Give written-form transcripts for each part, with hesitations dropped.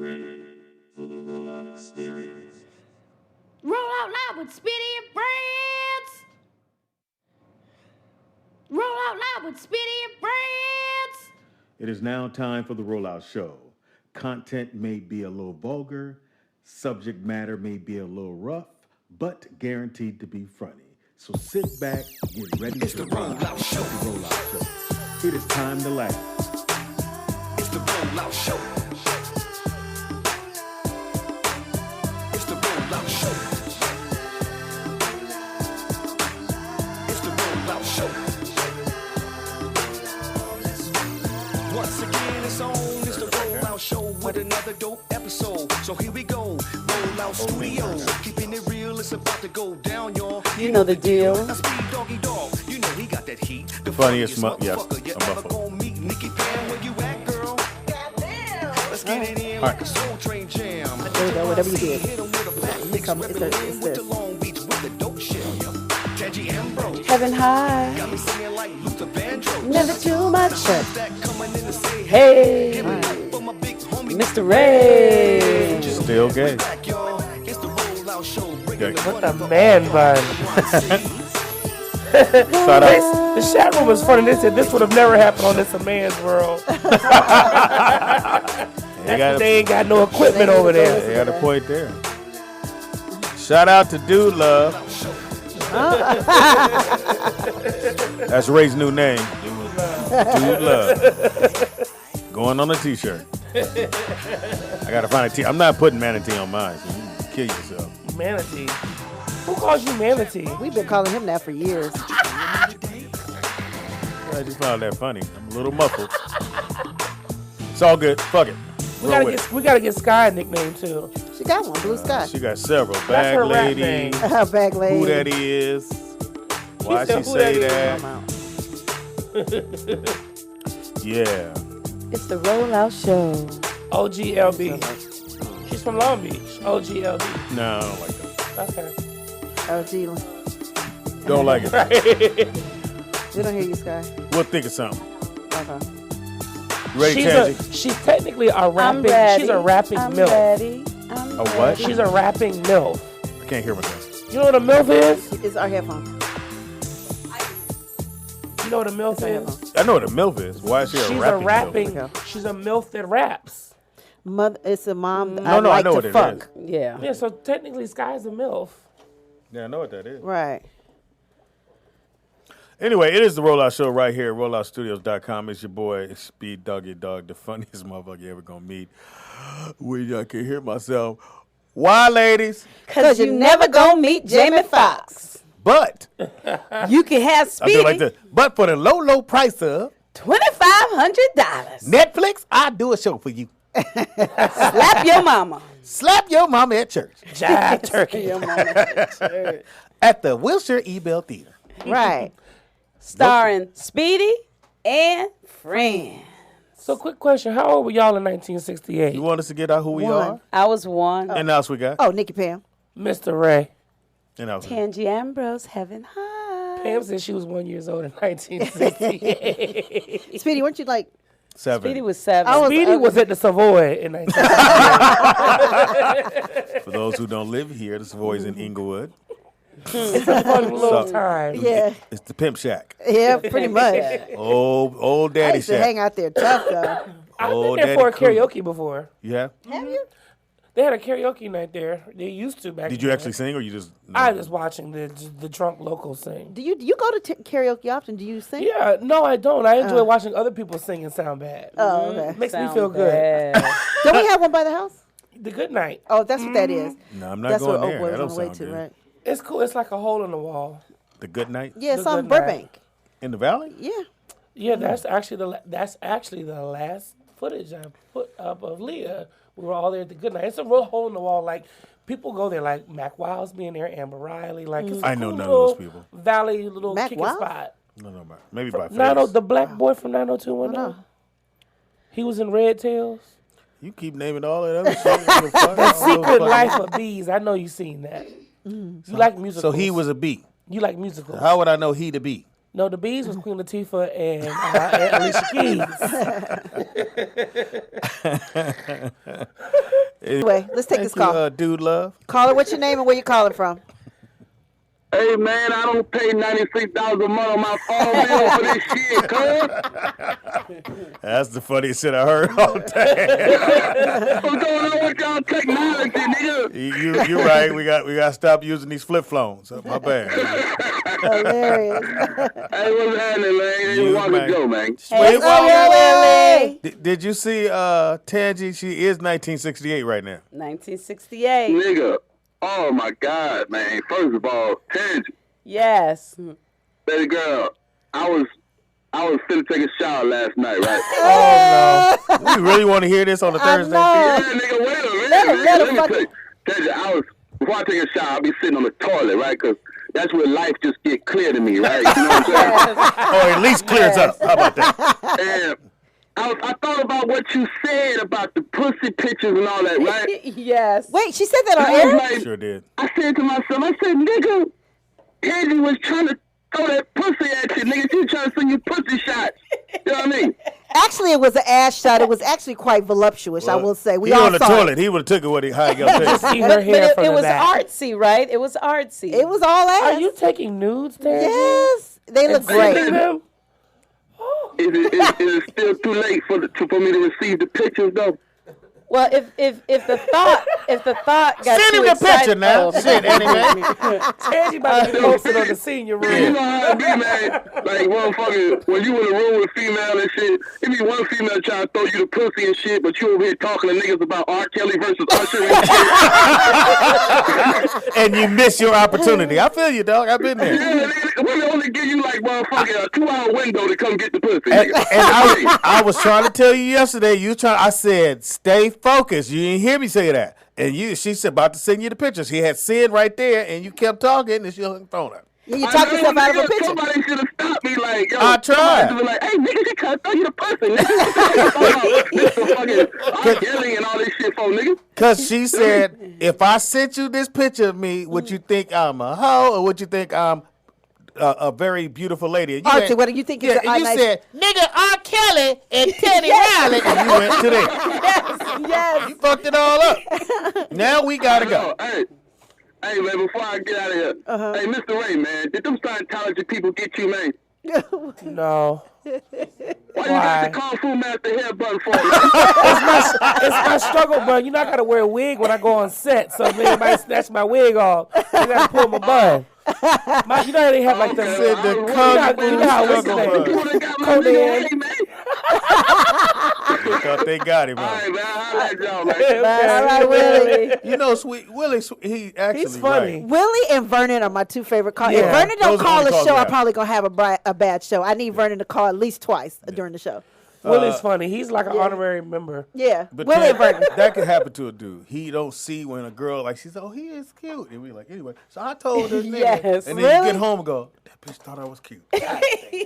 ready for the rollout experience? Roll out loud with Speedy and Friends. Roll out loud with Speedy and Friends. It is now time for the Rollout Show. Content may be a little vulgar, subject matter may be a little rough, but guaranteed to be funny. So sit back, get ready to roll out the Rollout Show. It is time to laugh. It's the Rollout Show. It's the Rollout Show. It's the Rollout Show. Once again, it's on. It's the Rollout Show with another dope episode. So here we go. Rollout Studio. Keeping it real, it's about to go down, y'all. You know the deal. Now Speed Doggy Dog, you know he got that heat. The Funniest motherfucker you I'm ever Buffalo. gonna meet. Nicky Pam, where you at, girl? Goddamn. Let's get it in like a Soul Train jam. There you go, whatever you did. Hit 'em with a black mix, Come, it's reppin' with this. the Long Beach with the dope shit. Teddy Ambrose Heaven high, got me singing like Luther Vandross. never too much. That coming in to say, Hey, give it up for my big homie, Mr. Ray. Still gay. Back, y'all. It's the Rollout Show. Bringing Okay. the What the man bun. Shout out. The chat room was funny. They said this would have never happened on This a Man's World. They ain't got no equipment over there. They got a point there. Shout out to Dude Love. That's Ray's new name. Dude Love. Going on a t-shirt. I gotta find a t. I'm not putting manatee on mine, so you can kill yourself. Manatee. Who calls you manatee? We've been calling him that for years. I just found that funny. I'm a little muffled. It's all good. Fuck it. Roll with it. We gotta get Sky a nickname too. She got one, Blue Sky. She got several. That's Bag her rap lady. name. Bag lady. Who that is. Why said she who say that that? Yeah. It's the Rollout Show. OGLB. She's from Long Beach. OGLB. No, I don't like that. Okay. Oh, gee. Don't like it. We don't hear you, Sky. We'll think of something. Okay. You ready, Tangy? She's technically a rapping. ready. She's a rapping I'm MILF. ready. A what? She's a rapping MILF. I can't hear myself. You know what a MILF is? It's our headphones. You know what a MILF It's our is? headphones. I know what a MILF is. Why is she She's a rapping MILF? Okay. She's a MILF that raps. Mother, it's a mom that No, I no, I like know to what it fuck. is. Yeah. Yeah, so technically Sky's a MILF. Yeah, I know what that is. Right. Anyway, it is the Rollout Show right here at rolloutstudios.com. It's your boy, Speed Doggy Dog, the funniest motherfucker you ever gonna meet. Wait, I can hear myself. Why, ladies? Because you never gonna meet Jamie Foxx. But, You can have I Speedy do like this. But for the low, low price of $2,500. Netflix, I'll do a show for you. Slap your mama. Slap your mama at church. Jive turkey. Your mama. At the Wilshire E-Bell Theater. Right. Starring Speedy and Friends. So quick question, how old were y'all in 1968? You want us to get out who we are? I was one. And else we got? Oh, Nikki Pam. Mr. Ray. And else we got? Tangy Ambrose, Heaven High. Pam said she was 1 year old in 1968. Speedy, weren't you like... 7. Speedy was 7. Speedy was at the Savoy in 1968. For those who don't live here, the Savoy's in Inglewood. It's a fun little time. Yeah. It's the Pimp Shack. Yeah, pretty much. Old I daddy used to shack. hang out there tough, though. I've Old been there for a Daddy Crew. karaoke before. Yeah? Have you? They had a karaoke night there. They used to back Did you then. actually sing or you just... I was watching the drunk locals sing. Do you go to karaoke often? Do you sing? Yeah, no, I don't. I enjoy watching other people sing and sound bad. Oh, okay. Makes me feel good. Don't we have one by the house? The good night. Oh, that's what that is. No, I'm not That's going what there. Oak Boy That don't was on the way sound to, good. right? It's cool. It's like a hole in the wall. The Good Night? Yeah, it's The on Good Night. Burbank. In the Valley? Yeah. Yeah, that's actually the last footage I put up of Leah. We were all there at the good night. It's a real hole in the wall. Like people go there, like Mac Wiles being there, Amber Riley. Like it's a I know cool none of little those people. Valley little Mac kicking Wiles? spot. No, maybe by face. The black boy from 90210. He was in Red Tails. You keep naming all that other shit. Secret Life of Bees. I know you've seen that. You like musicals. So he was a bee. You like musicals. How would I know he to be? No, the Bees was Queen Latifah and Alicia Keys. Anyway, let's take this call. Dude Love. Caller, what's your name and where you calling from? Hey, man, I don't pay $96 a month on my phone bill for this shit, cuz. That's the funniest shit I heard all day. What's going on with y'all technology, nigga? You're right. We got to stop using these flip phones. My bad. Hilarious. Hey, what's happening, man? Hey, Walker Joe, man. Hey, Lily. Did you see Tangi? She is 1968 right now. 1968. Nigga, oh, my God, man. First of all, Tangi. Yes. Baby girl, I was finna take a shower last night, right? Oh, no. We really want to hear this on a Thursday? Yeah, nigga, wait a minute. Let Let him me tell you. Tangi, before I take a shower, I'll be sitting on the toilet, right? Because that's where life just get clear to me, right? You know what I'm saying? Or at least clears up. How about that? And I thought about what you said about the pussy pictures and all that, right? Yes. Wait, she said that on I was air? like, Sure did. I said to myself, nigga, Tangi was trying to throw that pussy at you, nigga. She was trying to send you pussy shots. You know what I mean? Actually, it was an ass shot. It was actually quite voluptuous, I will say. We He all on the saw toilet. it. He would have took it how he got to See her hair But from it the was back. artsy, right? It was artsy. It was all ass. Are you taking nudes, Tangi? Yes. They look Sending great. them? Is it still too late for me to receive the pictures, though? Well, if the thought got Send him too the picture excited- now. Oh, Shit, anyway. Tangi about to be posted on the senior You room. know how it be, man. Like, motherfucker, when you in a room with female and shit, it be one female trying to throw you the pussy and shit, but you over here talking to niggas about R. Kelly versus Usher and shit. And you miss your opportunity. I feel you, dog. I've been there. Yeah, nigga, we only give you, like, motherfucker, a 2-hour window to come get the pussy. And nigga. I was trying to tell you yesterday. I said, stay focused. You didn't hear me say that. And she said about to send you the pictures. He had sin right there, and you kept talking, and she hung the phone up. Yeah, you talked yourself out of a picture. Somebody should have stopped me, like, yo. I tried. Somebody should be like, hey, nigga, she can't throw you the pussy, nigga. This the fucking R. Kelly and all this shit for, nigga. Because she said, if I sent you this picture of me, would you think I'm a hoe, or would you think I'm a very beautiful lady? And you Archie, went- what do you think is Yeah, a and you nice... said, nigga, R. Kelly and Teddy Riley. And you went to there. Yes. You fucked it all up. Now we got to go. Hey, man, before I get out of here, hey, Mr. Ray, man, did them Scientology people get you, man? No. Why you got the Kung Fu Master hair button for me? It's my struggle, bun. You know I gotta wear a wig when I go on set, so if anybody snatch my wig off, I gotta pull my bun. You know how they have like the Said the you know Kung how Fu what's his struggle name? bun. You would have got my Conan. nigga, hey, man. They thought they got him. All Huh? right, man, I like y'all, man. All right, Willie. You know, Willie, he actually He's funny. right. Willie and Vernon are my two favorite callers. Yeah, If Vernon don't those are the call only a calls show, we I'm have. probably going to have a bad show. I need Vernon to call at least twice during the show. Willie's funny. He's like an honorary member. Yeah, But Willie and Vernon. that could happen to a dude. He don't see when a girl, like, she's, oh, he is cute. And we like, anyway. So I told this nigga. Yes. And then Really? you get home and go, that bitch thought I was cute.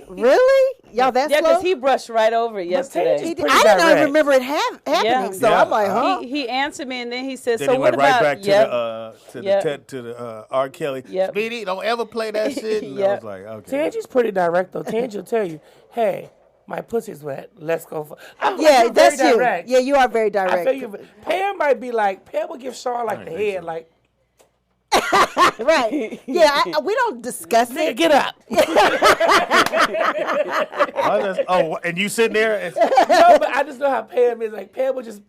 Really? Y'all that Yeah, slow? because he brushed right over it yesterday. He did- pretty I didn't even direct. remember it happening, Yeah. so Yeah. I'm like, huh? He answered me and then he said, Then "So he what went right about?" back to Yep. the R. Kelly. Yep. Speedy, don't ever play that shit. And I Yep. was like, okay. Tangi's pretty direct though. Tangi will tell you, hey, my pussy's wet. Let's go for. Yeah, you're that's very you. direct. Yeah, you are very I direct. feel you. Pam might be like, Pam will give Sean like the think head, so. like, Right. Yeah, we don't discuss nigga, it. get up. And you sitting there and No, but I just know how Pam is. Like Pam will just.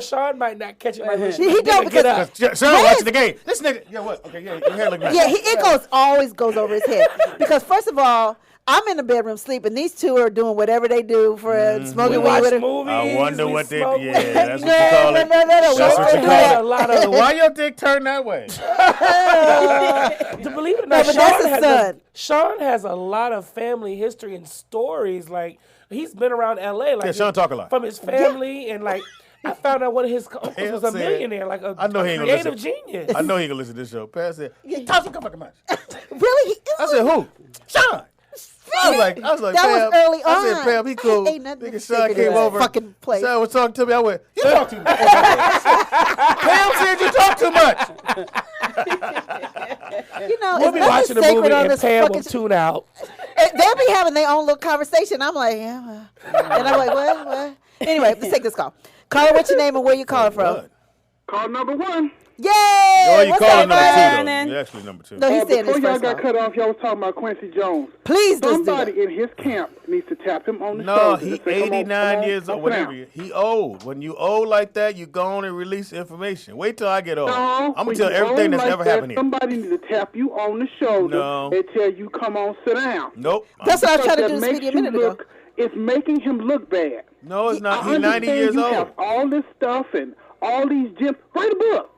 Sean might not catch it. Like, He don't get because up. Sean watching the game. This nigga, yeah, what? Okay, yeah, your hair look nice. yeah, it always goes over his head. Because first of all, I'm in the bedroom sleeping. These two are doing whatever they do for smoking We weed. watch whatever. movies. I wonder we what they. smoke. Yeah, that's what No, you call no, it. no, no, no. That's what you Sean call had it. a lot So of. why your dick turn that way? To believe it or No, not, but that's his son. Sean has a lot of family history and stories. Like he's been around L.A. Like Yeah, Sean talk a lot. from his family and like. I found out one of his uncles Pam was a said- millionaire, like a I know he ain't gonna creative listen. genius. I know he can listen to this show. Pat said, he talks so fucking much. Really? I said, who? Sean. I was like, that Pam. was early on. I said, Pam, he cool. Ain't nothing Nigga, sick Sean in came this over. fucking place. Sean was talking to me. I went, you talk too much. Pam said you talk too much. You know, We'll it's be nothing watching the sacred movie on and this Pam fucking will tune out. They'll be having their own little conversation. I'm like, yeah. And I'm like, what? Anyway, let's take this call. Caller, what's your name and where you calling from? Call number one. Yay! Oh, you What's calling up, number two, Vernon? though. You're actually number two. No, he's saying his Before y'all first got call. cut off, y'all was talking about Quincy Jones. Please, let's do Somebody that. in his camp needs to tap him on the No, shoulder. he and say, come on, 89 years come old, on, whatever. sit down. He old. When you old like that, you go on and release information. Wait till I get old. No, I'm going when to tell you everything old that's like ever that, happened here. Somebody needs to tap you on the shoulder No. and tell you, come on, sit down. Nope. That's what I was trying to That do to makes Speedy a you minute ago. look, it's making him look bad. No, it's not. I He's 90 understand years you old. have all this stuff and all these gyms. Write a book.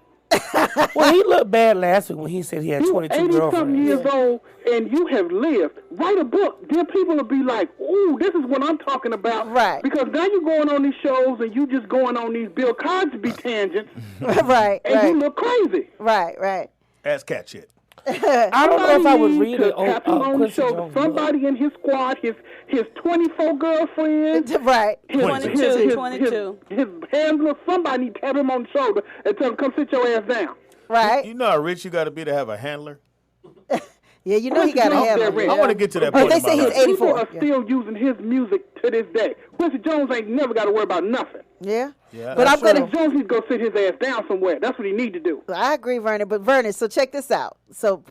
Well, he looked bad last week when he said he had You 22 80-something girlfriends. years old and you have lived. Write a book. Then people will be like, ooh, this is what I'm talking about. Right. Because now you're going on these shows and you just going on these Bill Cosby tangents right, and you right, look crazy. right. Ass cat shit. I don't know if I would Somebody read needs it to on tap him on the Quincy shoulder. Jones' book. Somebody in his squad, his 24 girlfriends, Right. his, 22. his handler, somebody need to tap him on the shoulder and tell him, come sit your ass down. Right. You know how rich you got to be to have a handler? Yeah, you know he got a Quincy Jones handle. dead I rich. want to get to that Oh, point they in my say he's life. 84. People are Yeah. still using his music to this day. Quincy Jones ain't never got to worry about nothing. Yeah. Yeah, But I'm that's gonna. Quincy Jones needs to go sit his ass down somewhere. That's what he need to do. I agree, Vernon. But Vernon, so check this out. So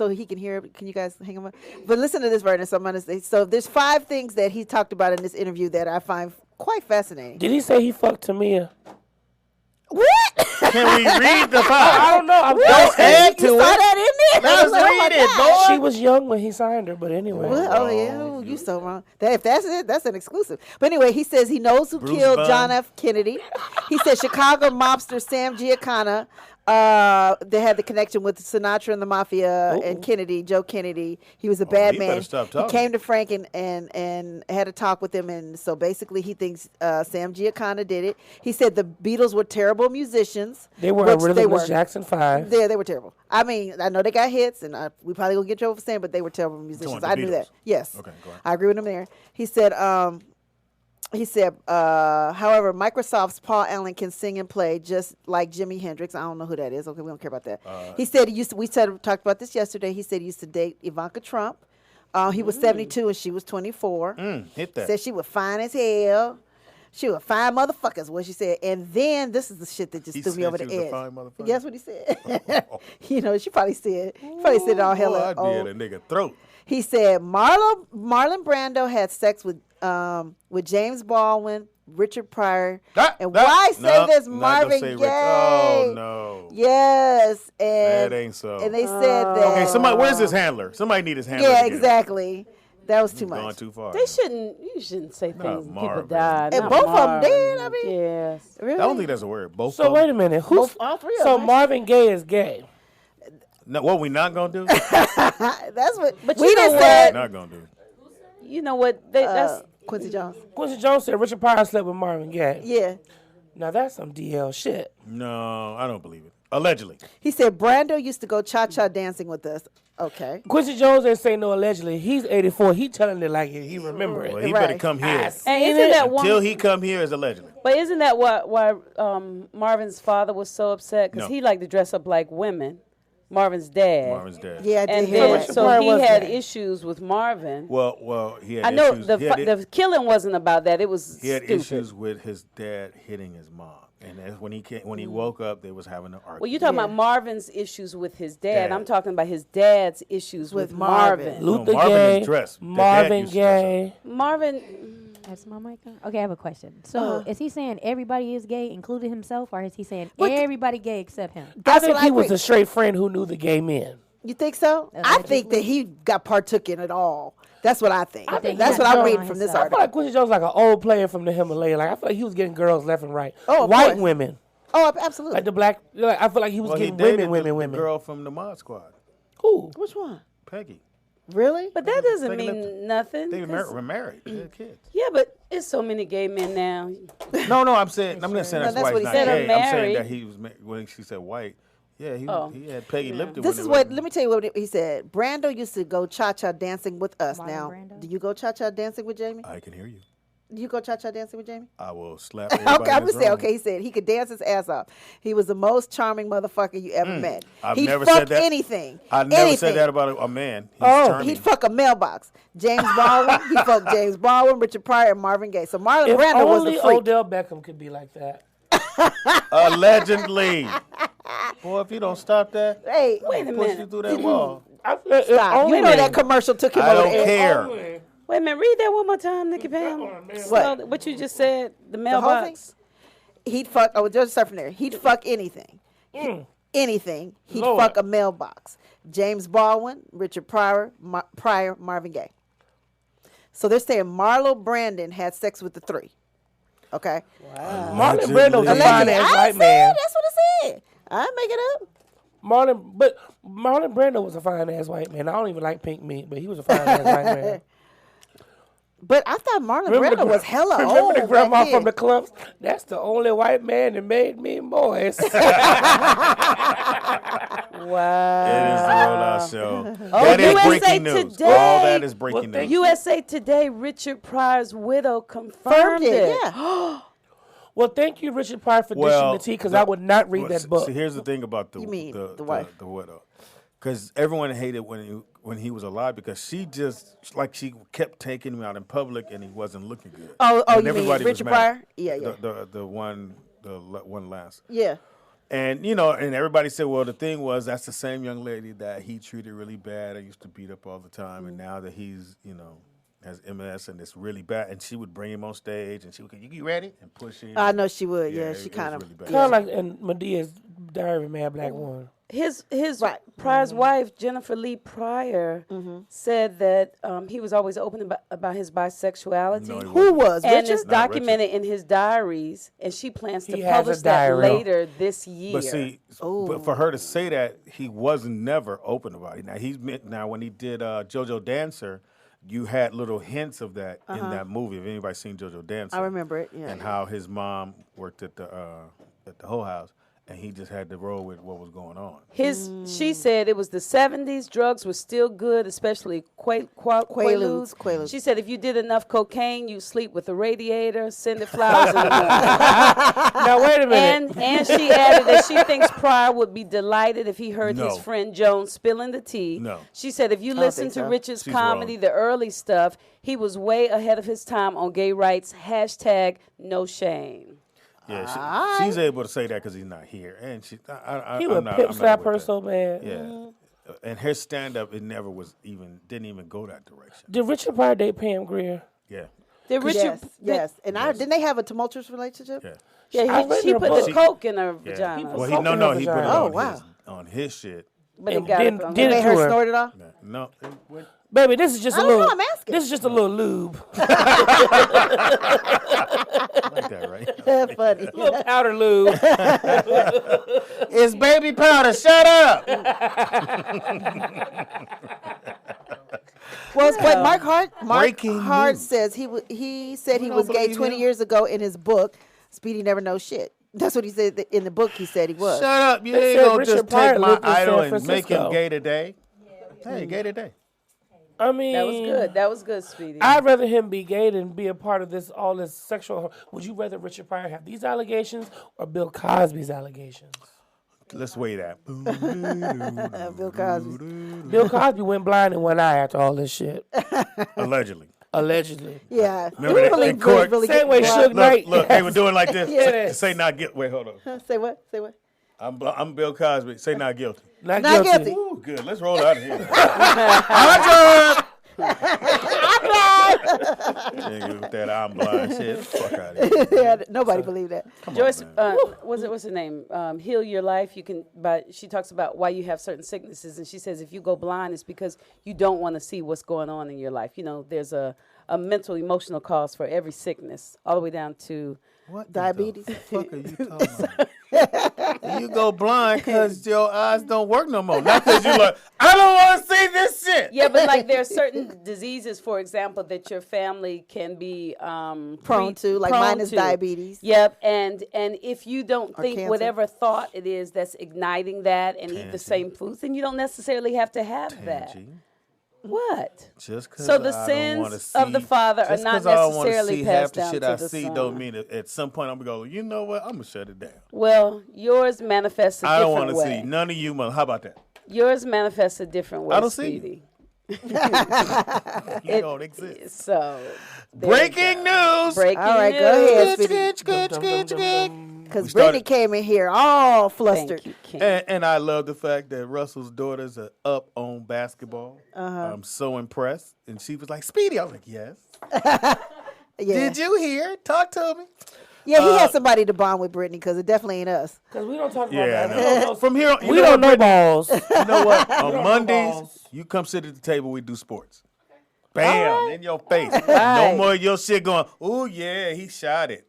he can hear. Can you guys hang on? But listen to this, Vernon. So I'm gonna say. So there's 5 things that he talked about in this interview that I find quite fascinating. Did he say he fucked Tamia? What? Can we read the I file? don't know. I'm Don't add You to saw it. that in there? I Let was us like, oh my read it, God. boy. She was young when he signed her, but anyway. What? Oh yeah, oh, you so wrong. If that's it, that's an exclusive. But anyway, he says he knows who Bruce killed Bunn. John F. Kennedy. He said Chicago mobster Sam Giancana. They had the connection with Sinatra and the mafia and Kennedy, Joe Kennedy. He was a bad he man. better stop He talking. came to Frank and had a talk with him, and so basically he thinks Sam Giancana did it. He said the Beatles were terrible musicians. They were a which they Rhythm were. Jackson 5. Yeah, they were terrible. I mean, I know they got hits, and we probably gonna get trouble for saying, but they were terrible musicians. the I knew Beatles. that. Yes. Okay, go ahead. I agree with him there. He said, however, Microsoft's Paul Allen can sing and play just like Jimi Hendrix. I don't know who that is. Okay, we don't care about that. He said talked about this yesterday. He said he used to date Ivanka Trump. He was 72 and she was 24. Hit that. Said she was fine as hell. She was fine motherfuckers, what she said. And then this is the shit that just He threw me said over she the was a edge. fine motherfucker? That's what he said. You know, she probably said it all hella I'd be old. at a nigga throat. He said Marlon Brando had sex with James Baldwin, Richard Pryor, and why say this Marvin Gaye? Oh no. Yes, and That ain't so. And they said that. Okay, somebody, where's his handler? Somebody need his handler. Yeah, to get him. exactly. That was too Gone much. too far. You shouldn't say things when people Marvin. die. And Not both of 'em Marvin. dead, I mean. Yes. Really? I don't think that's a word. Both. So of wait them? a minute. Who's all 3 of so them. Marvin Gaye is gay? No, what we not gonna do? That's what. But we you know didn't say. Not gonna do. You know what? That's Quincy Jones. Quincy Jones said Richard Pryor slept with Marvin Gaye. Yeah. Now that's some DL shit. No, I don't believe it. Allegedly. He said Brando used to go cha-cha dancing with us. Okay. Quincy Jones ain't say no allegedly. He's 84. He telling it like he remember it. Well, he Right. better come here. and isn't that one? Until he come here is allegedly. But isn't that why Marvin's father was so upset? Because No. he liked to dress up like women. Marvin's dad. Marvin's dead. Yeah, I did And hear then that. Richard so Pryor he was had gay. issues with Marvin. Well, he had I know issues. the killing wasn't about that. It was He had stupid. issues with his dad hitting his mom, and that's when he woke up, they was having an argument. Well, you're talking about Marvin's issues with his dad. Dad. I'm talking about his dad's issues with Marvin. Marvin. Luther Marvin Gaye, is dressed. Their dad Marvin used to dress Gaye. Marvin, That's my mic on? Okay, I have a question. So, is he saying everybody is gay, including himself, or is he saying everybody gay except him? I That's think what he I was agree. a straight friend who knew the gay men. You think so? I think that he got partook in it all. That's what I think. think That's he what I'm got reading on from this himself. I feel article. like Quincy Jones like an old player from the Himalaya. Like I feel like he was getting girls left and right. Oh, of white course. women. Oh, absolutely. Like the black. Like, I feel like he was Well, he getting dated women. the girl from the Mod Squad, Who? Which one? Peggy. Really? but that doesn't They lived mean nothing. They 'cause- were married. They had kids. Yeah, but it's so many gay men now. No, I'm saying I'm not saying No, that's that's why what he's he not said. gay. I'm saying Married. that he was when she said white. Yeah, he had Peggy Lipton. This when is they what. were- Let me tell you what he said. Brando used to go cha-cha dancing with us. Marlon Now, Brando? do you go cha-cha dancing with Jamie? I can hear you. You go cha-cha dancing with Jamie? I will slap everybody. Okay, I'm in this gonna say, room. okay, he said he could dance his ass off. He was the most charming motherfucker you ever met. I've He'd never fuck said that. anything. I never anything. said that about a man. He's charming. He'd fuck a mailbox. James Baldwin, he fucked James Baldwin, Richard Pryor, and Marvin Gaye. So Marlon If Brando was only the freak. Odell Beckham could be like that. Allegedly. Boy, if you don't stop that, Hey, Wait a push minute. you through that wall. stop. You know that commercial took him I over don't the edge. care. Wait a minute. Read that one more time, Nikki Pam. What? What you just said? The The whole thing? mailbox. He'd fuck. Oh, just start from there. He'd fuck anything. Anything. He'd Lord. fuck a mailbox. James Baldwin, Richard Pryor, Marvin Gaye. So they're saying Marlo Brandon had sex with the three. Okay. Marlon Brando's a Allegedly. fine ass I white said, man. that's what I said. I didn't make it up. Marlon Brando was a fine ass white man. I don't even like pink meat, but he was a fine ass white man. But I thought Marlon Brando was hella old. Remember the grandma back from the then. clubs? That's the only white man that made me moist. Wow. It is the Rollout Show. Oh, That is USA breaking news. Today. All that is breaking Well, thank news. USA Today, Richard Pryor's widow confirmed Confirmed it. it. Yeah. Well, thank you, Richard Pryor, for dishing the tea, because I would not read that book. See, here's the thing about the You mean the, the wife? the widow, because everyone hated when he was alive because she kept taking him out in public and he wasn't looking good. Oh, And you mean everybody was Richard mad. Pryor? Yeah. The one last. Yeah. And and everybody said, well, the thing was that's the same young lady that he treated really bad and used to beat up all the time, and now that he's has MS and it's really bad, and she would bring him on stage and she would, you ready? And push him. I know she would. Yeah, it she was kind of. really bad. Kind of like in Medea's Diary of a Mad Black Woman. His Right. Pryor's wife, Jennifer Lee Pryor, said that he was always open about his bisexuality. No, he Who was and Richard? it's documented in his diaries, and she plans to He has a publish that diary. later this year. But see, but for her to say that, he wasn't never open about it. Now when he did JoJo Dancer, you had little hints of that in that movie. If anybody's seen JoJo Dancer, I remember it. Yeah. and how his mom worked at the Whole House, and he just had to roll with what was going on. She said it was the 70s. Drugs were still good, especially Quaaludes. Quaaludes. She said if you did enough cocaine, you sleep with a radiator, send it flowers in the morning. Now, wait a minute. And she added that she thinks Pryor would be delighted if he heard his No. friend Joan spilling the tea. No. She said if you listen think to so. Richard's She's comedy, wrong. the early stuff, he was way ahead of his time on gay rights. # no shame. Yeah, she's able to say that because he's not here, and she. He would pimp slap her so bad. Yeah, and her stand up, it never didn't even go that direction. Did Richard Pryor date Pam Grier? Yeah, Did Richard? Yes. And didn't they have a tumultuous relationship? yeah. Yeah, read she her put book. the coke in her Yeah. vagina. Well, Fuck he in put her it vagina. on Oh, wow. on his shit. But it And got then it from did They it her to her. snorted off? No, Baby, this is just I a don't know, little. I'm asking. This is just a little lube, like that, right? That's funny. little powder lube. It's baby powder. Shut up. Well, but Mark Breaking Hart news. says he said he don't was gay believe 20 him. years ago in his book, Speedy Never Knows Shit. That's what he said in the book. He said he was. Shut up. You They ain't said gonna Richard just Pryor take my lived in San idol and make him Francisco. gay today. Hey, gay today. I mean, That was good. That was good, Speedy. I'd rather him be gay than be a part of all this sexual. Would you rather Richard Pryor have these allegations or Bill Cosby's allegations? Let's weigh that. Bill Cosby. Bill Cosby went blind in one eye after all this shit, Allegedly. allegedly. Yeah. Remember that in court? Same way blind. Suge Knight. Look, they were doing like this. Yes. Say not guilty. Wait, hold on. Say what? Say what? I'm Bill Cosby. Say not guilty. Not Not guilty. guilty. Ooh, good. Let's roll out of here. Nigga with that I'm blind shit. Fuck out of here. Yeah, nobody believed that. Joyce, man. what's her name? Heal Your Life. She talks about why you have certain sicknesses, and she says if you go blind, it's because you don't want to see what's going on in your life. You know, there's a mental, emotional cause for every sickness, all the way down to What Diabetes. The fuck are you talking about? You go blind because your eyes don't work no more. Not because you like, I don't want to see this shit. yeah, but like there are certain diseases, for example, that your family can be Prone to, like mine is diabetes. Yep, and if you don't Or think cancer. whatever thought it is that's igniting that and eat the Tangy. same foods, then you don't necessarily have to have that. Tangy. What? Just because So the I sins don't wanna see, of the father are just not 'cause I don't wanna necessarily see half passed the down shit to I the see son. don't mean that at some point I'm gonna go, you know what? I'm gonna shut it down. Well, yours manifests a I don't different want to way. see none of you. How about that? Yours manifests a different way, I don't see Speedy. You don't exist. So Breaking news. Breaking All right, news. go ahead, Speedy. Dum-dum-dum-dum-dum. Because We Brittany started- came in here all flustered. Thank you, King. And I love the fact that Russell's daughters are up on basketball. I'm so impressed. And she was like, Speedy. I was like, yes. Yeah. Did you hear? Talk to me. Yeah, he had somebody to bond with Brittany because it definitely ain't us. Because we don't talk about Yeah. that. We don't know- From here on, you we know don't what, know Brittany? balls. You know what? On don't know Mondays, balls. you come sit at the table, we do sports. Bam, All right. in your face. No Right. more of your shit going, oh, yeah, he shot it.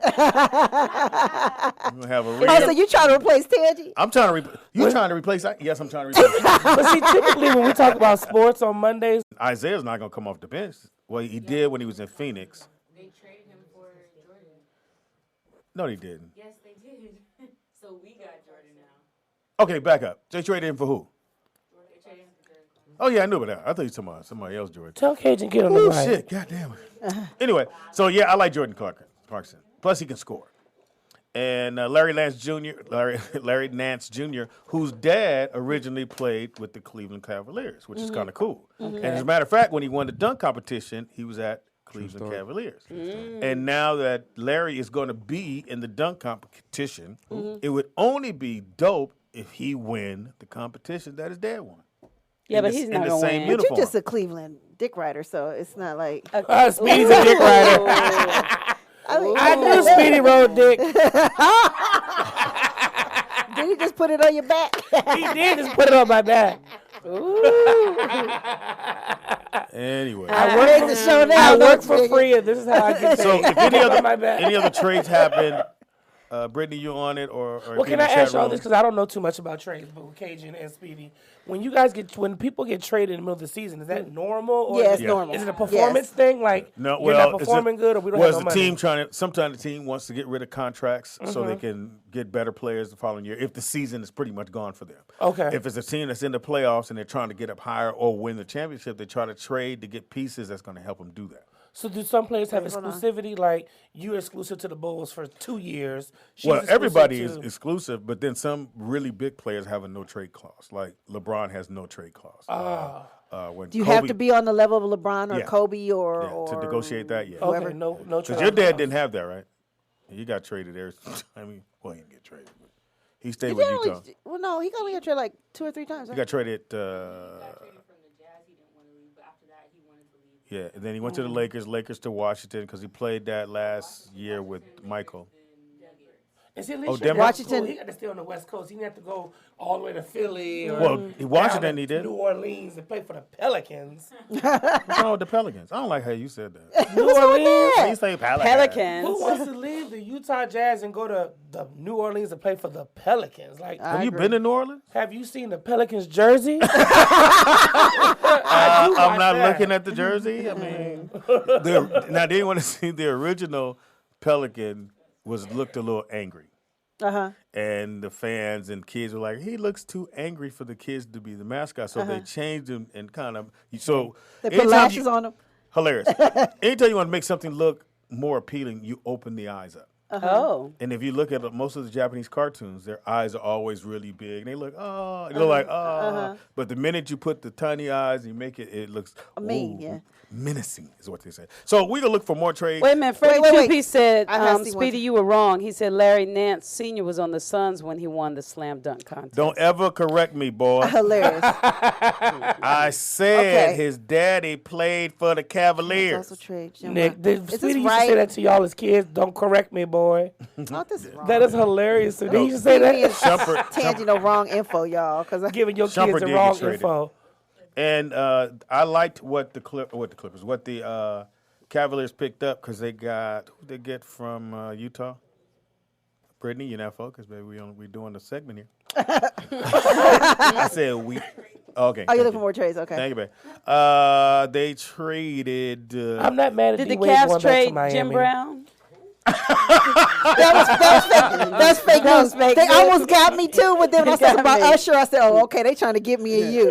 You're going to have a real... Oh, so you trying to replace Tangy? I'm trying to... You trying to replace... Yes, I'm trying to replace... But see, typically when we talk about sports on Mondays, Isaiah's not going to come off the bench. Well, he did when he was in Phoenix. They traded him for Jordan. No, he didn't. Yes, they did. So we got Jordan now. Okay, back up. They traded him for who? They traded him for Jordan. Oh, yeah, I knew about that. I thought you were talking about somebody else, Jordan. tell Cajun get on the Oh, mic. shit. God damn it. Anyway, so, yeah, I like Jordan Clarkson. Plus, he can score. And Larry Nance Jr., whose dad originally played with the Cleveland Cavaliers, which is kind of cool. And as a matter of fact, when he won the dunk competition, he was at Cleveland Cavaliers. And now that Larry is going to be in the dunk competition, it would only be dope if he win the competition that his dad won. Yeah, but he's not the going to same win. uniform. But you're just a Cleveland dick rider, so it's not like. Speedy's a dick rider. I knew Speedy rode dick. Did he just put it on your back? He did just put it on my back. Anyway. I Made work the for, show now. I work Looks for big. free, and this is how I get paid. So if on my back. any other trades happen, Brittany, you on it or Well, can I ask y'all this because I don't know too much about trades, but with Cajun and Speedy, when people get traded in the middle of the season, is that normal? Or Yeah, is it's it- normal. Is it a performance thing? Like No, you're well, not performing good, or we don't well, have no it's the money? team trying to. Sometimes the team wants to get rid of contracts so they can get better players the following year. If the season is pretty much gone for them. Okay. If it's a team that's in the playoffs and they're trying to get up higher or win the championship, they try to trade to get pieces that's going to help them do that. So do some players have exclusivity? Like you're exclusive to the Bulls for 2 years. She's Well, exclusive everybody to- is exclusive, but then some really big players have a no trade clause. Like LeBron has no trade clause. When Do you Kobe, have to be on the level of LeBron or Yeah. Kobe or, yeah, or to negotiate that? Yeah, whoever? Okay, no because trade. your dad didn't have that, right? He got traded there. I mean, well, he didn't get traded, but he stayed He with didn't Utah. well, no, he only got traded like 2 or 3 times. He Right? got traded. Got traded from the Jazz. He didn't want to leave, but after that, he wanted to leave. Yeah, and then he went to the Lakers to Washington because he played that last year with Michael. And see, at Oh, least Denver? Washington- he got to stay on the West Coast. He didn't have to go all the way to Philly or Well, down Washington to he did. New Orleans to play for the Pelicans. What's wrong with the Pelicans? I don't like how you said that. New Orleans. How you say Pelicans? Pelicans. Who wants to leave the Utah Jazz and go to the New Orleans to play for the Pelicans? Like, Have you been to New Orleans? have you seen the Pelicans jersey? I'm not looking at the jersey. I mean, now they want to see the original Pelican looked a little angry. And the fans and kids were like, he looks too angry for the kids to be the mascot. So they changed him and kind of so They put anytime lashes on him. Hilarious. Anytime you want to make something look more appealing, you open the eyes up. Oh. And if you look at most of the Japanese cartoons, their eyes are always really big. And they look, oh, they look like, oh. But the minute you put the tiny eyes and you make it looks Mean, ooh, yeah. menacing is what they say. So we're going to look for more trades. Wait a minute. Freddie wait. QP said, I have seen one. Speedy, you were wrong. He said Larry Nance Sr. was on the Suns when he won the slam dunk contest. Don't ever correct me, boy. Hilarious. I said Okay. his daddy played for the Cavaliers. Also trade Jim Nick, Rock. did this Speedy used to right? say that to y'all as kids? Don't correct me, boy. Oh, this is wrong. That is hilarious. So did he used to say Me and that? Shumpert- Tangy, no wrong info, y'all. Because Giving your Shumpert kids the did wrong get traded. info. And I liked what the Cavaliers picked up because they got who they get from Utah. Brittany, you're not focused, baby. We doing the segment here. I said we. Okay. Oh, you're thank looking you. for more trades? Okay. Thank you, babe. They traded. I'm not mad at Did the D-Wade going Cavs back to trade Miami. Jim Brown? That's fake news. They almost got me too, but then when I said about Usher, I said, "Oh, okay, they trying to get me and you."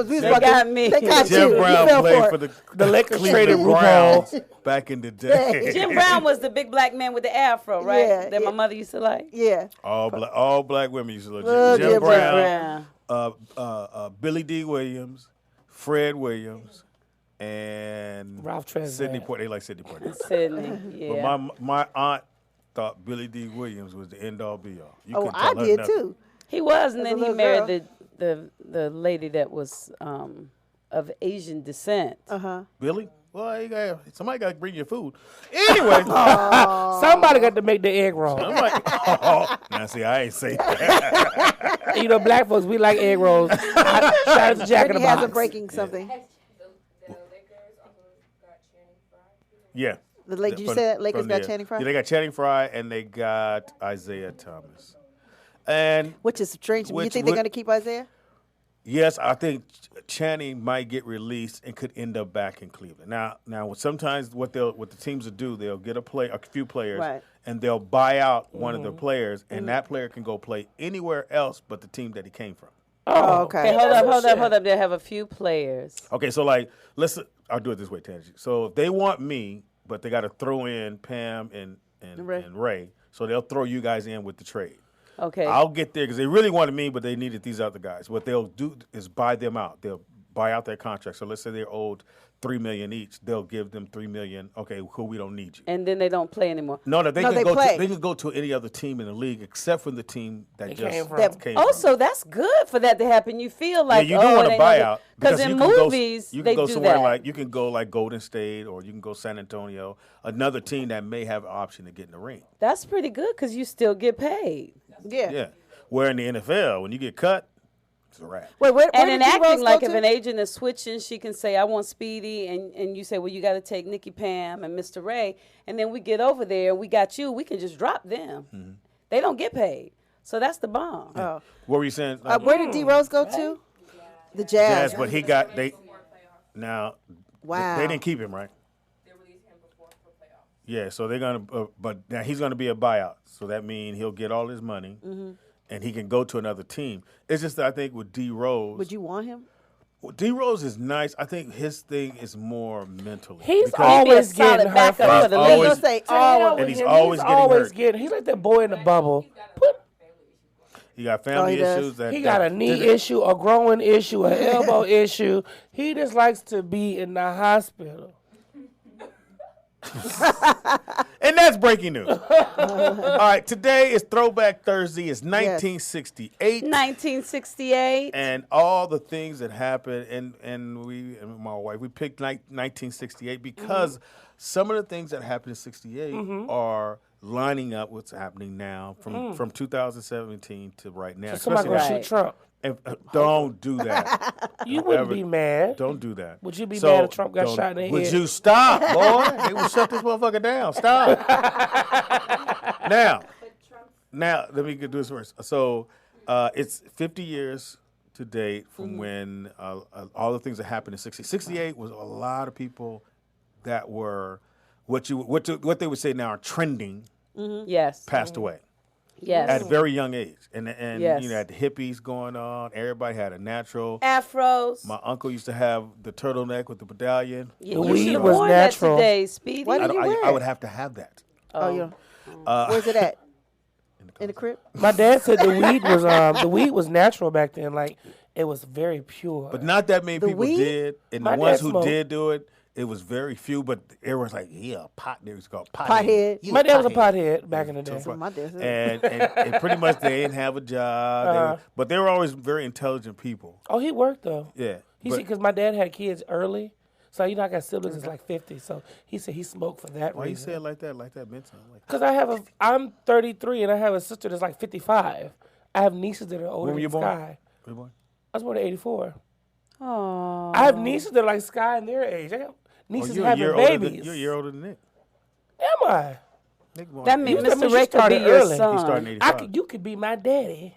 We They got me. They got Jim you. Brown You fell played for for it. the Lakers Cleveland traded Browns RuPaul. back in the day. Jim Brown was the big black man with the afro, right? Yeah, That my mother used to like. Yeah. All black women used to love Love Jim Jim Brown, Brown. Billy D. Williams, Fred Williams, and Ralph Tresvant. Sidney Poitier. They like Sidney Poitier. Sydney, yeah. But my aunt thought Billy D. Williams was the end all be all. You Oh, couldn't I tell her did nothing. too. He was, and As a then he little married the lady that was of Asian descent. Billy? Well, somebody got to bring you food. Anyway, Somebody got to make the egg roll. I'm like, now see, I ain't say that. You know, black folks, we like egg rolls. Shout out to Jack in the Brittany has a Box. breaking something. The Lakers also got Channing Frye. Yeah. Did you say that Lakers From got there. Channing Frye? Yeah, they got Channing Frye and they got Isaiah Thomas. And Which is strange. You Which think they're would- going to keep Isaiah? yes, I think Channing might get released and could end up back in Cleveland. Now, sometimes what the teams will do, they'll get a few players, Right. and they'll buy out one of the players, and that player can go play anywhere else but the team that he came from. Oh, okay. Okay, hold up. They have a few players. Okay, so like, I'll do it this way, Tangi. So if they want me, but they got to throw in Pam and Ray, so they'll throw you guys in with the trade. Okay. I'll get there because they really wanted me, but they needed these other guys. What they'll do is buy them out. They'll buy out their contract. So let's say they're owed $3 million each. They'll give them $3 million. Okay, cool. We don't need you. And then they don't play anymore. No, they No, can they go. play. They can go to any other team in the league except for the team that They just came from. came Oh, from. so that's good for that to happen. You feel like yeah, you do want a buyout because in you can go- movies you can they go do somewhere that. like you can go like Golden State or you can go San Antonio, another team that may have an option to get in the ring. That's pretty good because you still get paid. Yeah. Yeah, where in the NFL when you get cut, it's a wrap. Wait, where And did in D-Rose acting, go like to? if an agent is switching, she can say, "I want Speedy," and you say, "Well, you got to take Nikki Pam and Mr. Ray," and then we get over there, we got you. We can just drop them. Mm-hmm. They don't get paid, so that's the bomb. Oh. What were you saying? Where did D-Rose go to? The Jazz. Jazz, but he got now. Wow. They didn't keep him, right? Yeah, so they're gonna, but now he's gonna be a buyout. So that means he'll get all his money, and he can go to another team. It's just that I think with D Rose, Would you want him? D Rose is nice. I think his thing is more mentally. He's because- always Be a solid getting hurt. backup for the Always- league. Gonna say And he's always getting hurt. He's like that boy in the bubble. He got family he does. issues. That He got a knee issue, a growing issue, an elbow issue. He just likes to be in the hospital. And that's breaking news. All right, today is Throwback Thursday. It's 1968. 1968. And all the things that happened, and my wife, we picked 1968 because some of the things that happened in 68 are lining up what's happening now from 2017 to right now. Somebody Especially gonna shoot Trump. don't do that. You wouldn't be mad. Don't do that. Would you be mad if Trump got don't- shot in the Would head? you stop, boy? They would shut this motherfucker down. Stop. Now, let me do this first. So, it's 50 years to date from when all the things that happened in 68. 68 was a lot of people that were what they would say now are trending Yes. passed away Yes. at a very young age, and Yes. you know, had the hippies going on. Everybody had a natural. Afros. My uncle used to have the turtleneck with the medallion. You weed should have was worn natural. that today, Speedy. Why did you wear I it? would have to have that. Oh, yeah. Where's it at? In the crib? My dad said the weed was natural back then. Like it was very pure. But not that many people weed? did, and My the ones dad who smoked. did do it, it was very few. But everyone's like, "Yeah, pot." There was called Pothead. He my dad was a pothead back in the day. That's what my dad said. and pretty much they didn't have a job, but they were always very intelligent people. Oh, he worked though. Yeah, He but said because my dad had kids early, so you know I got siblings that's like 50. So he said he smoked for that why you say reason. it like that? Like that meant something. Like, Because I'm 33 and I have a sister that's like 55. I have nieces that are older when were you than born? Sky. When you born? I was born in 84. Oh. I have nieces that are like Sky in their age. I got nieces you're a having year older than, babies. you're a year older than Nick. Am I? Nick born That in means You Mr. said Ray she could be started your early. He son. He started in 85. You could be my daddy.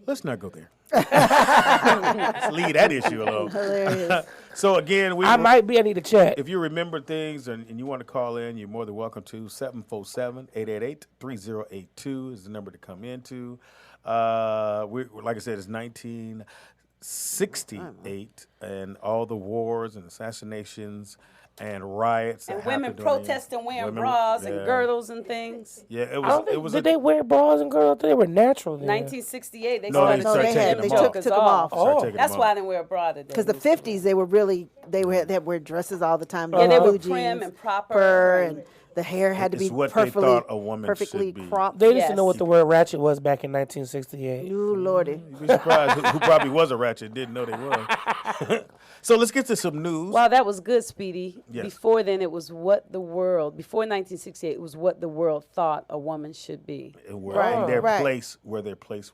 Let's not go there. Let's leave that issue alone. Hilarious. So again, I need to check. If you remember things and you want to call in, you're more than welcome to. 747-888-3082 is the number to come into. Like I said, it's 1968, and all the wars and assassinations and riots And that women happened during- protesting wearing women- bras yeah. and girdles and things. Yeah, it I don't was. think, It was. did they wear bras and girdles? They were natural then. 1968, they No, started they started taking taking the them jokers off. Took 'em off. Started Oh, taking That's them why I off. didn't wear a bra today. Because the 50s, they wear dresses all the time. Yeah, they were blue prim jeans, and proper fur, and- and the hair had to It's be what they perfectly, thought a woman perfectly should be. cropped. They just didn't know Yes. what the word ratchet was back in 1968. Ooh, Lordy. You'd be surprised who probably was a ratchet didn't know they was. So let's get to some news. Wow, that was good, Speedy. Yes. Before then, it was what the world, before 1968, it was what the world thought a woman should be. And where their Right. place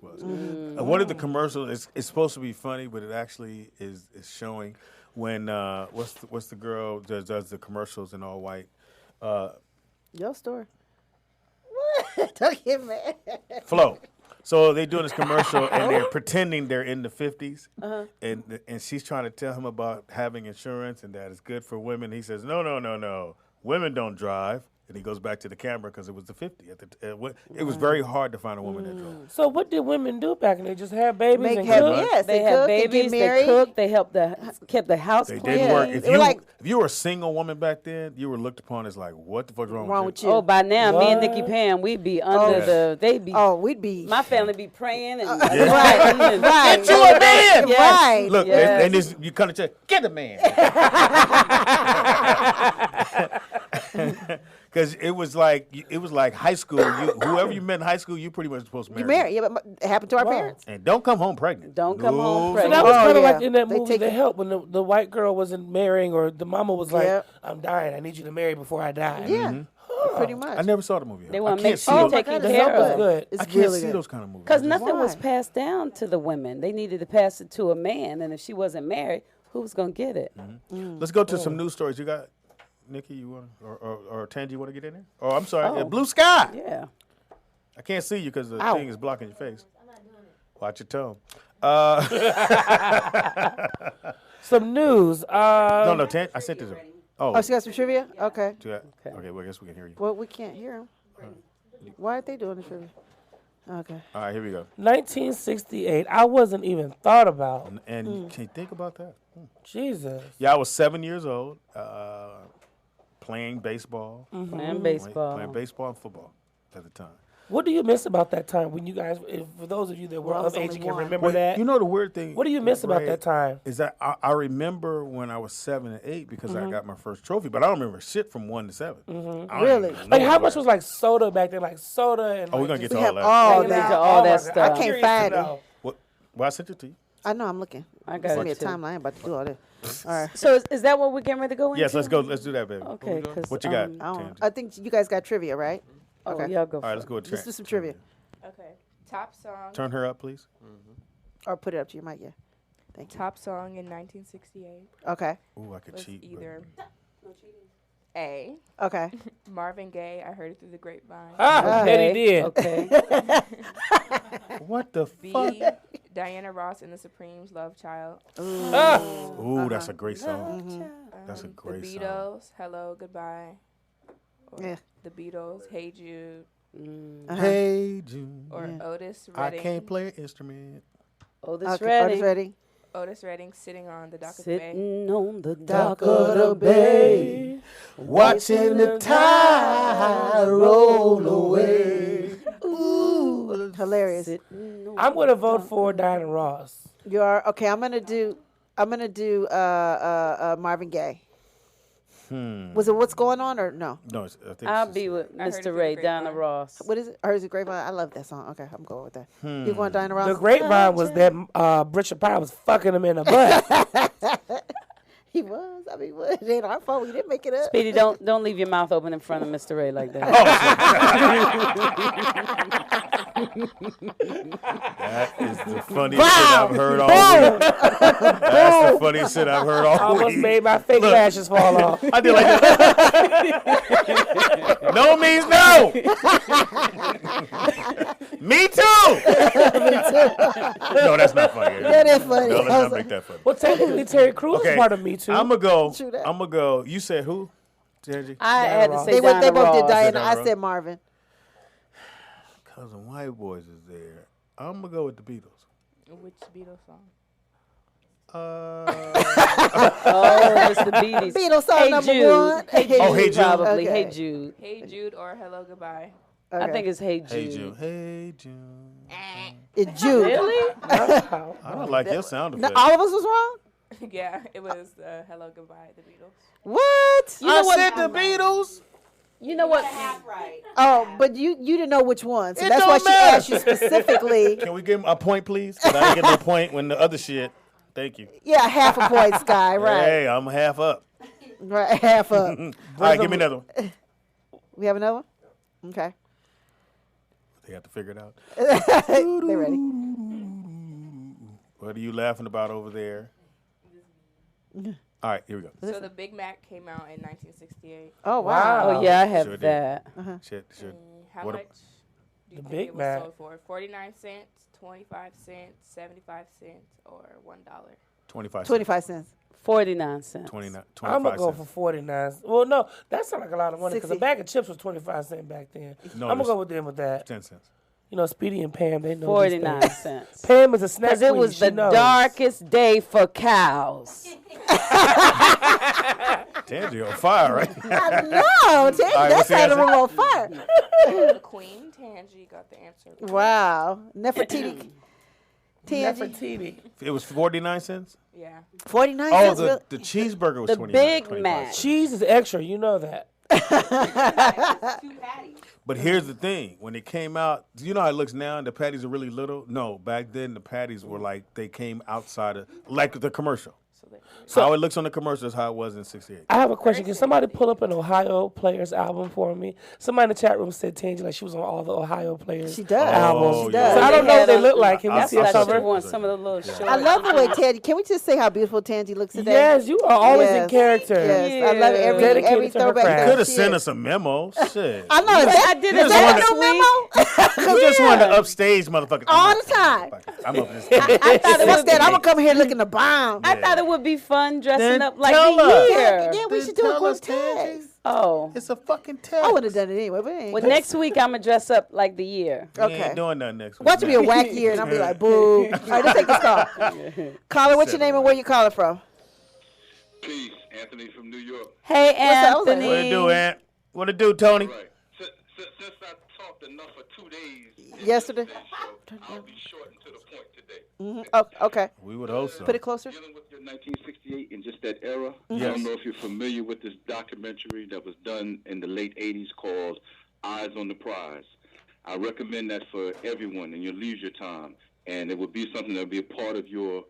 was. One of the commercials it's supposed to be funny, but it actually is showing when what's the girl that does the commercials in all white? Your story. What? Don't get mad. Flo. So they're doing this commercial and they're pretending they're in the 50s, and she's trying to tell him about having insurance and that it's good for women. He says, no, women don't drive. And he goes back to the camera because it was the 50s. It was very hard to find a woman that drove. So what did women do back then? They just had babies and Have- cooked? yes, They they had cooked, they babies, get they married. cooked, they kept the house They clean. didn't work. They were like- If you were a single woman back then, you were looked upon as like, what the fuck's wrong with you? you? Oh, by now, me and What? Nikki Pam, we'd be under they'd be, We'd be. my family be praying and Right, right. Get you a man! Yes. Right. Look, Yes. and this, you kind of check, get a man. Because it was like high school. Whoever you met in high school, you pretty much supposed to marry. You married. Yeah, but it happened to our parents. And don't come home pregnant. Don't come home So pregnant. that was Oh, kind of yeah. like in that They movie, take The it- Help, when the white girl wasn't marrying or the mama was like, Yep. I'm dying. I need you to marry before I die. Yeah, pretty much. I never saw the movie. They I want to can't make see sure those. you're taken God, The care Help was of. good. It's I can't really see good. those kind of movies. Because I just- nothing was Why? passed down to the women. They needed to pass it to a man, and if she wasn't married, who was going to get it? Let's go to some news stories. You got, Nikki, you want or Tangi, you want to get in there? Oh, I'm sorry. Oh. Blue sky. Yeah. I can't see you because the Ow. thing is blocking your face. Watch your tone. Some news. No, I sent it to her. Oh, she got some trivia? Okay. Okay, well, I guess we can hear you. Well, we can't hear them. Why aren't they doing the trivia? Okay. All right, here we go. 1968. I wasn't even thought about. And can you think about that? Jesus. Yeah, I was 7 years old, playing baseball. Playing baseball. Playing baseball and football at the time. What do you miss about that time when you guys, for those of you that were Well, I was of age only and can one. remember that? You know the weird thing. What do you miss about Ray, that time? Is that I remember when I was 7 and 8 because I got my first trophy, but I don't remember shit from 1 to 7. I don't Really? even Like, know how about much it. was like soda back then? Like soda and. Oh, we're like, gonna get just to We all have that. all hanging that. out. all that my God. stuff. I'm I can't curious to find it. know. What? Well, I sent it to you. I know. I'm looking. I Send got me a it too. timeline. I'm about to do all that. All right. So is that what we're getting ready to go into? Yes, let's go. Let's do that, baby. Okay, 'cause, What you got? um, I, don't, Tangi? I think you guys got trivia, right? Oh, Okay. y'all go All right, for let's it. go with Let's do some trivia. Okay. Top song. Turn her up, please. Or put it up to your mic, yeah. Thank you. Top song in 1968 Okay. Ooh, I could was cheat. but- either A. Okay. Marvin Gaye. I heard it through the grapevine. Ah, that he did. Okay. What the B. fuck? Diana Ross and the Supremes. Love Child. Ah, Ooh, that's a great song. That's a great The song. Beatles. Hello. Goodbye. Or Yeah. The Beatles. Hey Jude. Hey, June. Or Otis I Redding. can't play an instrument. Otis Okay. Redding. Otis ready? Otis Redding sitting on the dock of the bay. Sitting on the Dock dock of of the the bay. Watching the tide roll away. Ooh. Hilarious. Sitting on I'm going to vote for Diana Ross. You are okay. I'm gonna do Marvin Gaye. Was it What's Going On or no? No, I think I'll it's be with I heard it Mr. through Ray, the Donna grapevine. Ross. What is it? Or is it Grapevine? I love that song. Okay, I'm going with that. You going Diana Ross? The grapevine was that Richard Pryor was fucking him in the butt. He was. I mean, what? It ain't our fault. We didn't make it up. Speedy, don't leave your mouth open in front of Mr. Ray like that. That is the funniest shit I've heard all week. That's the funniest shit I've heard all Almost week. made my fake lashes fall off. I did like that. No means no. Me too. No, that's not funny. That is funny. No, let's not make that funny. Well, technically, Terry Crews is part of Me Too. I'm gonna True that. go. You said who? Tangie? I had to say They Diana both did Ross. Diana. Diana I Ross. said Marvin. Cousin White Boys is there. I'm gonna go with the Beatles. Which Beatles song? Oh, it's the Beatles. Beatles song Hey number Jude. one. Hey Jude, Oh, Hey Jude. probably. Okay. Hey Jude. Hey Jude or Hello Goodbye? I think it's Hey Jude. Hey Jude. Hey Jude. It's Jude. Really? I don't like your sound No, effect. all of us was wrong? Yeah, it was Hello Goodbye, the Beatles. What? You know what? said the Beatles. You know what? Oh, but you didn't know which one. So It that's don't why she matter. asked you specifically. Can we give him a point, please? 'Cause I didn't get no point when the other shit. Thank you. Yeah, half a point, Sky. Right. Hey, I'm half up. Right, half up. All right, give me another one. We have another one? Okay. They have to figure it out. They're ready. What are you laughing about over there? All right, here we go. So the Big Mac came out in 1968. Oh, wow. Oh, yeah, I have Sure did. that. Shit. How What a- much do you The think Big it was Mac. sold for? 49 cents, 25 cents, 75 cents, or $1? 25 cents. 25 cents. 49 cents. 29, I'm 25 gonna go cents. for 49. Well, no, that sounds like a lot of money because a 60. bag of chips was 25 cents back then. No, I'm gonna this- go with them with that. 10 cents. You know, Speedy and Pam, they know 49 these things. cents. Pam is a snack Because it queen, was she the knows. darkest day for cows. Tangie on fire, right? No, Tangy, right, that what's the sounded a answer? little fire. The Queen, Tangi, got the answer. Wow. Nefertiti. Tangy. Nefertiti. It was 49 cents? Yeah. 49 Oh, cents. the cheeseburger was The 29. Big 25 Mac. cents. Cheese is extra, you know that. But here's the thing. When it came out, you know how it looks now and the patties are really little? No, back then the patties were like, they came outside of, like the commercial. How it looks on the commercial is how it was in 68. I have a question. Can somebody pull up an Ohio Players album for me? Somebody in the chat room said Tangy like she was on all the Ohio Players She does. albums. Oh, She does. So I don't know what they look like. Can we I'll- see a I'll That's show what cover? you want. Some of the little shorts. I love the way Tangy. Can we just say how beautiful Tangy looks today? Yes, you are always in Yes. character. Yes, I love it. Every Dedicated to her throwback. craft. that Could have she sent is. us a memo. Shit. I know. Is that, I did You it just last wanted- week. You just wanted to upstage motherfucker. All the time. I'm up this. I thought it What's would that? I'm be, gonna come here looking to bomb. I thought it would be fun dressing Then up like tell the us. year. Yeah, we should do a quick test. Oh. It's a fucking test. I would have done it anyway, but it ain't. Well, next week I'm going to dress up like the year. We Okay. ain't doing nothing next week. Watch it be a whack year, and I'll be like, boo. All right, let's take this call. Caller, what's your name and where you calling from? Peace, Anthony from New York. Hey, up? Anthony. What it do, Ant? What it do, Tony? Right. Since I talked enough for 2 days Yesterday. show, I'll be short and to the point today. Oh, okay. We would hope so. Put it closer. Dealing with your 1968 and just that era, I Yes. don't know if you're familiar with this documentary that was done in the late 80s called Eyes on the Prize. I recommend that for everyone in your leisure time, and it would be something that would be a part of your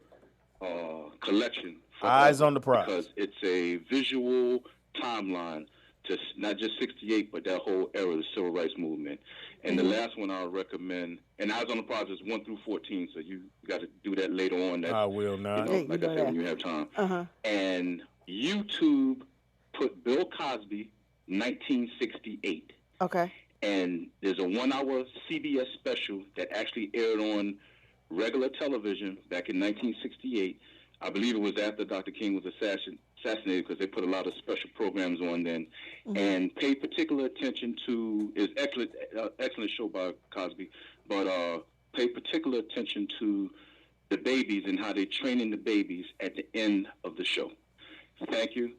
collection. Eyes on the Prize. Because it's a visual timeline to not just 68, but that whole era of the Civil Rights Movement. And the last one I'll recommend, and Eyes on the Prize is 1 through 14, so you got to do that later on. That, I will not. Yeah, you like know I said, that. when you have time. Uh-huh. And YouTube put Bill Cosby, 1968. Okay. And there's a 1 hour CBS special that actually aired on regular television back in 1968. I believe it was after Dr. King was assassinated because they put a lot of special programs on then. And pay particular attention to, is excellent show by Cosby, but pay particular attention to the babies and how they're training the babies at the end of the show. Thank you.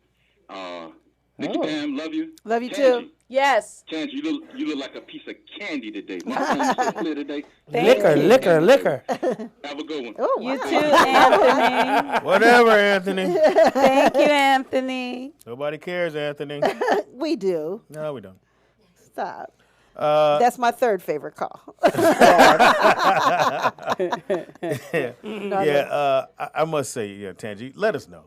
Nicky Bam, love you. Love you Tangi, too. Yes. Tangi, you look like a piece of candy today. My phone is so clear today. Liquor. Have a good one. Oh, You wow. too, Anthony. Whatever, Anthony. Thank you, Anthony. Nobody cares, Anthony. We do. No, we don't. Stop. That's my third favorite call. I must say, yeah, Tangi, let us know.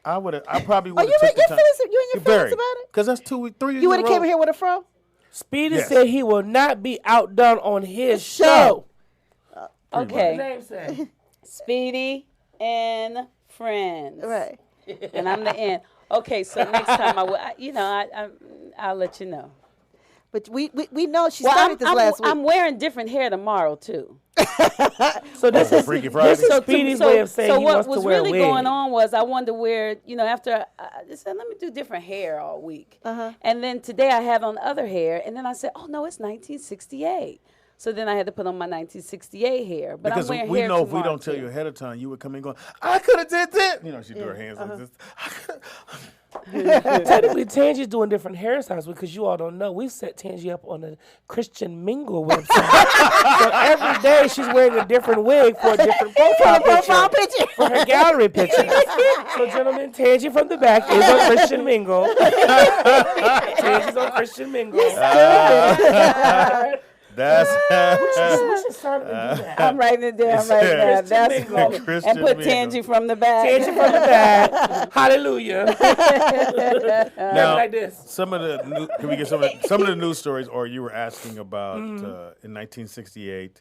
I probably would Oh, have you took in the your time. feelings? You in your feelings Very. about it? Because that's 3 You would have came here with a fro? Speedy Yes. said he will not be outdone on his show. show. Okay. Name say? Speedy and Friends. Right. And I'm the end. Okay, so next time I'll let you know. But we know she started this last week. I'm wearing different hair tomorrow too. So this is Freaky Friday. This is Speedy's way of saying he what wants was to wear a really wig. going on was I wanted to wear, after I said, let me do different hair all week. And then today I have on other hair, and then I said, oh no, it's 1968. So then I had to put on my 1968 hair. But Because I'm wearing we hair know if we tomorrow, don't tell too. you ahead of time, you would come in going, I could have did that. She do her hands like this. Technically, Tangi's doing different hairstyles because you all don't know. We've set Tangi up on the Christian Mingle website. So every day she's wearing a different wig for a different profile picture. For her gallery picture. So, gentlemen, Tangi from the back is on Christian Mingle. Tangi's on Christian Mingle. That's we should start to do that. I'm writing it down right now. That's Mingle. funny. And put Tangi from the back. Tangi from the back. Hallelujah. now like this. Some of the can we get some of the news stories? Or you were asking about in 1968,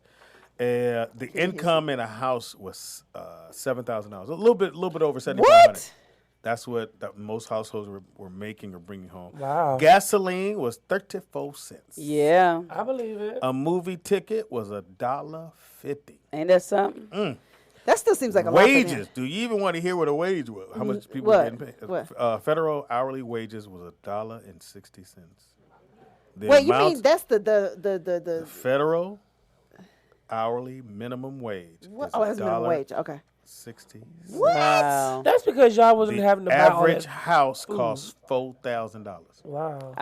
the income in a house was $7,000, a little bit over $7,500. What? That's what most households were making or bringing home. Wow. Gasoline was 34 cents. Yeah. I believe it. A movie ticket was $1.50. Ain't that something? That still seems like a lot. Wages. Do you even want to hear what a wage was? How much people were getting paid? What? Federal hourly wages was $1.60. Wait, you mean that's the federal hourly minimum wage? What? Oh, that's minimum wage. Okay. 60. What? Wow. That's because y'all wasn't having to buy all average that. house costs $4,000. Wow.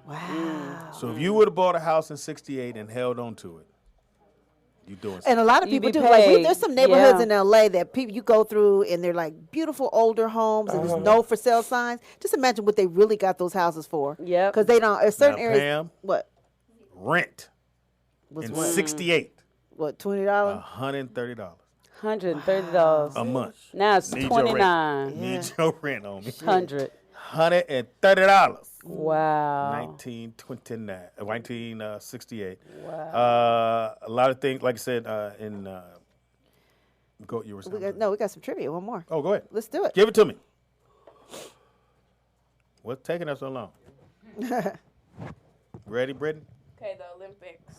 Wow. So if you would have bought a house in '68 and held on to it, you doing something. And a lot of You people be do. Like paid. there's some neighborhoods Yeah. in LA that people you go through and they're like beautiful older homes and there's no for sale signs. Just imagine what they really got those houses for. Yep. Because they don't. Certain Now, areas. Pam, What? rent Was in what? '68, What? $20? $130 $130. a month. Now it's Need your rent. 29. Need your rent on me. 100. $130. Wow. 1968. Wow. A lot of things, like I said, go. You were saying. We got some trivia. One more. Oh, go ahead. Let's do it. Give it to me. What's taking us so long? Ready, Brittany? Okay, the Olympics,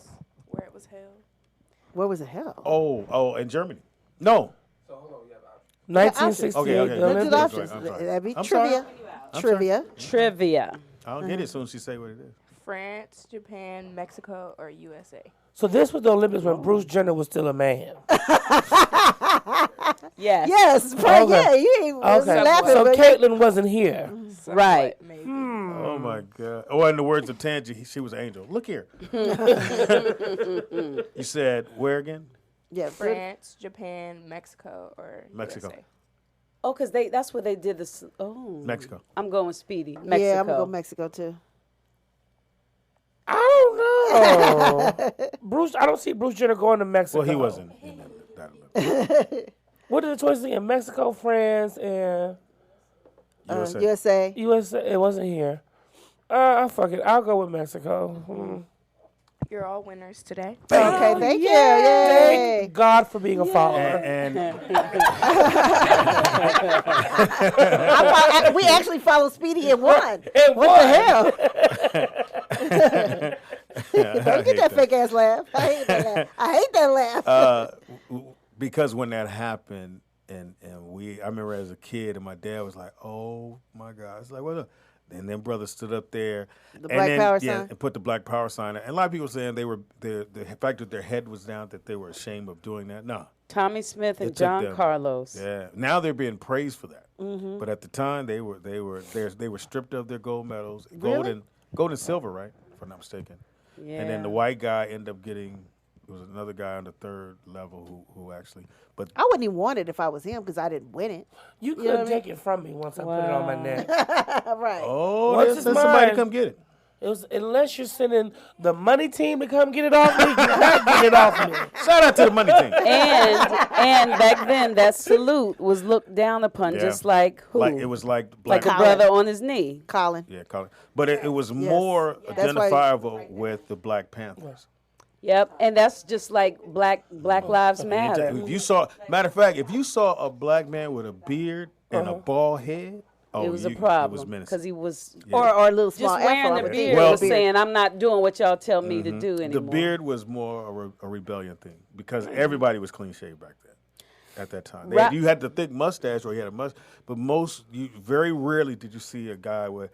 where it was held. Where was it held? Oh, in Germany. No. 1968. Okay. the Let's do Olympics. the I'm options. sorry. That'd be I'm trivia. Trivia. Trivia. I'll get it as soon as she say what it is. France, Japan, Mexico, or USA? So this was the Olympics when Bruce Jenner was still a man. Yes. Yes. Right. Okay. Yeah. You ain't laughing. So but Caitlyn wasn't here. Right. Maybe. Oh my God. Oh, in the words of Tangi, she was an angel. Look here. You said where again? yeah. France, Japan, Mexico, or Mexico. USA? Oh, because that's where they did this. Oh. Mexico. I'm going with Speedy. Mexico. Yeah, I'm gonna go Mexico too. I don't know. Bruce, I don't see Bruce Jenner going to Mexico. Well, he wasn't in that Olympics. What are the choices again? Mexico, France, and USA. USA. USA. It wasn't here. Fuck it. I'll go with Mexico. You're all winners today. Okay. Thank you. Yay. Thank God for being a follower. And We actually followed Speedy and won. And What won. the hell? I Don't get that fake ass laugh. I hate that laugh. I hate that laugh. because when that happened, I remember as a kid, and my dad was like, "Oh my God!" It's like, "What?" Up? And then brother stood up there, The black power sign? and put the black power sign. And a lot of people saying the fact that their head was down, that they were ashamed of doing that. No, Tommy Smith and It took John them. Carlos. yeah. Now they're being praised for that, but at the time they were stripped of their gold medals, gold and silver, right? If I'm not mistaken. Yeah. And then the white guy ended up getting. There was another guy on the third level who actually, but I wouldn't even want it if I was him because I didn't win it. You couldn't take it from me once I put it on my neck. Right. oh, Once there's it's somebody mine. come get it. It was unless you're sending the money team to come get it off me, you're not getting it off me. Shout out to the money team. And back then, that salute was looked down upon, Yeah. just like who? Like it was like Like black. a brother on his knee. Colin. Yeah, Colin. But it was more That's why- identifiable with the Black Panthers. Yep, and that's just like Black Lives Matter. If you saw, matter of fact, if you saw a black man with a beard and a bald head, Oh, it was a it was problem menacing. because he was Or a little small just wearing afro. I the would beard. think. Well, was saying, "I'm not doing what y'all tell me to do anymore." The beard was more a rebellion thing because everybody was clean shaved back then. At that time, you had the thick mustache or you had a mustache, but very rarely did you see a guy with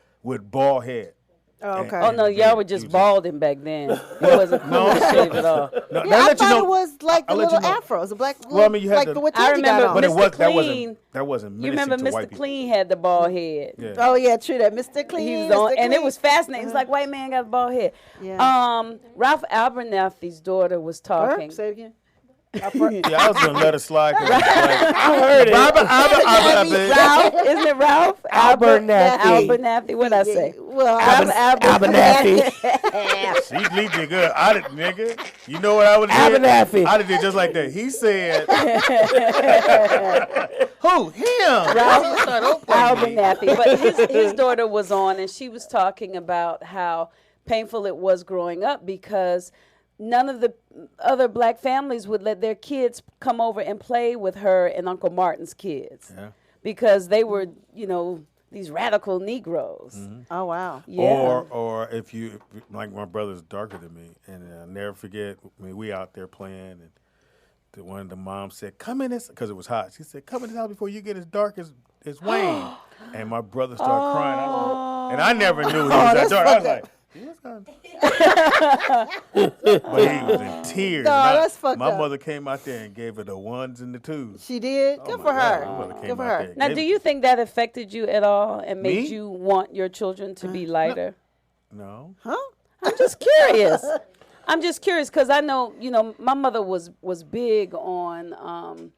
bald head. Oh, okay. Oh no, y'all were just balding back then. It wasn't clean shave at all. No, Yeah, I thought it was like the little afro. It was a black. Well, I mean, you had like the- the what I Tangy got remember on. But it was Mr. that wasn't You menacing remember to white Mr. people. Clean had the bald head. Yeah. Oh yeah, true that. Mr. Clean. He was on, Mr. and it Clean. was fascinating. It's like white man got a bald head. Yeah. Ralph Abernathy's daughter was talking. Say it again. Yeah, I was gonna let it slide. I heard it. Ralph, isn't it Ralph? Abernathy. Abernathy. What'd I say? Well, Abernathy. She leaked it good. I did, nigga. You know what I would have did? Abernathy. I did just like that. He said, "Who? Him?" Ralph Abernathy. But his daughter was on, and she was talking about how painful it was growing up because none of the other black families would let their kids come over and play with her and Uncle Martin's kids because they were, these radical Negroes. Oh wow. Yeah. Or if you like, my brother's darker than me, and I'll never forget. I mean, we out there playing, and one of the moms said, "Come in this," because it was hot. She said, "Come in this house before you get as dark as Wayne." And my brother started crying, and I never knew he was that dark. I was like, but he was in tears. No, that's fucked my up. mother came out there and gave her the ones and the twos. She did. Good for her. Good for her. Now, do you think that affected you at all and made Me? you want your children to be lighter? No. Huh? I'm just curious. I'm just curious because I know, my mother was big on,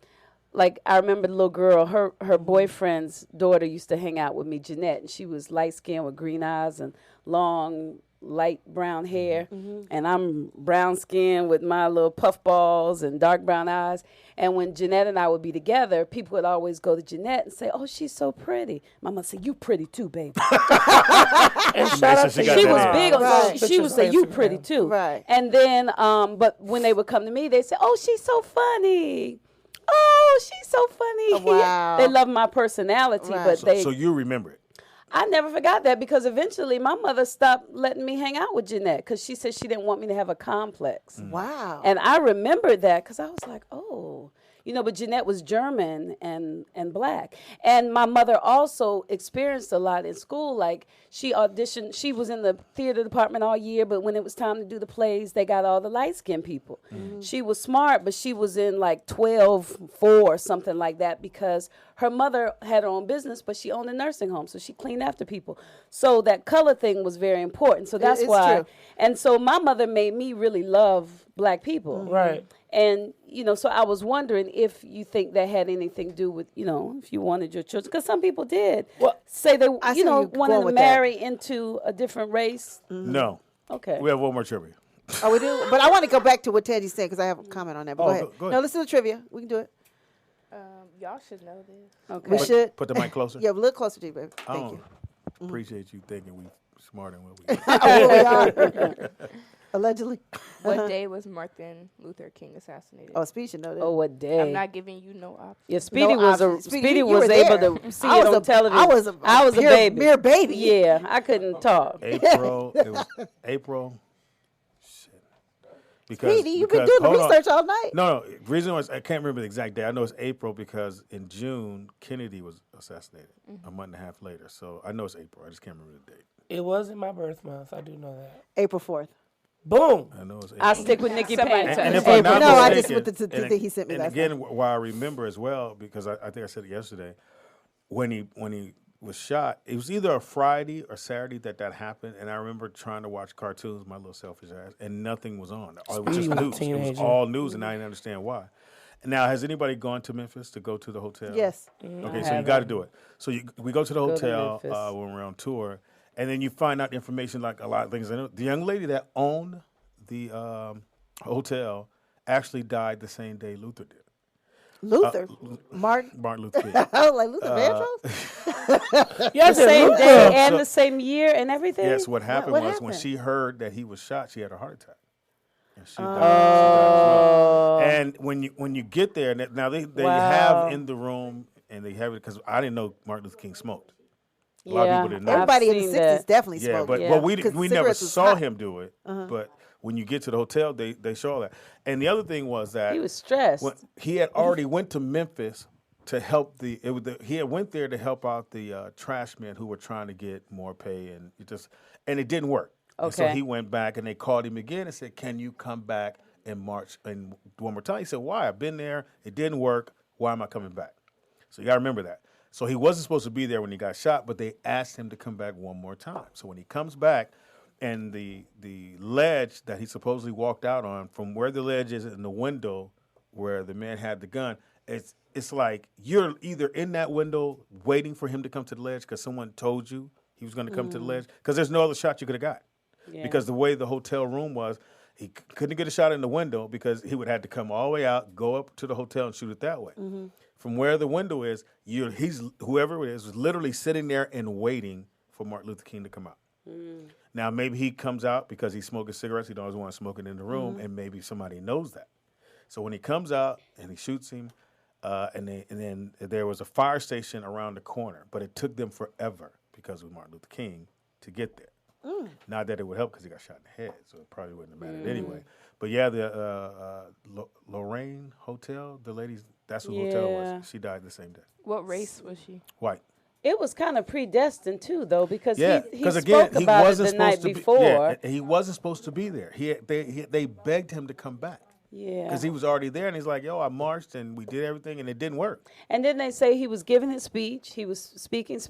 like I remember the little girl, her boyfriend's daughter used to hang out with me, Jeanette, and she was light skinned with green eyes and long, light brown hair. And I'm brown skinned with my little puff balls and dark brown eyes. And when Jeanette and I would be together, people would always go to Jeanette and say, "Oh, she's so pretty." My mother said, "You pretty too, baby." And shout out to She was big on Right. she would say, "You pretty too." Right. And then, but when they would come to me, they say, "Oh, she's so funny. Oh, she's so funny." Oh, wow. They love my personality, Right. but they. So you remember it? I never forgot that because eventually my mother stopped letting me hang out with Jeanette because she said she didn't want me to have a complex. Wow. And I remembered that because I was like, oh. But Jeanette was German and black. And my mother also experienced a lot in school. Like, she auditioned. She was in the theater department all year, but when it was time to do the plays, they got all the light-skinned people. She was smart, but she was in, like, 12-4 or something like that because her mother had her own business, but she owned a nursing home, so she cleaned after people. So that color thing was very important. So that's It's why. true. And so my mother made me really love black people. Right. And, so I was wondering if you think that had anything to do with, if you wanted your children. Because some people did say they, I see where you're wanted going to with that. marry into a different race. No. Okay. We have one more trivia. Oh, we do. But I want to go back to what Tangy said because I have a comment on that. But Oh, go ahead. go ahead. No, let's do the trivia. We can do it. Y'all should know this. Okay. We should. Put the mic closer. Yeah, a little closer to you, baby. I Thank don't you. appreciate you thinking we smarter than what we are. Oh, we are. Allegedly. What day was Martin Luther King assassinated? Oh, Speed should know that. Oh, what day? I'm not giving you no option. Yeah, Speedy was options. Speedy you was were able there. to see I it was on television. I was a a baby. mere baby. Yeah, I couldn't talk. April. It was April. Shit. Speedy, you've been doing the hold on. research all night. No. Reason was I can't remember the exact day. I know it's April because in June Kennedy was assassinated a month and a half later. So I know it's April. I just can't remember the date. It wasn't my birth month. I do know that. April 4th. Boom. I know it's April. I stick with Nikki Somebody Payne. tell And us. if I'm not No, I mistaken, just with the thing he sent me and last again, why I remember as well because I think I said it yesterday when he was shot. It was either a Friday or Saturday that happened, and I remember trying to watch cartoons, my little selfish ass, and nothing was on. It was just was a news. It was teenager. all news, and I didn't understand why. Now, has anybody gone to Memphis to go to the hotel? Yes. Okay, so you got to do it. So we go to the Go to hotel Memphis. when we're on tour, and then you find out information like a lot of things. The young lady that owned the hotel actually died the same day Luther did. Luther. Martin. Martin Luther King. I was like, Luther Vandross? The same day and the same year and everything? Yes, what happened what was when happened? she heard that he was shot, she had a heart attack. And she died as well. And when you get there, now they Wow. have in the room, and they have it because I didn't know Martin Luther King smoked. A lot of people didn't know. Everybody in the seen 60s that. definitely Yeah, smoked. but we 'Cause we never cigarettes was saw hot. him do it. But when you get to the hotel, they show all that. And the other thing was that He was stressed. when he had already went to Memphis to help he had went there to help out the trash men who were trying to get more pay, and it didn't work. And so Okay. he went back, and they called him again and said, "Can you come back and march and one more time?" He said, "Why? I've been there. It didn't work. Why am I coming back?" So you got to remember that. So he wasn't supposed to be there when he got shot, but they asked him to come back one more time. So when he comes back, and the ledge that he supposedly walked out on, from where the ledge is in the window where the man had the gun, it's like you're either in that window waiting for him to come to the ledge because someone told you he was going to come to the ledge, because there's no other shot you could have got. Yeah. Because the way the hotel room was, he couldn't get a shot in the window because he would have to come all the way out, go up to the hotel and shoot it that way. From where the window is, he's whoever it is was literally sitting there and waiting for Martin Luther King to come out. Now maybe he comes out because he's smoking cigarettes. He doesn't want to smoke it in the room, and maybe somebody knows that. So when he comes out and he shoots him, and then there was a fire station around the corner, but it took them forever because of Martin Luther King to get there. Not that it would help because he got shot in the head, so it probably wouldn't have mattered anyway. But yeah, the Lorraine Hotel, the ladies, that's what the hotel Yeah. was. She died the same day. What race was she? White. It was kind of predestined too, though, because Yeah, he because spoke again, he about wasn't it the night supposed to before. be. Yeah, and he wasn't supposed to be there. They begged him to come back. Yeah. Because he was already there, and he's like, "Yo, I marched and we did everything, and it didn't work." And then they say he was giving his speech. He was speaking,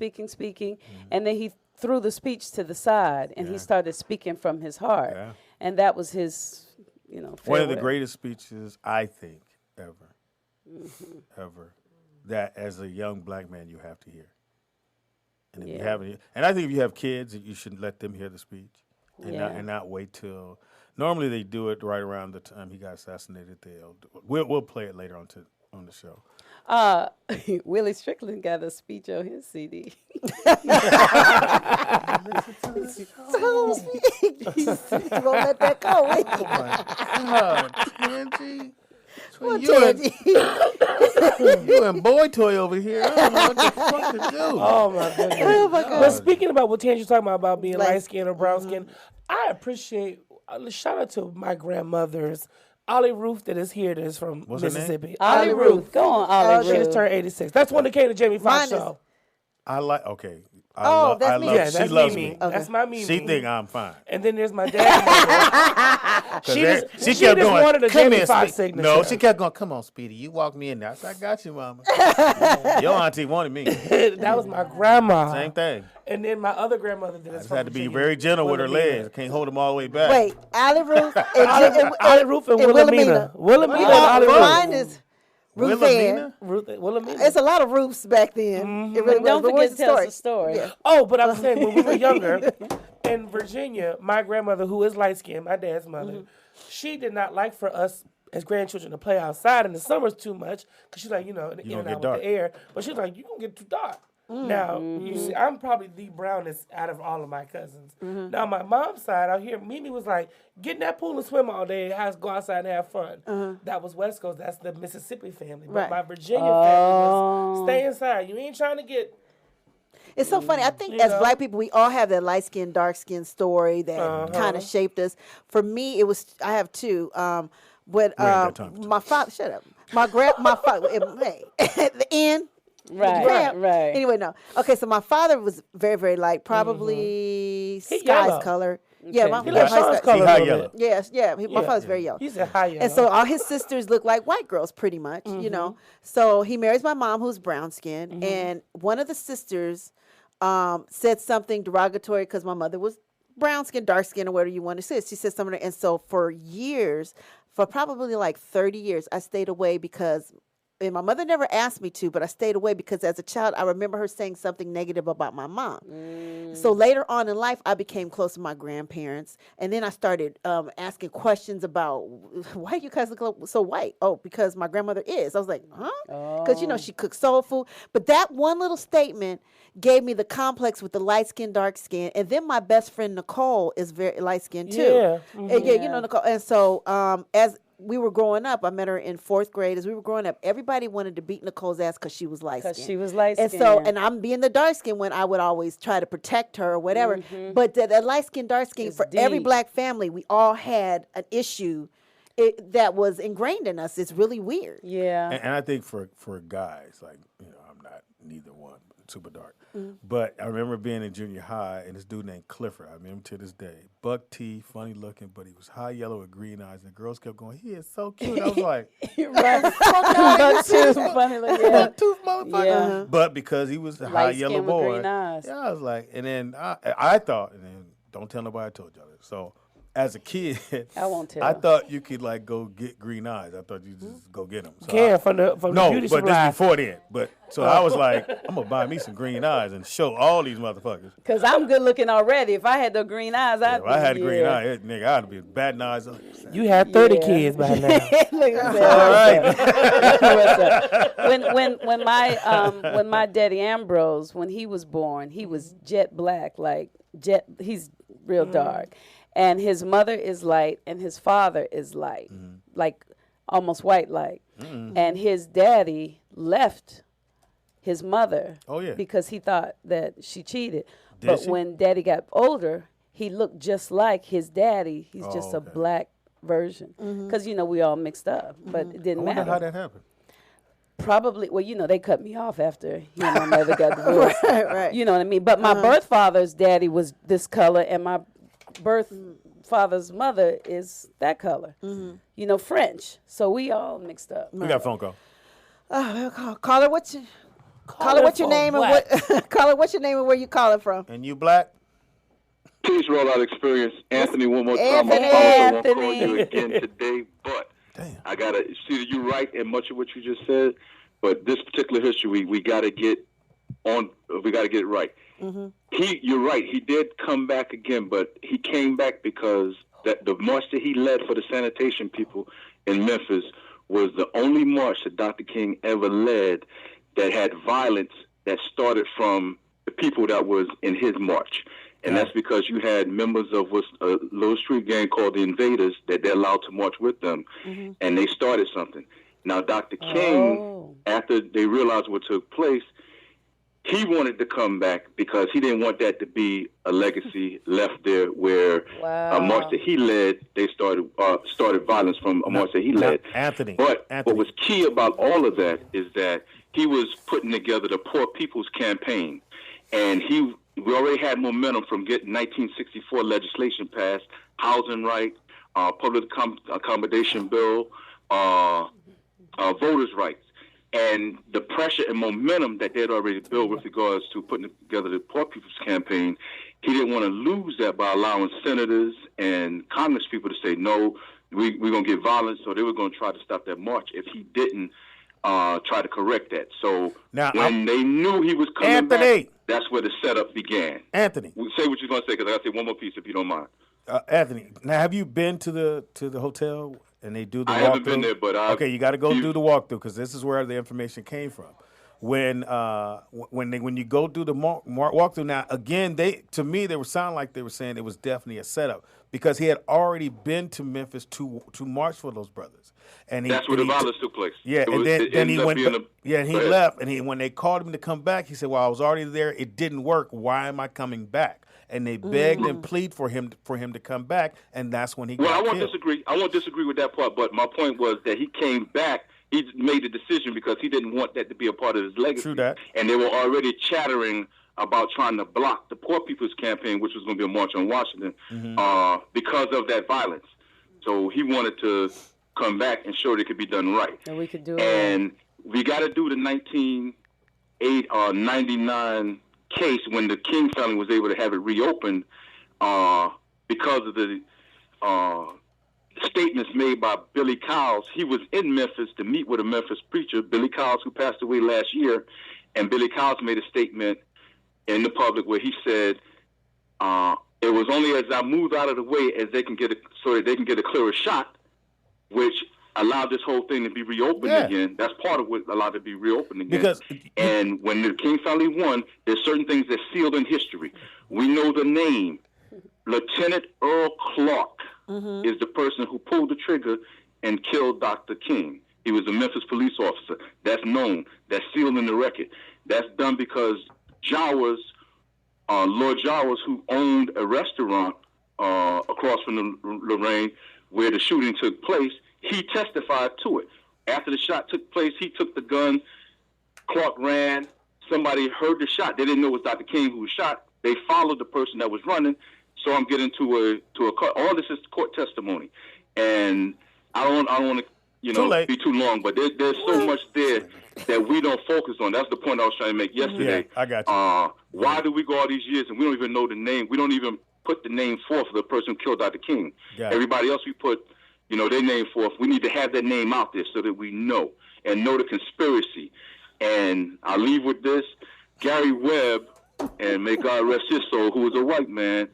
and then he threw the speech to the side, and he started speaking from his heart. Yeah. And that was his, One of the farewell. greatest speeches I think ever, that as a young black man you have to hear. And if you haven't, and I think if you have kids, you should let them hear the speech, and not wait till. Normally they do it right around the time he got assassinated. We'll play it later on the show. Willie Strickland got a speech on his CD. You won't let that go, will you? Tangy. You and boy toy over here. I don't know what the fuck to do. Oh my goodness. Oh my God. But speaking about what Tangi's talking about being light skin or brown skin, I appreciate. Shout out to my grandmother's Ollie Ruth that is here. That is from What's her name? Mississippi. Ollie Ruth. Go on, Ollie She Ruth. just turned 86. That's one that came to Jamie Foxx Mine is- show. I like. Okay. that's me. Yeah, She that's loves Mimi. me. That's my Mimi. She think I'm fine. And then there's my dad's mother. She she kept just going. wanted a Come Jamie here, Foxx Speedy. signature. No, she kept going. Come on, Speedy. You walk me in there. I said, I got you, mama. Your auntie wanted me. That was my grandma. Same thing. And then my other grandmother that I is just from had to be Virginia, very gentle with her Wilhelmina. legs. I can't hold them all the way back. Wait, Allie Ruth Ollie Ruth and Wilhelmina. Wilhelmina and Ollie Ruth. Mine is Ruth Ann. Wilhelmina. It's a lot of Ruths back then. It really But don't was. But forget where's to the tell story? us a story. Yeah. Oh, but I was saying when we were younger, in Virginia, my grandmother, who is light skinned, my dad's mother, she did not like for us as grandchildren to play outside in the summers too much because she's like, in and get out with dark. the air. But she's like, you're going to get too dark. Now, you see, I'm probably the brownest out of all of my cousins. Now, my mom's side out here, Mimi was like, get in that pool and swim all day, go outside and have fun. That was West Coast. That's the Mississippi family. But Right. my Virginia family was stay inside. You ain't trying to get... It's so funny. I think You as know? black people, we all have that light skin, dark skin story that kind of shaped us. For me, it was, I have two. But We ain't got time for my father, shut up. My father, at the end. Right, Graham. right. Anyway, no. Okay, so my father was very, very light, probably He sky's yellow. color. Yeah, my He like my Sean's sky- color a high little yellow. bit. Yes, yeah. My father's very yellow. He's a high yellow. And so all his sisters look like white girls pretty much, you know. So he marries my mom who's brown skinned and one of the sisters said something derogatory because my mother was brown skin, dark skin, or whatever you want to say. She said something, and so for years, for probably like 30 years, I stayed away because and my mother never asked me to, but I stayed away because as a child, I remember her saying something negative about my mom. So later on in life, I became close to my grandparents. And then I started asking questions about, why you guys look so white? Oh, because my grandmother is. I was like, huh? Because, she cooks soul food. But that one little statement gave me the complex with the light skin, dark skin. And then my best friend, Nicole, is very light skinned too. Yeah. And Nicole. And so we were growing up, I met her in 4th grade. As we were growing up, everybody wanted to beat Nicole's ass because she was light skinned. Because she was light And skinned. so, and I'm being the dark skinned one, I would always try to protect her or whatever. But the light skinned, dark skinned, for every deep. black family, we all had an issue that was ingrained in us. It's really weird. Yeah. And I think for guys, like, I'm not neither one, super dark. But I remember being in junior high, and this dude named Clifford, I remember to this day, buck teeth, funny looking, but he was high yellow with green eyes, and the girls kept going, he is so cute. I was like, Right. Buck tooth, funny looking. buck tooth motherfucker. Yeah. But because he was a high Light yellow skin with boy, green eyes. yeah, I was like, and then I thought, and then don't tell nobody I told y'all this. So as a kid, I won't tell. I thought you could like go get green eyes. I thought you just go get them. So From the no, beauty but supply. this before then. But so I was like, I'm gonna buy me some green eyes and show all these motherfuckers. Because I'm good looking already. If I had the green eyes, I'd If I had green eyes, nigga, I'd be batting eyes. You had 30 kids by now. Look at that. All right. When my daddy Ambrose, when he was born, he was jet black, he's real dark. And his mother is light and his father is light, like almost white light. And his daddy left his mother because he thought that she cheated. But when daddy got older, he looked just like his daddy. He's just a black version. Because, we all mixed up, but it didn't matter. I wonder how that happened. Probably, well, they cut me off after he and my mother got divorced. Right. You know what I mean? But my birth father's daddy was this color, and my birth father's mother is that color. French. So we all mixed up. We got a phone call. Caller, what's your name and what's your name and where you calling from? And you black? Please roll out experience. Anthony, one more time. Anthony. I won't call you again today, but I got to see that you're right in much of what you just said, but this particular history, we got to get it right. You're right. He did come back again, but he came back because the march that he led for the sanitation people in Memphis was the only march that Dr. King ever led that had violence that started from the people that was in his march. And that's because you had members of a little street gang called the Invaders that they're allowed to march with them, and they started something. Now, Dr. King, after they realized what took place, he wanted to come back because he didn't want that to be a legacy left there where a march that he led, they started violence from a march that he led. Anthony. But what was key about all of that is that he was putting together the Poor People's Campaign. And we already had momentum from getting 1964 legislation passed, housing rights, public accommodation bill, voters' rights. And the pressure and momentum that they had already built with regards to putting together the Poor People's Campaign, he didn't want to lose that by allowing senators and Congress people to say, no, we're going to get violence, so they were going to try to stop that march if he didn't try to correct that. So when they knew he was coming back, that's where the setup began. Anthony. Say what you're going to say, because I got to say one more piece if you don't mind. Anthony, now have you been to the hotel and they do the walkthrough? I haven't been there, but okay, you got to go do the walkthrough because this is where the information came from. When you go do the walkthrough, now again, to me they were sounding like they were saying it was definitely a setup because he had already been to Memphis to march for those brothers, and that's where the violence took place. Yeah, and then he went. And he left, and when they called him to come back, he said, "Well, I was already there. It didn't work. Why am I coming back?" And they begged and plead for him to come back, and that's when he got killed. I won't disagree with that part, but my point was that he came back. He made the decision because he didn't want that to be a part of his legacy. True that. And they were already chattering about trying to block the Poor People's Campaign, which was going to be a march on Washington, because of that violence. So he wanted to come back and show that it could be done right. And we could do it. And we got to do the 1999 case when the King family was able to have it reopened because of the statements made by Billy Cowles. He was in Memphis to meet with a Memphis preacher, Billy Cowles, who passed away last year, and Billy Cowles made a statement in the public where he said, it was only as I moved out of the way as they can get so that they can get a clearer shot, which allowed this whole thing to be reopened again. That's part of what allowed it to be reopened again. And when the King family won, there's certain things that sealed in history. We know the name. Lieutenant Earl Clark is the person who pulled the trigger and killed Dr. King. He was a Memphis police officer. That's known. That's sealed in the record. That's done because Lord Jowers, who owned a restaurant across from the Lorraine where the shooting took place, he testified to it. After the shot took place, he took the gun. Clark ran. Somebody heard the shot. They didn't know it was Dr. King who was shot. They followed the person that was running. So I'm getting to a court. All this is court testimony, and I don't want to be too long. But there's so much there that we don't focus on. That's the point I was trying to make yesterday. Yeah, I got you. Why do we go all these years and we don't even know the name? We don't even put the name forth of the person who killed Dr. King. Everybody else we put, their name forth. We need to have that name out there so that we know and know the conspiracy. And I'll leave with this. Gary Webb, and may God rest his soul, who was a white man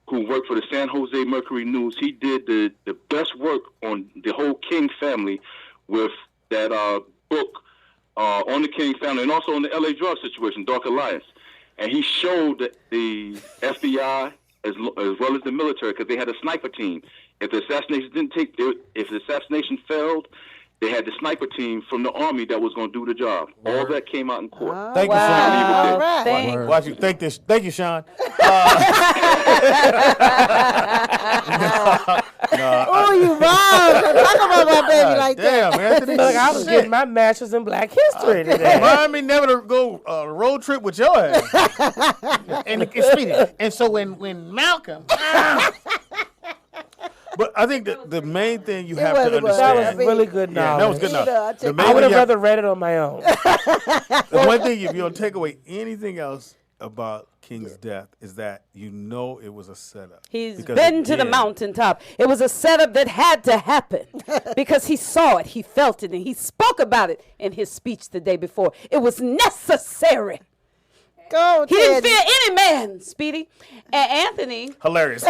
who worked for the San Jose Mercury News. He did the best work on the whole King family with that book on the King family and also on the L.A. drug situation, Dark Alliance. And he showed that the FBI as well as the military, because they had a sniper team. If the assassination failed, they had the sniper team from the Army that was going to do the job. All that came out in court. Thank you, Sean. Right. Watch you. Thank you, Sean. Oh, you wrong. Talk about my baby like that. Damn, Anthony. Look, I was getting my matches in Black History today. Remind me never to go road trip with your ass. and so when Malcolm. But I think the main thing you have to understand. That was really good knowledge. That was good enough. I would have rather read it on my own. The one thing, if you don't take away anything else about King's death, is that it was a setup. He's been to the mountaintop. It was a setup that had to happen because he saw it, he felt it, and he spoke about it in his speech the day before. It was necessary. Go, he didn't fear any man, Speedy. And Anthony. Hilarious.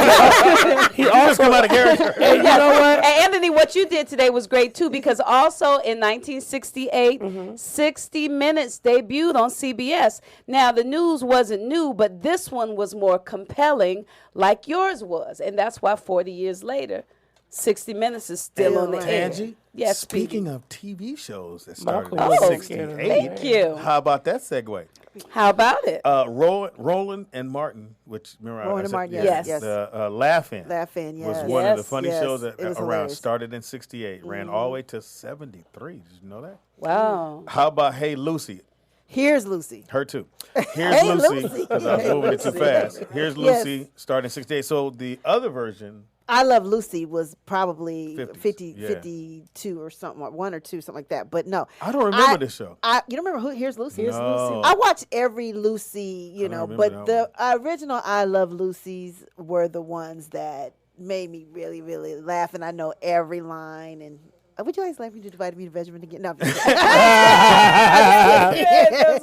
He always come out of character. And you know what? And Anthony, what you did today was great, too, because also in 1968, 60 Minutes debuted on CBS. Now, the news wasn't new, but this one was more compelling, like yours was. And that's why 40 years later, 60 Minutes is still on the air. Angie, yes, speaking of TV shows that started in 68. Thank you. How about that segue? How about it? Roland and Martin, which remember Roland and Martin, yes. The Laugh-In. Laugh-In, yes. Was one of the funny shows that it was around. hilarious. Started in 68, ran all the way to 73. Did you know that? Wow. How about Hey Lucy? Here's Lucy. Her too. Here's Hey, Lucy, because I was moving it too fast. Here's Lucy, starting in 68. So the other version. I Love Lucy was probably 50s, 52 or something, or 1 or 2, something like that. But no. I don't remember this show. You don't remember Here's Lucy? Here's Lucy. I watched every Lucy, but the original I Love Lucy's were the ones that made me really, really laugh. And I know every line. And would you guys like me to divide me to Benjamin again? No, I'm just kidding.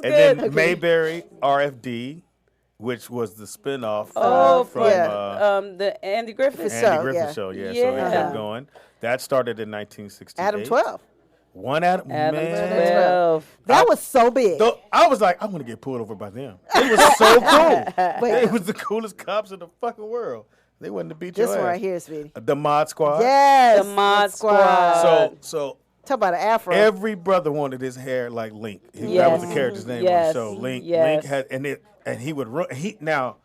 And then Mayberry, RFD. Which was the spinoff from the Andy Griffith show. Andy Griffith show, yeah. So they kept going. That started in 1968. Adam 12. One Adam 12. That was so big. I was like, I'm going to get pulled over by them. It was so cool. They was the coolest cops in the fucking world. They wanted to beat your ass. This one right here, sweetie. The Mod Squad. Yes. The Mod Squad. So talk about an afro. Every brother wanted his hair like Link. That was the character's name on the show. Link had, and he would run. Now,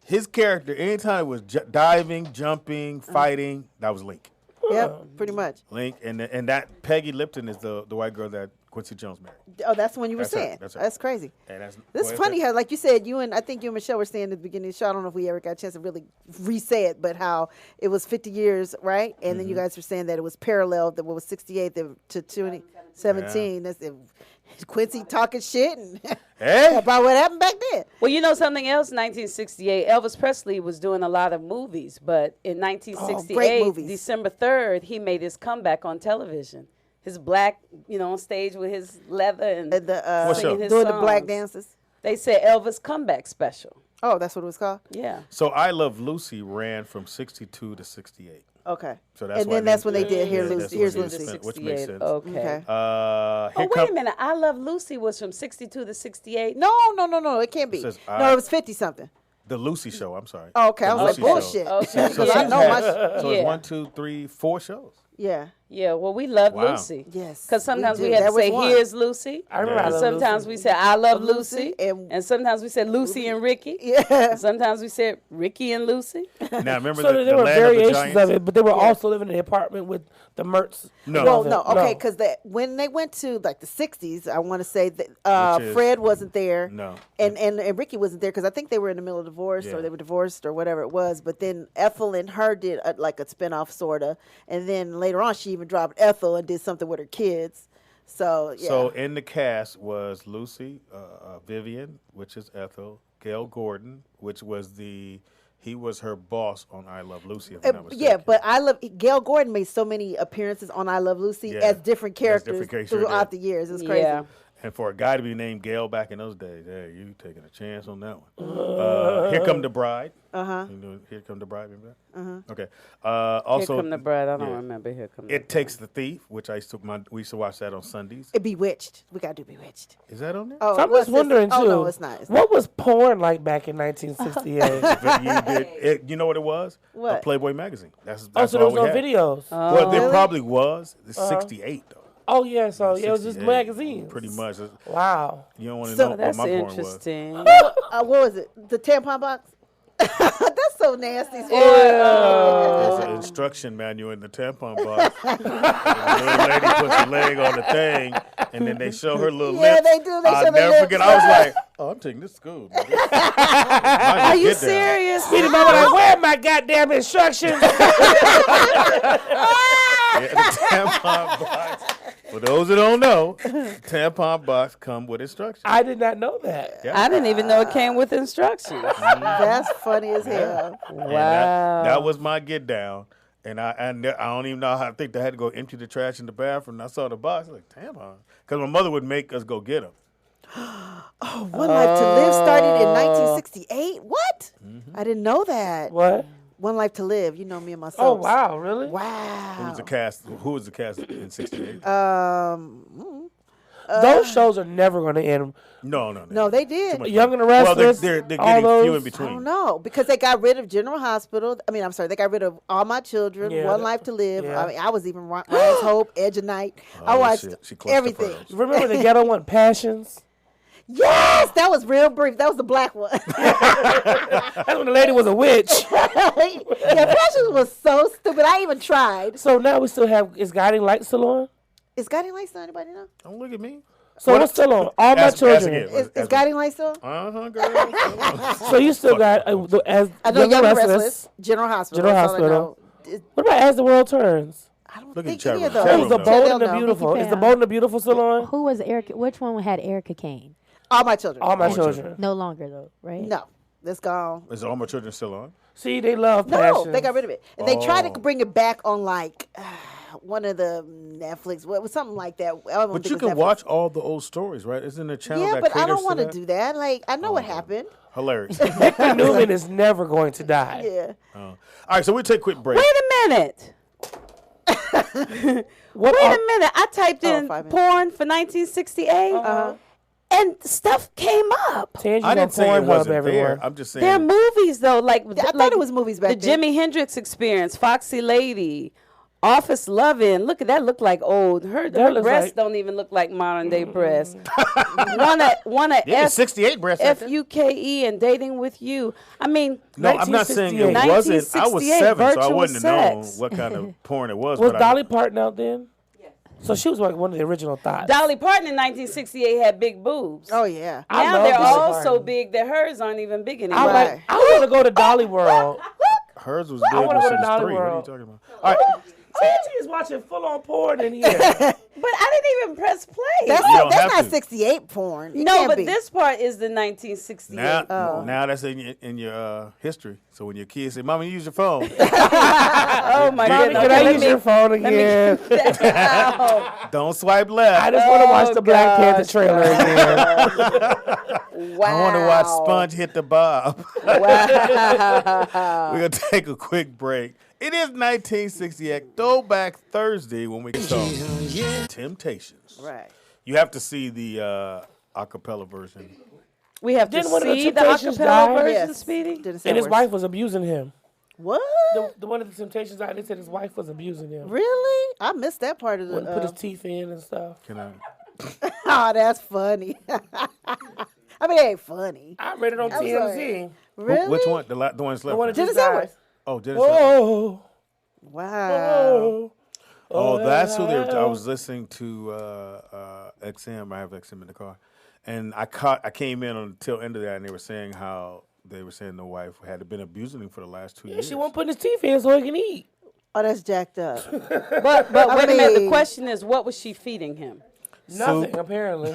his character, anytime it was diving, jumping, fighting, that was Link. Yep, pretty much. Link, and that Peggy Lipton is the white girl that Quincy Jones married. Oh, that's the one you were saying. That's crazy. And this is funny how, like you said, I think you and Michelle were saying at the beginning of the show, I don't know if we ever got a chance to really re-say it, but how it was 50 years, right? And then you guys were saying that it was parallel, that what was 68 to 2017. That's Quincy talking shit and about what happened back then. Well, you know something else, 1968, Elvis Presley was doing a lot of movies, but in 1968, December 3rd, he made his comeback on television. His black, on stage with his leather and singing his doing songs. the black dances. They said Elvis comeback special. Oh, that's what it was called? Yeah. So I Love Lucy ran from 62 to 68. Okay. So that's that's when they did Here's Lucy. Which makes sense. Okay. Wait a minute. I Love Lucy was from 62 to 68. No. It can't be. It was 50-something. The Lucy Show, I'm sorry. Oh, okay. I was like, bullshit. Okay. Because I know my So it's 1, 2, 3, 4 shows. Yeah. Yeah, well, we love Wow. Lucy. Yes. Because sometimes we do. had to That was say, one. here's Lucy. I remember I And Love sometimes Lucy. we said, I love Lucy, Lucy. and- And sometimes we said, Lucy and Ricky. Yeah. And sometimes we said, Ricky and Lucy. Now remember So the there were land of the variations giants? of it, but they were also living in the apartment with the Mertz. No. Well, of it. no, okay, because when they went to like the '60s, I want to say that Which is- Fred wasn't there, No. and Ricky wasn't there because I think they were in the middle of divorce Yeah. or they were divorced or whatever it was. But then Ethel and her did like a spinoff sorta, and then later on she even dropped Ethel and did something with her kids. So yeah, So in the cast was Lucy, Vivian, which is Ethel, Gail Gordon, which was he was her boss on I Love Lucy. If I'm not mistaken. yeah. But Gail Gordon made so many appearances on I Love Lucy Yeah. as different characters, different characters, throughout yeah. the years. It's crazy. Yeah. And for a guy to be named Gail back in those days, hey, you taking a chance on that one. Here Come the Bride. Here Come the Bride, remember that? Okay. Also, Here Come the Bride. I don't yeah. remember Here Come the It Takes the Thief, which we used to watch that on Sundays. Bewitched. We gotta do Bewitched. Is that on there? Oh, So I'm what's just wondering, this? too. Oh no, it's not. What was porn like back in 1968? You know what it was? What? A Playboy magazine. That's so all there was we no had. videos. Well, there Really? probably was. It's 68, though. Oh, yeah, so it was just 68, magazines. Pretty much. Wow. You don't want to So know what That's my porn was. interesting. What was it? The tampon box? That's so nasty. There's an instruction manual in the tampon box. And the little lady puts her leg on the thing, and then they show her little Yeah, lips. they do. They I'll show the never lips. forget. I was like, oh, I'm taking this to school. Are you serious? Speedy mama like, where my goddamn instructions? Yeah, the tampon box. For those that don't know, tampon box come with instructions. I did not know that. Yeah. I didn't even know it came with instructions. That's funny as hell. And Wow. that was my get down. And I don't even know how. I think they had to go empty the trash in the bathroom. And I saw the box. I was like, tampon. Because my mother would make us go get them. Oh, One Life to Live started in 1968. What? I didn't know that. What? One Life to Live. You know me and my Oh, soaps. wow, really? Wow. Who was the cast? Who was the cast in '68? Those shows are never going to end. No. No, they did. Young and the Well, Restless. they're all getting those. few in I between. don't know because they got rid of General Hospital. I mean, I'm sorry, they got rid of All My Children, Yeah, One Life to Live. yeah. I mean, I was even Rise Hope, Edge of Night. I Oh, watched shit. She clutched the everything. pearls. Remember the ghetto one, Passions? Yes, that was real brief. That was the black one. That's when the lady was a witch. Yeah, Passions was so stupid. I even tried. So now we still have, is Guiding Light still on? Is Guiding Light still anybody know? Don't look at me. So what's still on? All My Ask Children. again. Is Guiding Light still? Girl. So you still got, as I know Young Young and and Restless. Restless, General Hospital. General that's all I Hospital. know. What about As the World Turns? I don't Look at think the any chat of room. those. Chat It was the room Bold They'll and the know. Beautiful. Is the Pound. Bold and the Beautiful still on? Who was Erica? Which one had Erica Kane? All My Children. All My Children. No longer though, right? No, that's gone. Is All My Children still on? See, they love No, Passions. they got rid of it. And they tried Oh. to bring it back on like one of the Netflix, what was something like that. I don't But think you it was can Netflix. watch all the old stories, right? Isn't there a channel Yeah, that but I caters don't want to that? do that. Like I know what happened. Hilarious. Victor Newman is never going to die. Yeah. All right, so we'll take a quick break. Wait a minute. What Wait are- a minute. I typed in 5 minutes. porn for 1968, and stuff came up. Tangi's I on didn't say it Pornhub wasn't everywhere. there. I'm just saying. There are movies though, like I thought like it was movies back the then. Jimi Hendrix Experience, Foxy Lady, Office Lovin'. Look at that, look like old. Her looks breasts like- don't even look like modern day breasts. one of Yeah, 68 breasts. right there. FUKE and Dating with You. I mean, No, I'm not saying it 1968. wasn't. I was 1968 7, so I virtual wouldn't have known sex. what kind of porn it was. Was but Dolly Parton out then? Yes. So she was like one of the original thoughts. Dolly Parton in 1968 had big boobs. Oh yeah. I Now love they're Dolly all Parton. so big that hers aren't even big I anymore. Right. like. I want to go to Dolly World. hers was I big wanna when go she to was Dolly 3. What are you World. talking about? All right. Tangi is watching full on porn in here. But I didn't even press play. That's You don't that's have not to. 68 porn. It no, can't but be. this part is the 1968. Now that's in your history. So when your kids say, "Mama, use your phone," Oh my Mommy, goodness. can I Let use me- your phone again? don't swipe left. I just want to watch Oh, the Black Panther gosh. trailer again. Wow. I want to watch Sponge hit the bob. Wow. We're gonna take a quick break. It is 1968 Throwback Thursday when we song Temptations. Right. You have to see the acapella version. We have to Didn't one of the see the Temptations acapella die? version, Yes. Speedy. Didn't say And his worse. wife was abusing him. What? The one of the Temptations died. They said his wife was abusing him. Really? I missed that part of the. Wouldn't put his teeth in and stuff. Can I? Oh, that's funny. I mean, it ain't funny. I read it on I'm TMZ. Really? Which one? The one that's The left. one that Dennis just Edwards. died. Oh, Dennis. Edwards. Whoa. Wow. Oh, that's who they were. I was listening to XM. I have XM in the car, and I came in on the tail end of that, and they were saying how the wife had been abusing him for the last 2 Yeah, years. she won't put his teeth in so he can eat. Oh, that's jacked up. But wait a minute. The mean- question is, what was she feeding him? Nothing, apparently.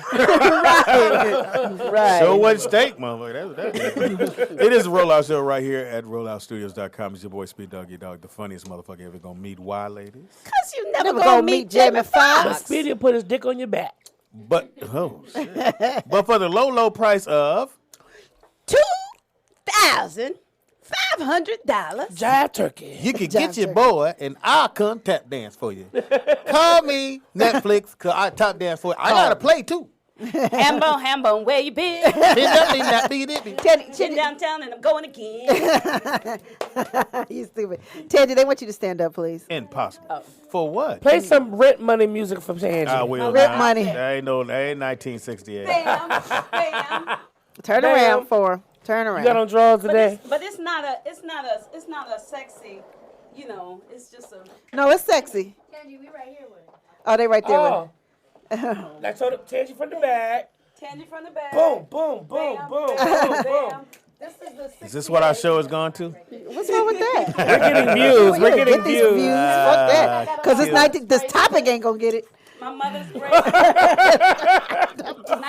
Right. So what steak, motherfucker? It is a Rollout Show right here at rolloutstudios.com. It's your boy Speed Doggy Dog, the funniest motherfucker ever gonna meet. Why, ladies? Because you never Never gonna meet Jamie But Foxx. Speedy will put his dick on your back. But shit. But for the low price of $2,500. Jive turkey. you can get your boy and I'll come tap dance for you. Call me Netflix, cause I tap dance for you. I gotta play too. Hambo, where you been? Sitting downtown and I'm going again. You stupid. Tangy, they want you to stand up, please. Impossible. For what? Play some rent money music from Tangy. I will. Rent not. money. That ain't 1968. Bam. Turn Damn. around for him. Turn around. You got on drawers today? But it's not a sexy, it's just a. No, it's sexy. Tangy, we right here with it. Oh, they right there. Oh. Like so, Tangy from the back. Tangy from the back. Boom, boom, boom, Bam, boom, bam, boom, boom. bam. This is the Is this what our show has gone to? What's wrong with that? We're getting views. We're getting Get these views. views. Fuck that. Because it's not. This topic ain't gonna get it. my mother's great.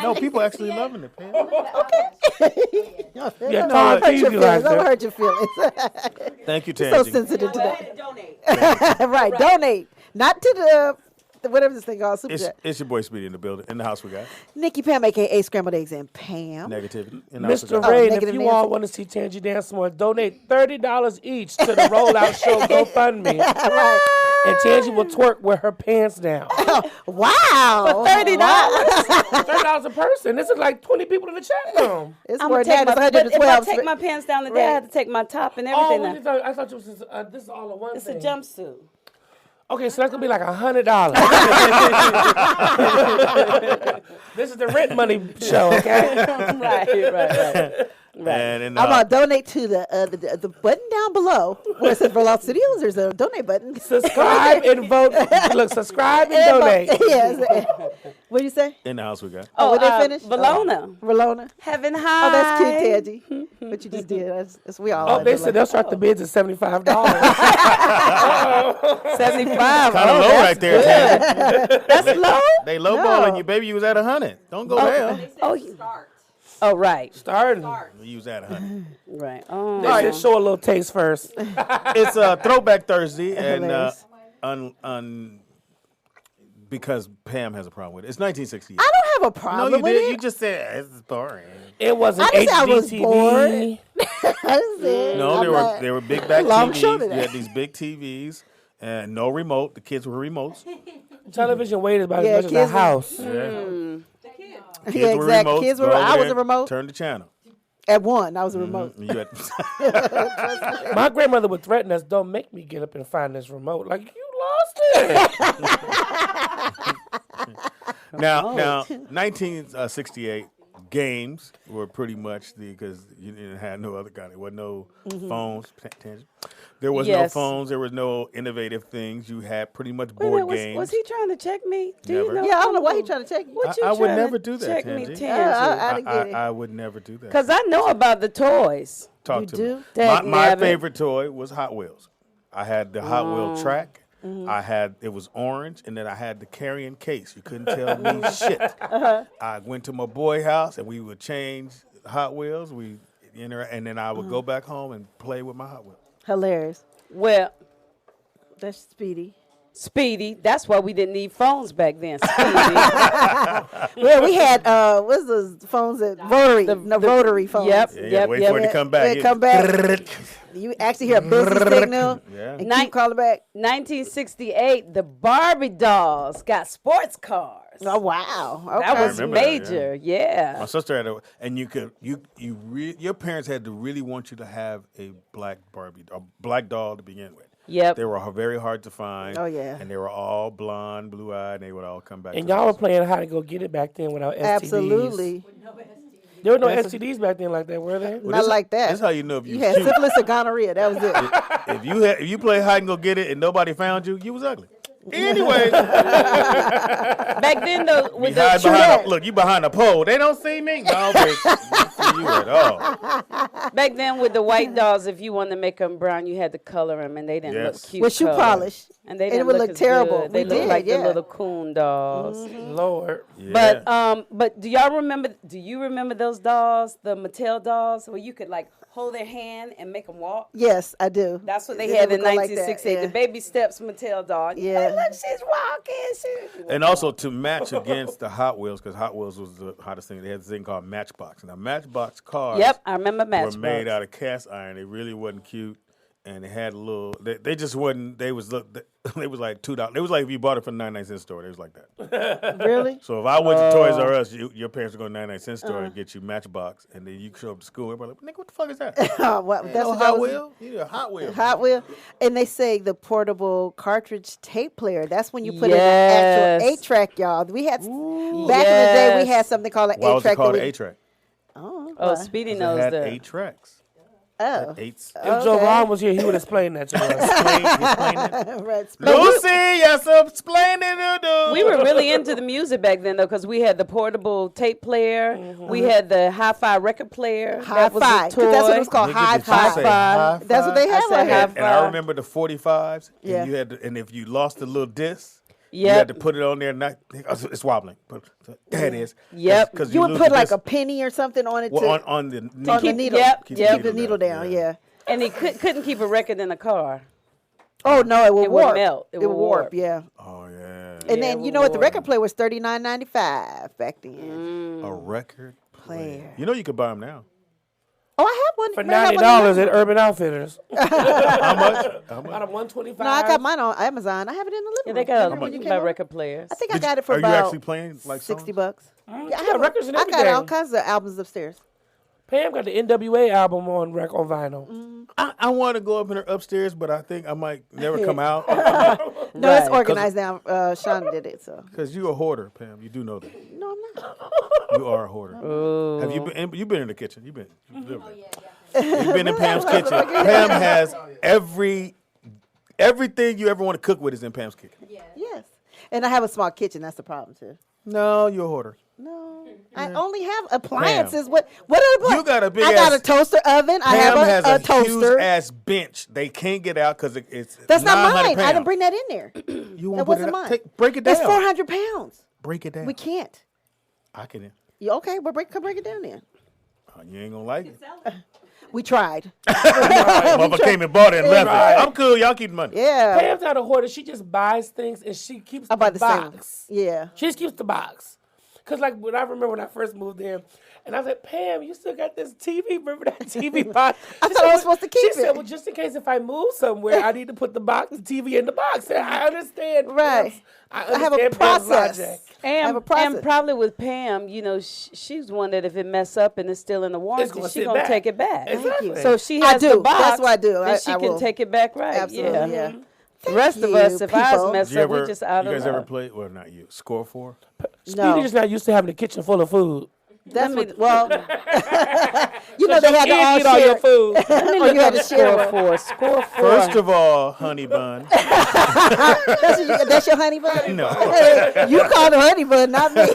No, people actually loving it, man. Yeah, No, Tom hurt your Peavy right feelings. Don't there. hurt your feelings. Thank you, So Tangy. sensitive to that. Donate. Right. Donate. Not to the whatever this thing called. Super Chat. It's your boy Speedy in the building. In the house we got Nikki Pam, aka Scrambled Eggs and Pam. negativity. In the house we Mr. got Ray, if negative you all Nancy. want to see Tangy dance more, donate $30 each to the Rollout Show GoFundMe. Right. And Tangy will twerk with her pants down. Wow. For $30. $30 a person. This is like 20 people in the chat room. It's I'm more gonna than take that. my, It's but if I 112. take my pants down today, I have to take my top and Oh, everything. Now. I thought you was this is all in one It's a thing. jumpsuit. Okay, so that's gonna be like $100. This is the rent money show, okay? right. And I'm gonna donate to the button down below where it says Rollout Studios. There's a donate button. Subscribe and vote. Look, subscribe and donate. Yes. What do you say? in the house we got. Oh, did they finish? Valona. Rolona. Heaven high. Oh, that's cute, Tangy. What you just did. That's we all. Oh, like they that. said they'll start the bids at $75. 75. Kind of low right there, Tangy. That's low? They lowballing you, baby. You was at 100. Don't go there. Oh, right. Starting. You was at 100. Right. Oh. They should show a little taste first. It's Throwback Thursday, and Hilarious. because Pam has a problem with it. It's 1968. I don't have a No, problem you with did. it. You just said it's boring. It wasn't I didn't say I was HDTV. bored. I said, No, they were big back Long TVs. show You today. had these big TVs and no remote. The kids were remotes. Television weight is about Yeah, as much as a kids were- house. Kids Yeah, were exactly. remotes. Kids were. Go over I was there, a remote. Turn the channel. At one, I was a remote. You had, My grandmother would threaten us, don't make me get up and find this remote. Like, you lost it. now, 1968 games were pretty much because you didn't have no other kind. There wasn't no phones. Tangent. There was no Yes. phones. There was no innovative things. You had pretty much Wait a board minute, games. was he trying to check me? Do Never. you know? Yeah, I don't know why he trying to check you. What you I would trying never to do that, check me, Tangy. I didn't get it. I would never do that. Because I know about the toys. Talk You to do? me. Dag My nabbit. favorite toy was Hot Wheels. I had the Hot Wheel track. It was orange, and then I had the carrying case. You couldn't tell me shit. I went to my boy house, and we would change Hot Wheels. And then I would go back home and play with my Hot Wheels. Hilarious. Well, That's Speedy. Speedy. That's why we didn't need phones back then. Speedy. Well, we had what's those phones that rotary, rotary phones. Yep. Yeah, wait for it to come back. Yeah, come back. You actually hear a busy signal. Yeah. And keep calling back. 1968, the Barbie dolls got sports cars. Oh wow. Okay. That was remember that, major. Yeah. My sister had and your parents had to really want you to have a black Barbie, a black doll to begin with. Yep. They were very hard to find. Oh, yeah. And they were all blonde, blue-eyed, and they would all come back. And to y'all were us. playing How to Go Get It back then without STDs. Absolutely. There were no STDs back then like that, were there? Not like that. That's how you know if you You was had cute. syphilis or gonorrhea. That was it. If you play hide and go get it and nobody found you, you was ugly. Anyway, Back then, though, with look, you behind a pole. They don't see me. No, bitch. They don't see you at all. back then with the white dolls, if you wanted to make them brown, you had to color them, and they didn't look Yes. cute. With shoe colored. polish. And they And didn't it would look look as terrible. good. They We looked did, like yeah. the little coon dolls. Lord. Yeah. But do y'all remember? Do you remember those dolls, the Mattel dolls, where you could like hold their hand and make them walk? Yes, I do. That's what they It had would in go like that, 1968. yeah. The Baby Steps Mattel doll. Yeah. Hey, look, she's walking. And also to match against the Hot Wheels, because Hot Wheels was the hottest thing. They had this thing called Matchbox. Now, Matchbox cars Yep, I remember were Matchbox. made out of cast iron. They really wasn't cute. And they had a little, they just wasn't, they was like $2. It was like if you bought it from the 99-cent store. They was like that. Really? So if I went to Toys R Us, your parents would go to the 99-cent store and get you Matchbox. And then you show up to school. Everybody like, nigga, what the fuck is that? Well, that's Oh, what Hot that was. Wheel? Yeah, Hot Wheel. Hot Wheel. And they say the portable cartridge tape player. That's when you put in Yes. an actual 8-track, y'all. We had, back in the day, we had something called an 8-track. Why was it called that an we- 8-track? Oh, Oh, Speedy It knows had that. 8 tracks. oh. Eights. If Joe Ron was here, he would explain that to us. Explain it. Right. Lucy, yes, explain it. We were really into the music back then, though, because we had the portable tape player. We had the hi-fi record player. That was a Hi-Fi. 'Cause toy. that's what it was called, What did you Hi-Fi. say? Hi-Fi? That's what they had I said right here. hi-fi. And I remember the 45s. Yeah. And you had to, and if you lost the little disc, you Yep. had to put it on there. Not, it's wobbling. But there it is. Yep. Because You would lose put the like disc. a penny or something on it Well, to on the on needle. the needle. Yep, Keep yep. Keep the needle down, yeah. And he couldn't keep a record in a car. Oh no, it would It would warp. melt. It It would would warp. warp. Yeah. Oh, yeah. And Yeah, then it you know what? The would. record player was $39.95 back then. A record Player. You know you could buy them now. Oh, I have one. For Man, I have $90 one at Urban Outfitters. How much? Out of 125. No, I got mine on Amazon. I have it in the living Yeah, room. they got Remember when you you can buy came over? record players. I think I got it for Are you about actually playing like songs? $60. Yeah, I got have records and I got everything. all kinds of albums upstairs. Pam got the NWA album on vinyl. I want to go up in her upstairs, but I think I might never come out No, it's Right. organized now. Sean did it, so because you're a hoarder, Pam. You do know that. no, I'm not. You are a hoarder. Oh. Have you been? You've been in the kitchen. You've been. You've been in Pam's kitchen. Pam has everything you ever want to cook with is in Pam's kitchen. Yes, and I have a small kitchen. That's the problem too. No, you're a hoarder. No, I only have appliances. What are the You got a big I got ass- a toaster oven. I Pam have has a huge toaster. ass bench. They can't get out because it's. That's not 900 mine. Pounds. I didn't bring that in there. You won't That put it wasn't out. mine. Break it down. It's 400 pounds. Break it down. We can't. I can. Okay, well, come break it down then. You ain't gonna like it. We tried. Motherfucker came and bought it and left it. I'm cool. Y'all keep the money. Yeah. Pam's not a hoarder. She just buys things and she keeps the About the same. box. Yeah. She just keeps the box. Because, like, when I remember when I first moved in, and I was like, Pam, you still got this TV? Remember that TV box? I thought I was supposed to keep She it. said, well, just in case if I move somewhere, I need to put the TV in the box. And I understand. Right. I I have a understand Pam's process. logic. have a process. And probably with Pam, you know, she's one that if it mess up and it's still in the warranty, gonna she's sit going to back. take it back. Exactly. So she I has do. the box. That's what I do. Then she I can will. take it back right. Absolutely. Yeah. The rest of you, us, if ours people. mess Did you up, we ever? just out You of guys ever luck. play? Well, not you. Score 4. Speedy just not used to having a kitchen full of food. That's what. Well, you know they had to all eat all your share. food. Or you had to share. Score four. First of all, honey bun. That's your honey bun. No. Hey, you called her honey bun, not me.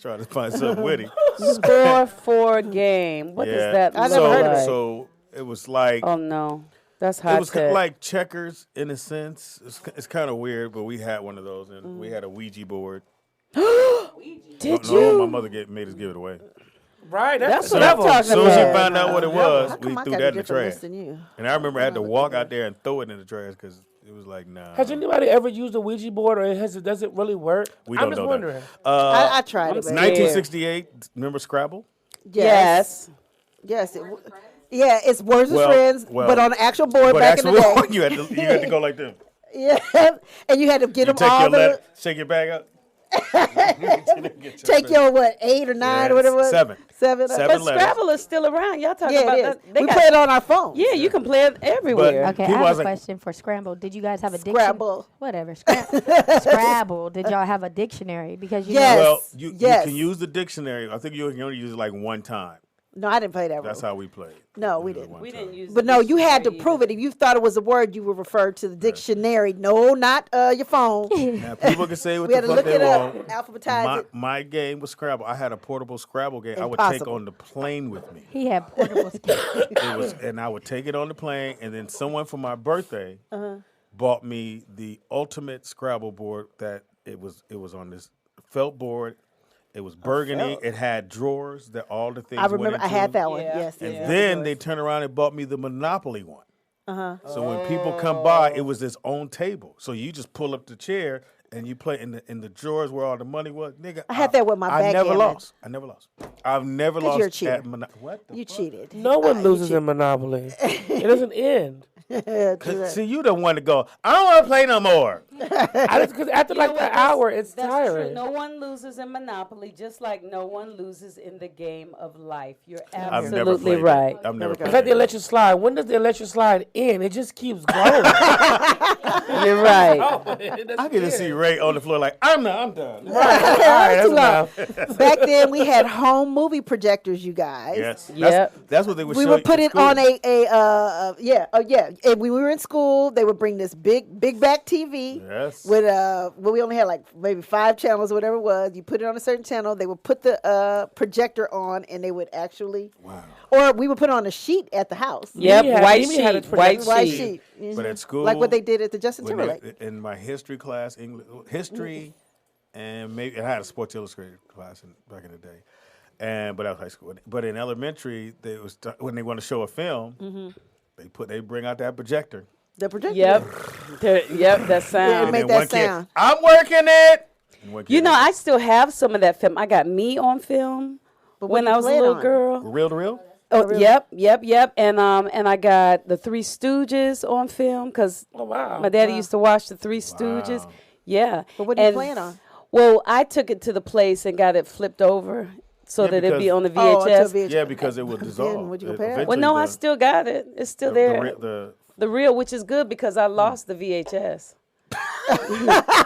Trying to find something witty. Score 4 game. What does that I look never heard of like? it. So it was like. Oh no, that's It high was tech. like checkers in a sense. It's kind of weird, but we had one of those, and we had a Ouija board. Did No, you? my mother made us give it away. Right. That's That's what the I'm level. talking As soon as she about. found out what it was, How we come I threw got that a in the different trash. list than you? And I remember I had to walk out there and throw it in the trash because it was like, nah. Has anybody ever used a Ouija board, or does it really work? We I'm don't just know wondering. that. I tried it. It's but- 1968. Remember Scrabble? Yes. Yes. Yeah, it's Words with Well, Friends, well, but on the actual board But back in the actually, day. you had to go like this. Yeah, and you had to get You them take all your the. shake your bag up. Take your what, 8 or 9 or whatever it was? 7. 7. Seven But letters. Scrabble is still around. Y'all talking Yeah, about it is. that? They We got- play it on our phone. Yeah, you can play it everywhere. Okay, I People have was a like- question for Scramble. Did you guys have a Scrabble. Whatever. Scrabble. Did y'all have a dictionary? Because you Yes. know, Well, you yes. can use the dictionary. I think you can only use it like one time. No, I didn't play that That's role. how we played. No, we Use it didn't. one We time. didn't use. But the no, you had to dictionary prove it. If you thought it was a word, you would refer to the dictionary. No, not your phone. Now, people can say what We the had to fuck look they it up, want. alphabetize it. My game was Scrabble. I had a portable Scrabble game. I would take Impossible. on the plane with me. he had portable skills. And I would take it on the plane, and then someone for my birthday Uh-huh. bought me the ultimate Scrabble board. That it was on this felt board. It was burgundy. felt. It had drawers that all the things. I remember went I had into. that one. Yeah. Yes. And yes, then yes. they turned around and bought me the Monopoly one. Uh-huh. So when people come by, it was its own table. So you just pull up the chair and you play in the drawers where all the money was. Nigga, I had that with my I never backgammon. lost. I've never 'Cause lost. you're a cheater. What? The You fuck? cheated. No one You loses cheated. in Monopoly. It doesn't end. See, you the one to go. I don't want to play no more. Because after You know like what? an hour, it's That's tiring. true. No one loses in Monopoly, just like no one loses in the game of life. You're I've never absolutely played right. I've never It's played like the that. electric slide. When does the electric slide end? It just keeps going. You're right. I get to see Ray on the floor like, I'm done. All right, that's enough. Back then, we had home movie projectors, you guys. Yes. Yep. That's what they would We show would you put in it school. on and when we were in school, they would bring this big back TV Yes. with well, we only had like maybe 5 channels or whatever it was. You put it on a certain channel, they would put the projector on, and they would actually, or we would put it on a sheet at the house. Yep, had- white Mimi had a sheet, projector. white White sheet. sheet. But Mhm. at school, like what they did at the Justin when Timberlake. in my history class, history, and maybe I had a Sports Illustrated class back in the day, but that was high school. But in elementary, when they want to show a film, Mm-hmm. they bring out that projector. The projector. Yep. Yep, that sound. Yeah, it made And then that one kid, sound. I'm working it. And one You kid, know, I still have some of that film. I got Me on film But what when do you I was a play it little on? girl. reel to reel. Oh, yep. And I got the Three Stooges on film because Oh, wow. my daddy used to watch the Three Stooges. Wow. Yeah. But what do you And- play it on? Well, I took it to the place and got it flipped over so Yeah, that it'd be because- on the Oh, VHS. until VHS. Yeah, because it would dissolve. would you It- compare it? eventually Well, no, I the- still got it. It's still the- there. the- The reel, which is good because I lost the VHS.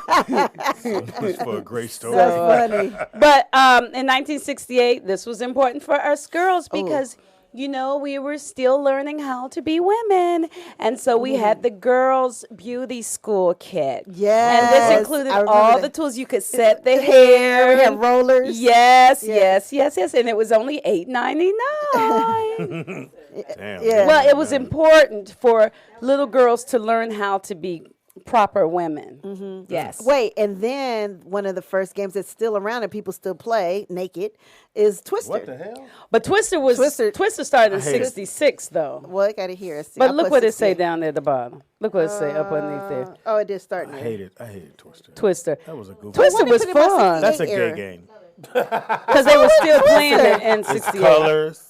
It's for a great story. That's funny. But in 1968, this was important for us girls because, you know, we were still learning how to be women. And so we had the girls' beauty school kit. Yes, And this included I remember all that. the tools. You could set the hair. We had and- rollers. Yes, Yes. yes. And it was only $8.99. Damn. Yeah. Well, it was important for little girls to learn how to be proper women. Mm-hmm. Yes. Wait, and then one of the first games that's still around and people still play naked is Twister. What the hell? But Twister started in I hate it. 66 though. Well, I got it here. See, But I look put what it say 68. down there at the bottom. Look what it say up underneath there. Oh, it did start. I now. hated Twister. Twister. That was a goofy. Twister Why was they put it in my fun 68 That's a gay era? game. because they were still playing it in It's 68. colors.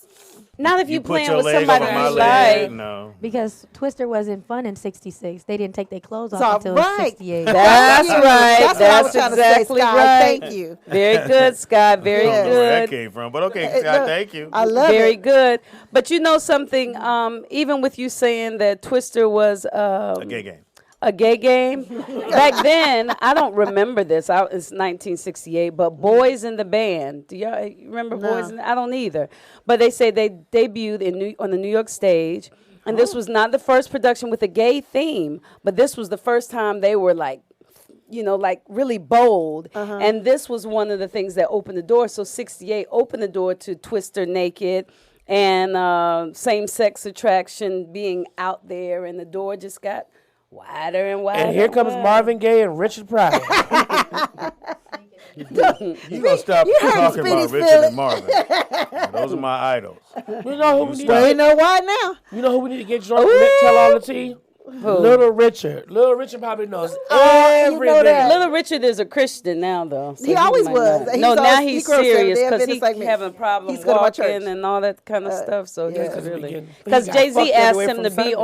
Not if you put playing your with leg somebody over my you leg. like. No. Because Twister wasn't fun in '66. They didn't take their clothes off all until right. '68. That's right. That's what I was That's trying to say, exactly Sky. right. Thank you. Very good, Scott. Very I don't know where that good. came from, but okay, Look, Scott, thank you. I love Very it. good. But you know something, even with you saying that Twister was A gay game. a gay game, back then, I don't remember this. It's 1968, but Boys in the Band. Do y'all remember Boys in the I don't either. But they say they debuted on the New York stage, and this was not the first production with a gay theme, but this was the first time they were like, you know, like really bold. And this was one of the things that opened the door. So 68 opened the door to Twister naked and same-sex attraction being out there, and the door just got wider and wider. And here comes wider. Marvin Gaye and Richard Pryor. You gonna stop you heard talking Speedy about Richard Phillips. and Marvin? Yeah, those are my idols. You know who we need? Well, you know why now? You know who we need to get drunk and tell all the tea? Little Richard. Little Richard probably knows Oh, you know everything. that. Little Richard is a Christian now, though. So He always might was. not. He's No, now always- he's he grew up serious Seventh-day because Adventist like he's me. having problems He's going to my walking church. and all that kind of stuff. So yeah. he's Because he really getting- because he got Jay Z fucked asked away him from to be Sunday.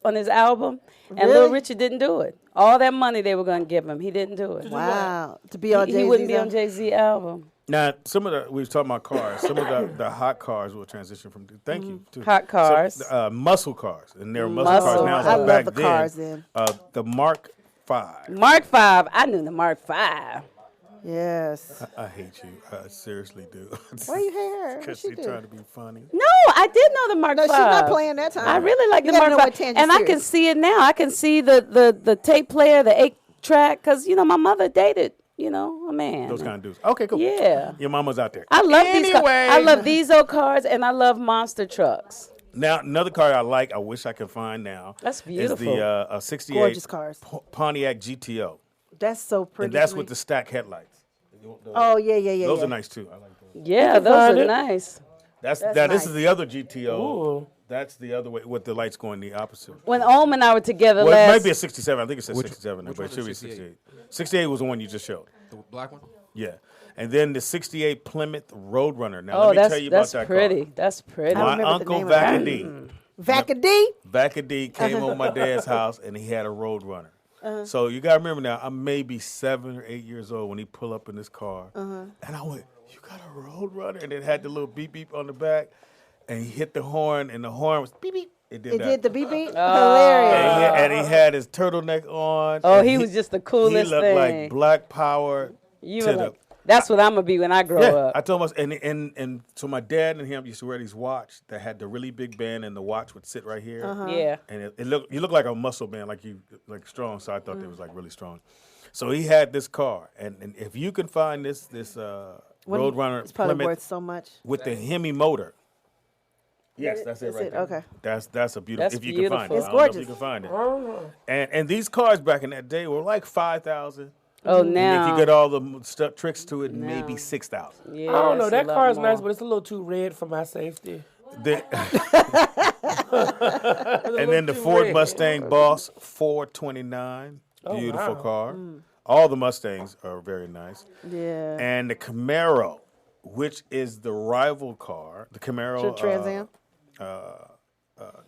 on his album, and Really? Little Richard didn't do it. All that money they were going to give him, he didn't do it. Wow. To be on He Jay-Z's wouldn't be on album. Jay-Z album. Now, some of the we was talking about cars. Some of the hot cars will transition from. Thank you. To, Hot cars. muscle cars, and they're muscle Muscle. cars now. I So love back the then, cars then. The Mark V. Mark 5. I knew the Mark 5. Yes. I hate you. I seriously do. Why you hate her? What Because she she's do? trying to be funny. No, I did know the Mark No, 5. she's not playing that time. I really like You the gotta know Mark what 5. Tangi's And I can serious. see it now. I can see the tape player, the 8-track, because, my mother dated, a man. Those kind of dudes. Okay, cool. Yeah. Your mama's out there. I love these cars. Anyway. I love these old cars, and I love monster trucks. Now, another car I like, I wish I could find now. That's Is beautiful. the 68 Gorgeous cars. Pontiac GTO. That's so pretty. And that's to me. with the stack headlights. Oh, yeah. Those yeah. are nice too. I like those. Yeah, those find are it. nice. This nice. is the other GTO. Ooh. That's the other way with the lights going the opposite. When Ohm and I were together Well, it last... might be a 67. I think it says 67, which but it one should be is 68. 68 was the one you just showed. The black one? Yeah. And then the 68 Plymouth Roadrunner. Now, Oh, let me tell you about that's that pretty. car. That's pretty. My remember the uncle name of that. Vacadee. Vacadee? Vacadee came over my dad's house and he had a Roadrunner. So you got to remember now, I'm maybe 7 or 8 years old when he pulled up in this car. And I went, you got a Roadrunner? And it had the little beep beep on the back. And he hit the horn and the horn was beep beep. It did It that. did the beep beep? Oh. Hilarious. And he had his turtleneck on. Oh, and he was just the coolest He looked thing. like Black Power. You to were the- like, that's what I'm going to be when I grow Yeah, up. I told him, and so my dad and him used to wear these watch that had the really big band, and the watch would sit right here. Yeah. And you look like a muscle band, like strong. So I thought they was like really strong. So he had this car, and if you can find this Roadrunner It's probably Plymouth worth so much. with the Hemi motor. Yes, that's it That's right it, there. okay. That's a beautiful. That's if you can find it, beautiful. It's I don't know if gorgeous. you can find it. And these cars back in that day were like 5,000. Oh, And now. if you get all the tricks to it, maybe Now. 6,000. Yeah, I don't know. it's a That lot car is more. nice, but it's a little too red for my safety. And then the Ford Mustang Boss 429, beautiful wow. car. All the Mustangs are very nice. Yeah. And the Camaro, which is the rival car, the Camaro. To Trans Am?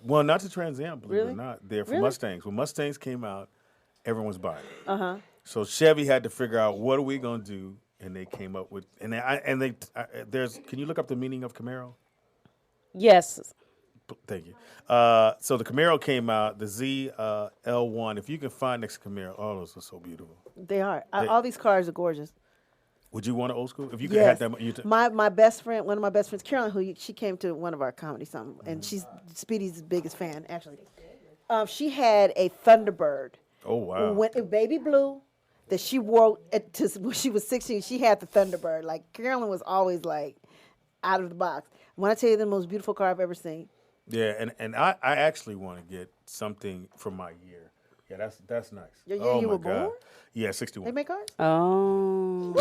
Well, not the Trans Am, believe it Really? or not. They're for Really? Mustangs. When Mustangs came out, everyone's buying it. So Chevy had to figure out what are we gonna do, and they came up with there's. Can you look up the meaning of Camaro? Yes. Thank you. So the Camaro came out, the ZL1. If you can find next Camaro, all those are so beautiful. They are. All these cars are gorgeous. Would you want an old school? If you could Yes. have that, My best friend, one of my best friends, Carolyn, she came to one of our comedy something, and she's Speedy's biggest fan, actually. She had a Thunderbird. oh wow. When baby blue that she wore when she was 16, she had the Thunderbird. Like Carolyn was always like out of the box. When I tell you the most beautiful car I've ever seen. Yeah, and I actually want to get something for my year. Yeah, that's nice. Your year oh you my were God. born? Yeah, They 61. make cars? Oh.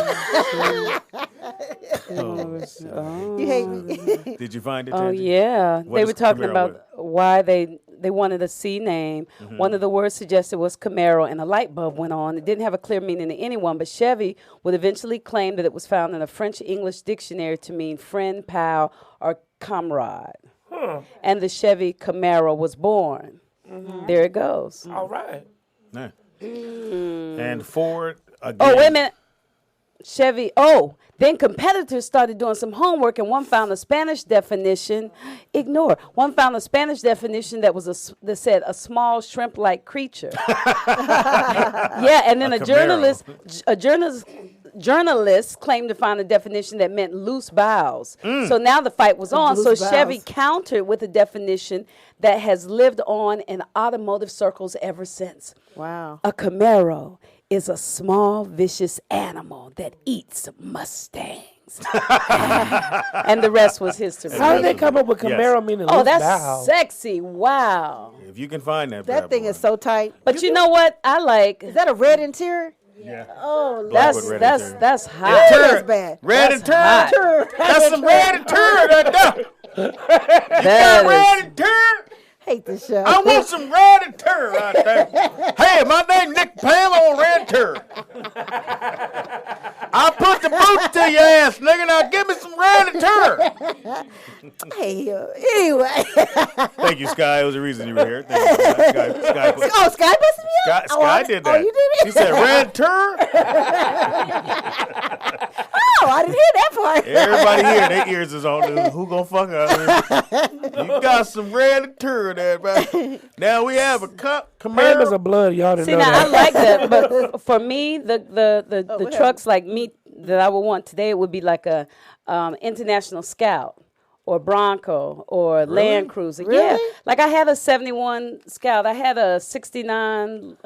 You hate me. Did you find it? Oh Tangi? yeah, What they is were talking Camaro about with? why they wanted a C name. One of the words suggested was Camaro, and a light bulb went on. It didn't have a clear meaning to anyone, but Chevy would eventually claim that it was found in a French-English dictionary to mean friend, pal, or comrade. And the Chevy Camaro was born. There it goes. All right. Yeah. And Ford again. Oh, wait a minute. Chevy. Oh, then competitors started doing some homework, and one found a Spanish definition. Ignore. One found a Spanish definition that said a small shrimp-like creature. Yeah, and then A a Camaro. journalist claimed to find a definition that meant loose bowels. So now the fight was on. So Loose Chevy bowels. countered with a definition that has lived on in automotive circles ever since. Wow. A Camaro is a small, vicious animal that eats Mustangs. And the rest was history. How did they come up with Yes. Camaro meaning Oh, loose that's bowels? sexy. Wow. If you can find that. That bad thing boy. is so tight. But you know what? I like Is that a red interior? Yeah. Oh, Black that's with red that's interior. that's hot. that's bad. Red That's and turn. hot. That's some red and turn right there. That Red is- and turn. hate this show. I want some Red-Tur right there. Hey, my name Nick Pam on Red-Tur. I put the boots to your ass, nigga. Now give me some Red-Tur. Hey, anyway. Thank you, Sky. It was the reason you were here. Thank you, Sky. Sky busted me up? Sky did that. Oh, you did it? She said Red-Tur. Oh, I didn't hear that part. Everybody here, their ears is on. Who gonna fuck us? You got some Red-Tur there, man. Now we have a cup. Pam is a blood. Y'all didn't See, know now that. I like that, but for me, the trucks like me that I would want today would be like a International Scout or Bronco or Land Cruiser. Really? Yeah, like I had a 71 Scout. I had a 69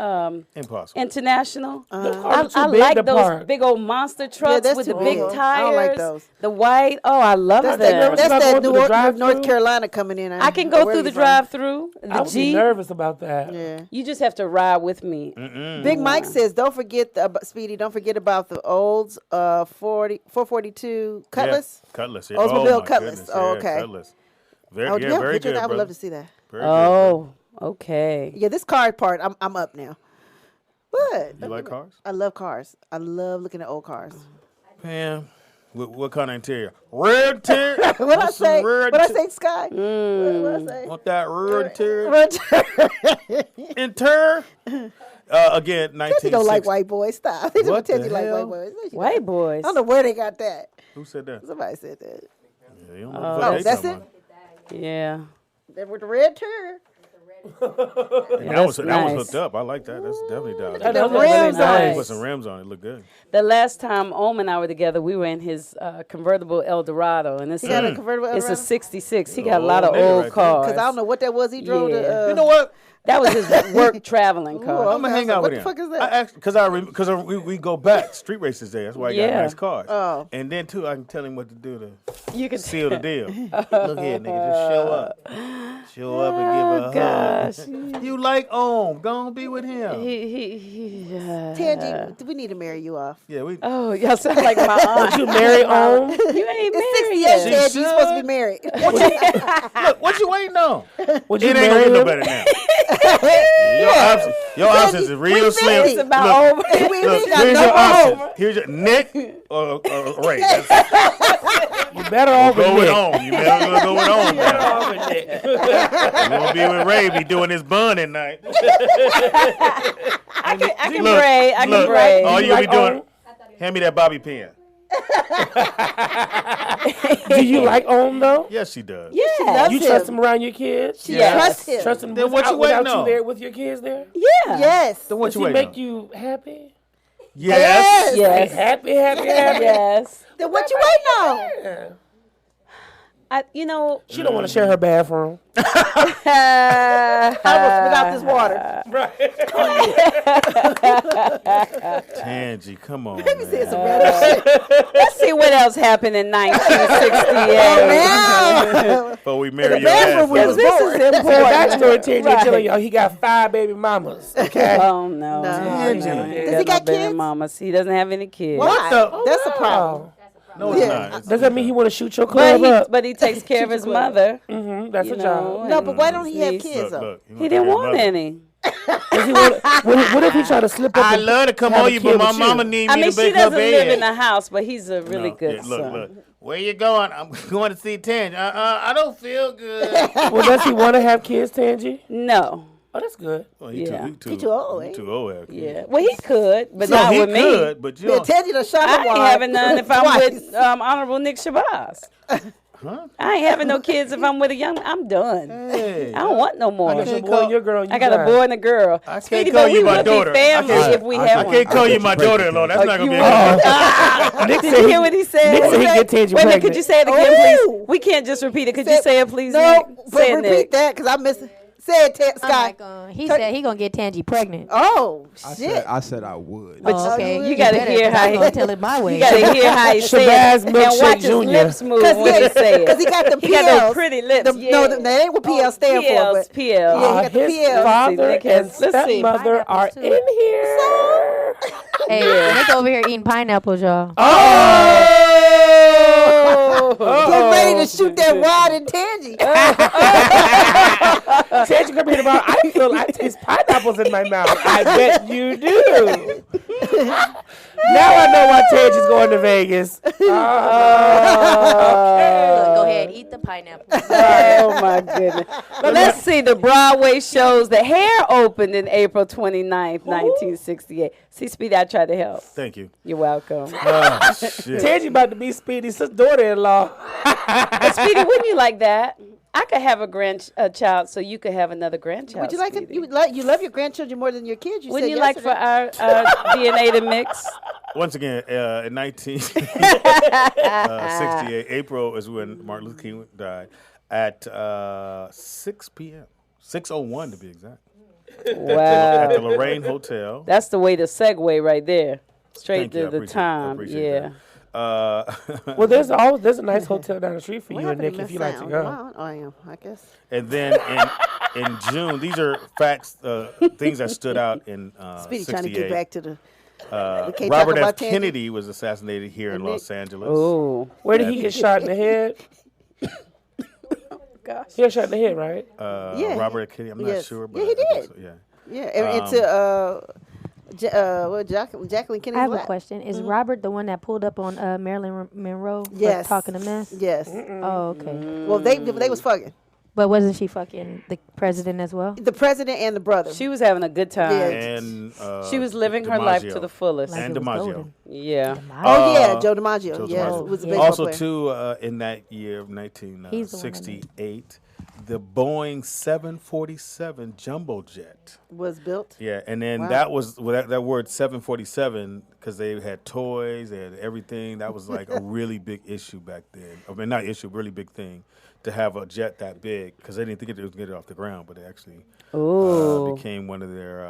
Impossible. International. are too I big like to those park. big old monster trucks that's with too the big big. tires. I don't like those. The white. Oh, I love That's them. That's not going through the North drive-thru? Carolina coming in. I can go through the drive-through. I The would be Jeep. nervous about that. Yeah. You just have to ride with me. Big Mike says, don't forget, Speedy, don't forget about the Olds 442 Cutlass. Yeah, Cutlass. Yeah. Oldsmobile my Cutlass. goodness. Oh, Yeah, okay. Cutlass. Very, Oh, do you have a very picture of good, that? I would brother. love to see that. Very good, Oh, okay. Yeah, this car part, I'm up now. What? You like cars? I love cars. I love looking at old cars. Pam, what kind of interior? Red-Tur? What I say? Red What I say, Sky? What I say? Want that red-Tur? Red- Inter? Again, He don't 1960. like white boys. Stop. He What don't the like hell? white boys. No, she White don't. boys. I don't know where they got that. Who said that? Somebody said that. Yeah, you don't know what the fuck they that's talking it? about. Yeah. They were the red tur. That was nice. hooked up. I like that. That's definitely down. That The was really rims on nice. Put some rims on it. Look good. The last time Ohm and I were together, we were in his convertible Eldorado, and it's He got a convertible it's a Eldorado? 66. He got a lot of nigga old right there. cars. Because I don't know what that was he drove Yeah. to. You know what? That was his work traveling car. I'm gonna hang out what with the him. fuck is that? I actually, because we go back street races there. That's why I got Yeah. nice cars. Oh. And then too, I can tell him what to do to You could seal the deal. Look here, nigga, just show up, show up and give her a gosh. hug. You like Ohm? Go on, be with him. Tangy, we need to marry you off. Yeah, we. Oh, y'all sound like my aunt. You marry on? You ain't It's married 68, yet. She Tangy. You're supposed to should. be married. Look, what you waiting on? Would It you ain't gonna marry get no him? better now. Your options is real we slim. fifty. It's about over. we Look, got here's no your options. home. Here's your Nick or Ray. That's- You better off Go with Nick. Ohm. You better go with Ohm Better now. off with Nick. You gonna be with Ray? Be doing his bun at night. I can Look, braid. I can look, braid. all You you'll be like doing. Ohm? Hand me that bobby pin. Do you like Ohm though? Yes, she does. She Yeah. loves You him. trust him around your kids? She Yes. trusts him. Trust him Then what you without waiting on? you there with your kids there? Yeah. Yes. So what Does you he waiting make on? you happy? Yes. Yes. Happy. Yes. Then what you waiting on? Yeah. You know, She don't want to share her bathroom. I was without this water. Tangy, come on. Let me see man. some random shit. let's see what else happened in 1968. Now. Before we marry your bathroom ass. we was though. This is The important. backstory, Tangy, Right. telling y'all he got 5 baby mamas. Okay. Oh no. No. He Tangy. ain't Does he got no baby kids? mamas. He doesn't have any kids. Why? the- That's a problem. No, it's Yeah. not. It's- Does that mean he want to shoot your But club up? he takes care of his mother. That's you a know, job. No, but why don't he have Look, kids though? Look, He didn't want any. Does he want, what if he try to slip up? I and love to come have on a you, kid but my with you? mama need I me mean, to she bake her doesn't live in bed. the house, but he's a really No, good yeah, look, son. look. Where you going? I'm going to see Tangy. I don't feel good. Well, does he want to have kids, Tangy? No. Oh, that's good. Well, Yeah. He too old, He ain't he? too old. Actually. Yeah. Well, he could, but No, not he with me. could, but you Yeah, don't. Tangy done shot I him ain't wide. having none if I'm Twice. with Honorable Nick Shabazz. I ain't having no kids if I'm with a young. I'm done. Hey, I don't want no more. I got your can't boy call- and your girl. You I got a drive. boy and a girl. I can't Speedy, call but you we my would daughter. be family I if we I had one. can't call you my daughter-in-law. That's not gonna be. Nick Did said you hear what he said? Nick said he get Tangy Wait a minute, pregnant. could you say it again, Ooh. please? We can't just repeat it. Could you say it, please? No, Nick? but Say it, repeat Nick. that because I missed it. Say it, I'm Sky. like, he said he gonna get Tangy pregnant. Oh, I shit. said I would. But Oh, okay. you gotta better, hear 'cause how I'm he. gonna tell it my way. You gotta hear how he say Shabazz it and Milkshake watch his Jr. lips move when he say it. Because he got the PLs. He got those pretty lips. No, that ain't what PL stand for. PLs, But PLs. Yeah, he got the His PLs. father Nick has- and let's see. stepmother are Pineapples, too. in here. Hey, Nick over here eating pineapples, y'all. Get ready ready to shoot that wide and tangy. Tangy come here tomorrow. I taste pineapples in my mouth. I bet you do. Now I know why Tangy's going to Vegas. Look, go ahead, eat the pineapple. Oh my goodness. But let's see the Broadway shows. The Hair opened in April 29th, 1968. See, Speedy, I tried to help. Thank you. You're welcome. Oh, shit. Tangy about to be Speedy's daughter-in-law. But Speedy, wouldn't you like that? I could have a grandchild, so you could have another grandchild. Would you like Speedy. it? You love your grandchildren more than your kids. You Wouldn't said you like for yesterday. our DNA to mix? Once again, in 1968, April is when Martin Luther King died at 6 p.m. 6:01 to be exact. Wow. At the Lorraine Hotel. That's the way to segue right there. Straight Thank you, to I the appreciate time. appreciate Yeah. that. Well, there's a nice hotel down the street for What you and happened Nick to if you my like to sound? go. Wow. Oh, I am. I guess. And then in June, these are facts, things that stood out in Speedy 68. trying to get back to the. we can't Robert talk about F. Tangy. Kennedy was assassinated here in And Los Nick. Angeles. Oh. Where did he get shot in the head? Gosh. He got shot in the head, right? Yeah. Robert F. Kennedy, I'm not Yes. sure. But Yeah, he I think did. so, yeah. Yeah, and Jacqueline Kennedy. I have a question. Is Robert the one that pulled up on Marilyn Monroe? for Yes. talking a mess. Yes. Oh, okay. Well, they was fucking But wasn't she fucking the president as well? the president and the brother. She was having a good time. Yeah. And She was living her life to the fullest. And it was DiMaggio. golden. Yeah. Oh yeah, Joe DiMaggio. Joe Yes, DiMaggio. was a baseball Also, player. too, in that year of He's the one that made 1968, the Boeing 747 jumbo jet. Was built. Yeah, and then Wow. that was that word 747 because they had toys, they had everything. That was like a really big issue back then. I mean, not issue, really big thing to have a jet that big because they didn't think it was going to get it off the ground, but it actually became one of their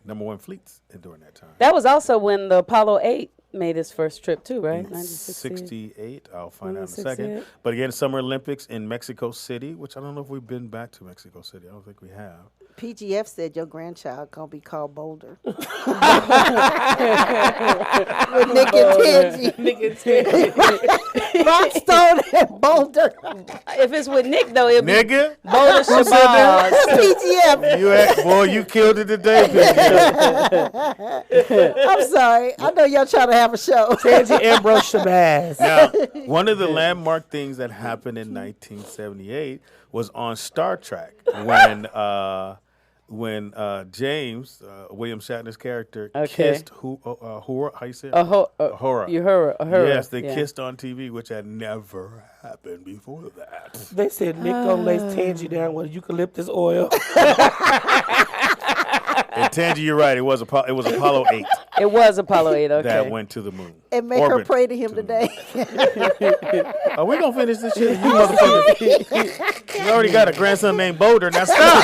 number one fleets during that time. That was also when the Apollo 8 made its first trip too, right? 68. I'll find out in a 1968. second. But again, Summer Olympics in Mexico City, which I don't know if we've been back to Mexico City. I don't think we have. PGF said your grandchild gonna be called Boulder. With Nick and Tangy. Nick and Tangy. Rockstone and Boulder. If it's with Nick though, it'll be Nigga, Boulder Who said that? Shabazz. PGF. boy, you killed it today, PGF. I'm sorry. I know y'all trying to have a show. Tangy Ambrose Shabazz. Now, one of the landmark things that happened in 1978 was on Star Trek when James, William Shatner's character, kissed Uhura. How you say it? Uhura. Uhura. Yes, they Yeah. kissed on TV, which had never happened before that. They said Nick gonna lace Tangy down with eucalyptus oil. And Tangy, you're right. It was Apollo 8 It was Apollo 8, okay. that went to the moon. And make her Orbit pray to him today. Are we gonna finish this shit? You motherfuckers. You already got a grandson named Boulder. Now stop.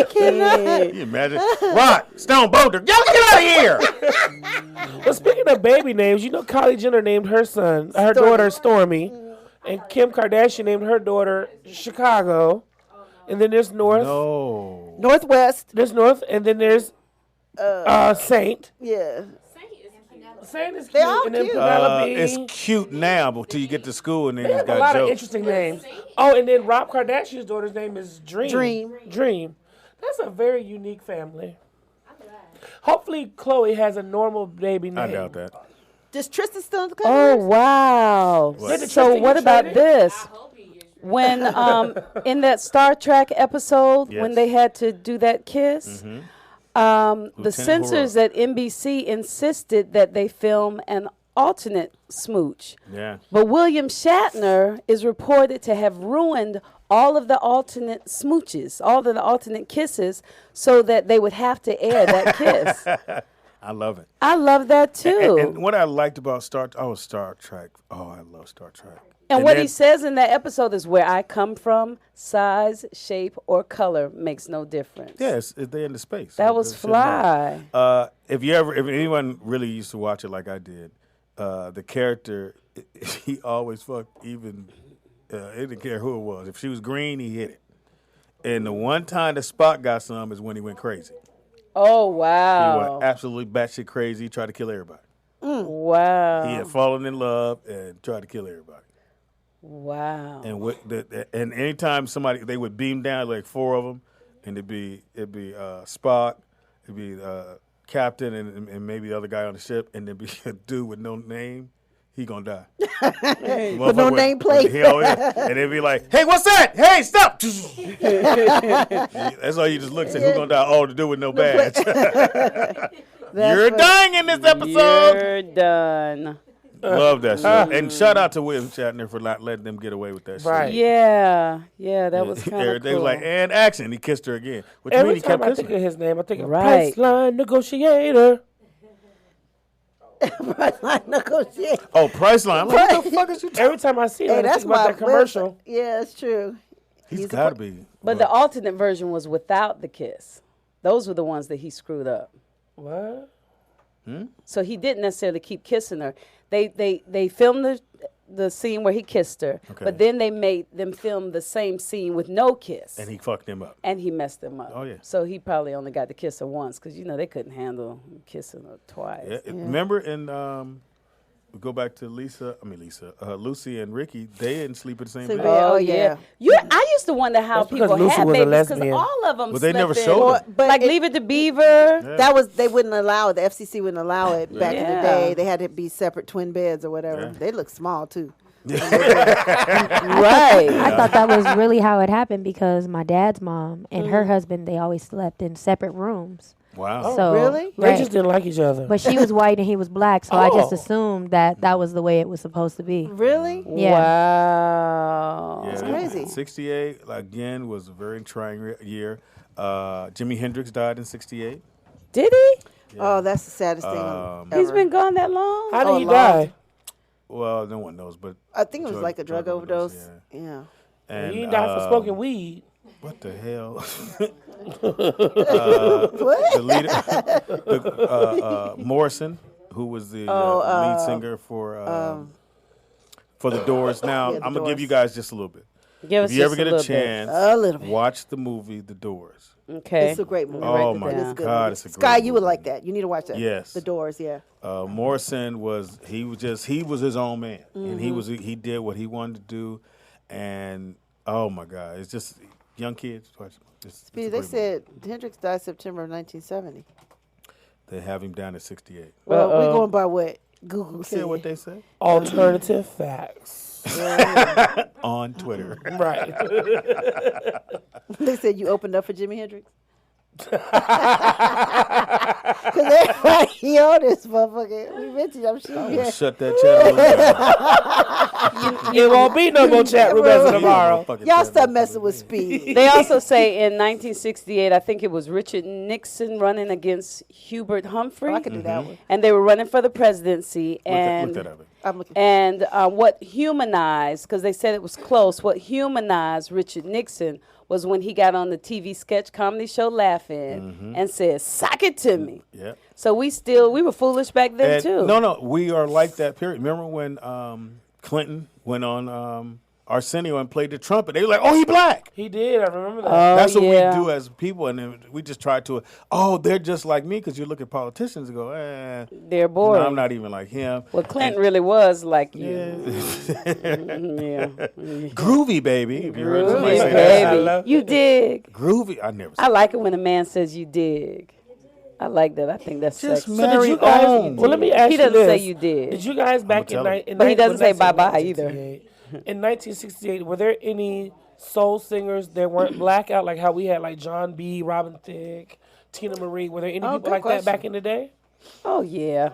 Can you imagine? Rock, Stone, Boulder. Y'all get out of here. Well, speaking of baby names, you know Kylie Jenner named her daughter Stormy, and Kim Kardashian named her daughter Chicago, and then there's Northwest. There's North, and then there's Saint. Yeah. Saint is They cute, all and then cute. Penelope. It's cute now, but till you get to school and then They it's have a got lot of jokes. interesting names. Oh, and then Rob Kardashian's daughter's name is Dream. Dream. That's a very unique family. Hopefully, Chloe has a normal baby name. I doubt that. Does Tristan still come? Oh, wow. What? Did So Tristan what get about traded? this? When in that Star Trek episode, when Yes. they had to do that kiss, the Lieutenant censors Uhura. at NBC insisted that they film an alternate smooch. Yeah. But William Shatner is reported to have ruined all of the alternate smooches, all of the alternate kisses, so that they would have to air that kiss. I love it. I love that too. And what I liked about Star Trek. Oh, I love Star Trek. And what then- he says in that episode is, where I come from, size, shape, or color makes no difference. Yes, they're in the space. That was fly. If anyone really used to watch it like I did, the character, he always fucked even, it didn't care who it was. If she was green, he hit it. And the one time that Spock got some is when he went crazy. Oh, He wow. went absolutely batshit crazy, tried to kill everybody. Wow. He had fallen in love and tried to kill everybody. Wow. And anytime they would beam down, like 4 of them, and it'd be Spock, it'd be Captain, and maybe the other guy on the ship, and there'd be a dude with no name. He gonna die. With no nameplate. And it'd be like, hey, what's that? Hey, stop! That's all you just look at. Who's gonna die? Oh, the dude with no badge. You're dying in this episode. You're done. Love that show. And shout out to William Shatner for not letting them get away with that Right. shit. Yeah, that was kind of cool. They was like, and action. He kissed her again. Which Every he time kept I kissing think of his name, I think of Right. Priceline Negotiator. Negotiate. Oh, Priceline. I'm like, what the fuck is you talking? Every time I see Hey, that, I that's think about my that commercial. Yeah, it's true. He's got to be. But the alternate version was without the kiss. Those were the ones that he screwed up. What? So he didn't necessarily keep kissing her. They filmed the scene where he kissed her, but then they made them film the same scene with no kiss. And he fucked him up. And he messed them up. Oh, yeah. So he probably only got to kiss her once because, they couldn't handle kissing her twice. Yeah. Remember in, we go back to Lucy and Ricky, they didn't sleep in the same bed. Oh, yeah. I used to wonder how That's because people Lucy had was a babies because lesbian. all of them But they slept never in. showed it. But Like Leave It to Beaver. they wouldn't allow it. The FCC wouldn't allow it back in the Yeah. day. They had to be separate twin beds or whatever. Yeah. They look small too. Right. I thought that was really how it happened because my dad's mom and her husband, they always slept in separate rooms. Wow. So, really? They right. just didn't like each other. But she was white and he was black, so I just Oh. assumed that was the way it was supposed to be. Really? Yeah. Wow. Yeah, That's crazy. 68, again, was a very trying year. Jimi Hendrix died in 68. Did he? Oh, that's the saddest thing ever. He's been gone that long? How did he long. die? Well, no one knows, but I think it was like a drug overdose. Yeah. And, He died for smoking weed. What the hell? What? The leader, Morrison, who was the lead singer for the Doors. Now, Yeah, the I'm going to give Doors. you guys just a little bit. Give us If you ever just get a little bit. chance, A little bit. watch the movie The Doors. Okay. It's a great movie. Oh, it my down. It's a good God, movie. it's a great Sky, you would movie. like that. You need to watch that. Yes. The Doors, yeah. Morrison was his own man, and Mm-hmm. he did what he wanted to do, and oh my God, it's just young kids. It's a Speedy, great they movie. said Hendrix died September of 1970. They have him down at 68. Well, we're going by what Google See said. what they say Alternative facts. on Twitter. Right. They said you opened up for Jimi Hendrix. Because everybody on this motherfucker, we mentioned, I'm sure. I'm gonna shut that channel down. It won't be no more chat room as of tomorrow. Y'all stop messing with Speed. They also say in 1968, I think it was Richard Nixon running against Hubert Humphrey. I could do that one. And they were running for the presidency. And Look that up. I'm looking. And what humanized, because they said it was close, what humanized Richard Nixon was when he got on the TV sketch comedy show Laughing and said, "Sock it to me." Yeah. So we were foolish back then And too. No, we are like that. Period. Remember when Clinton went on Arsenio and played the trumpet? They were like, "Oh, he black." He did. I remember that. That's what yeah. we do as people, and then we just try to. Oh, they're just like me, because you look at politicians and go, They're boring. no, I'm not even like him. Well, Clinton really was like you. Yeah. Yeah. Groovy, baby. If you heard somebody Groovy, say that. baby. You dig. Groovy. I never. I like it when a man says you dig. I like that. I think that's Just sexy. So did you Marry guys? on. Well, let me ask He you doesn't this. say you did. Did you guys back in tell him. But he doesn't say bye-bye either. In 1968, were there any soul singers that weren't black out, like how we had like John B., Robin Thicke, Tina Marie? Were there any people good like question. that back in the day? Oh yeah.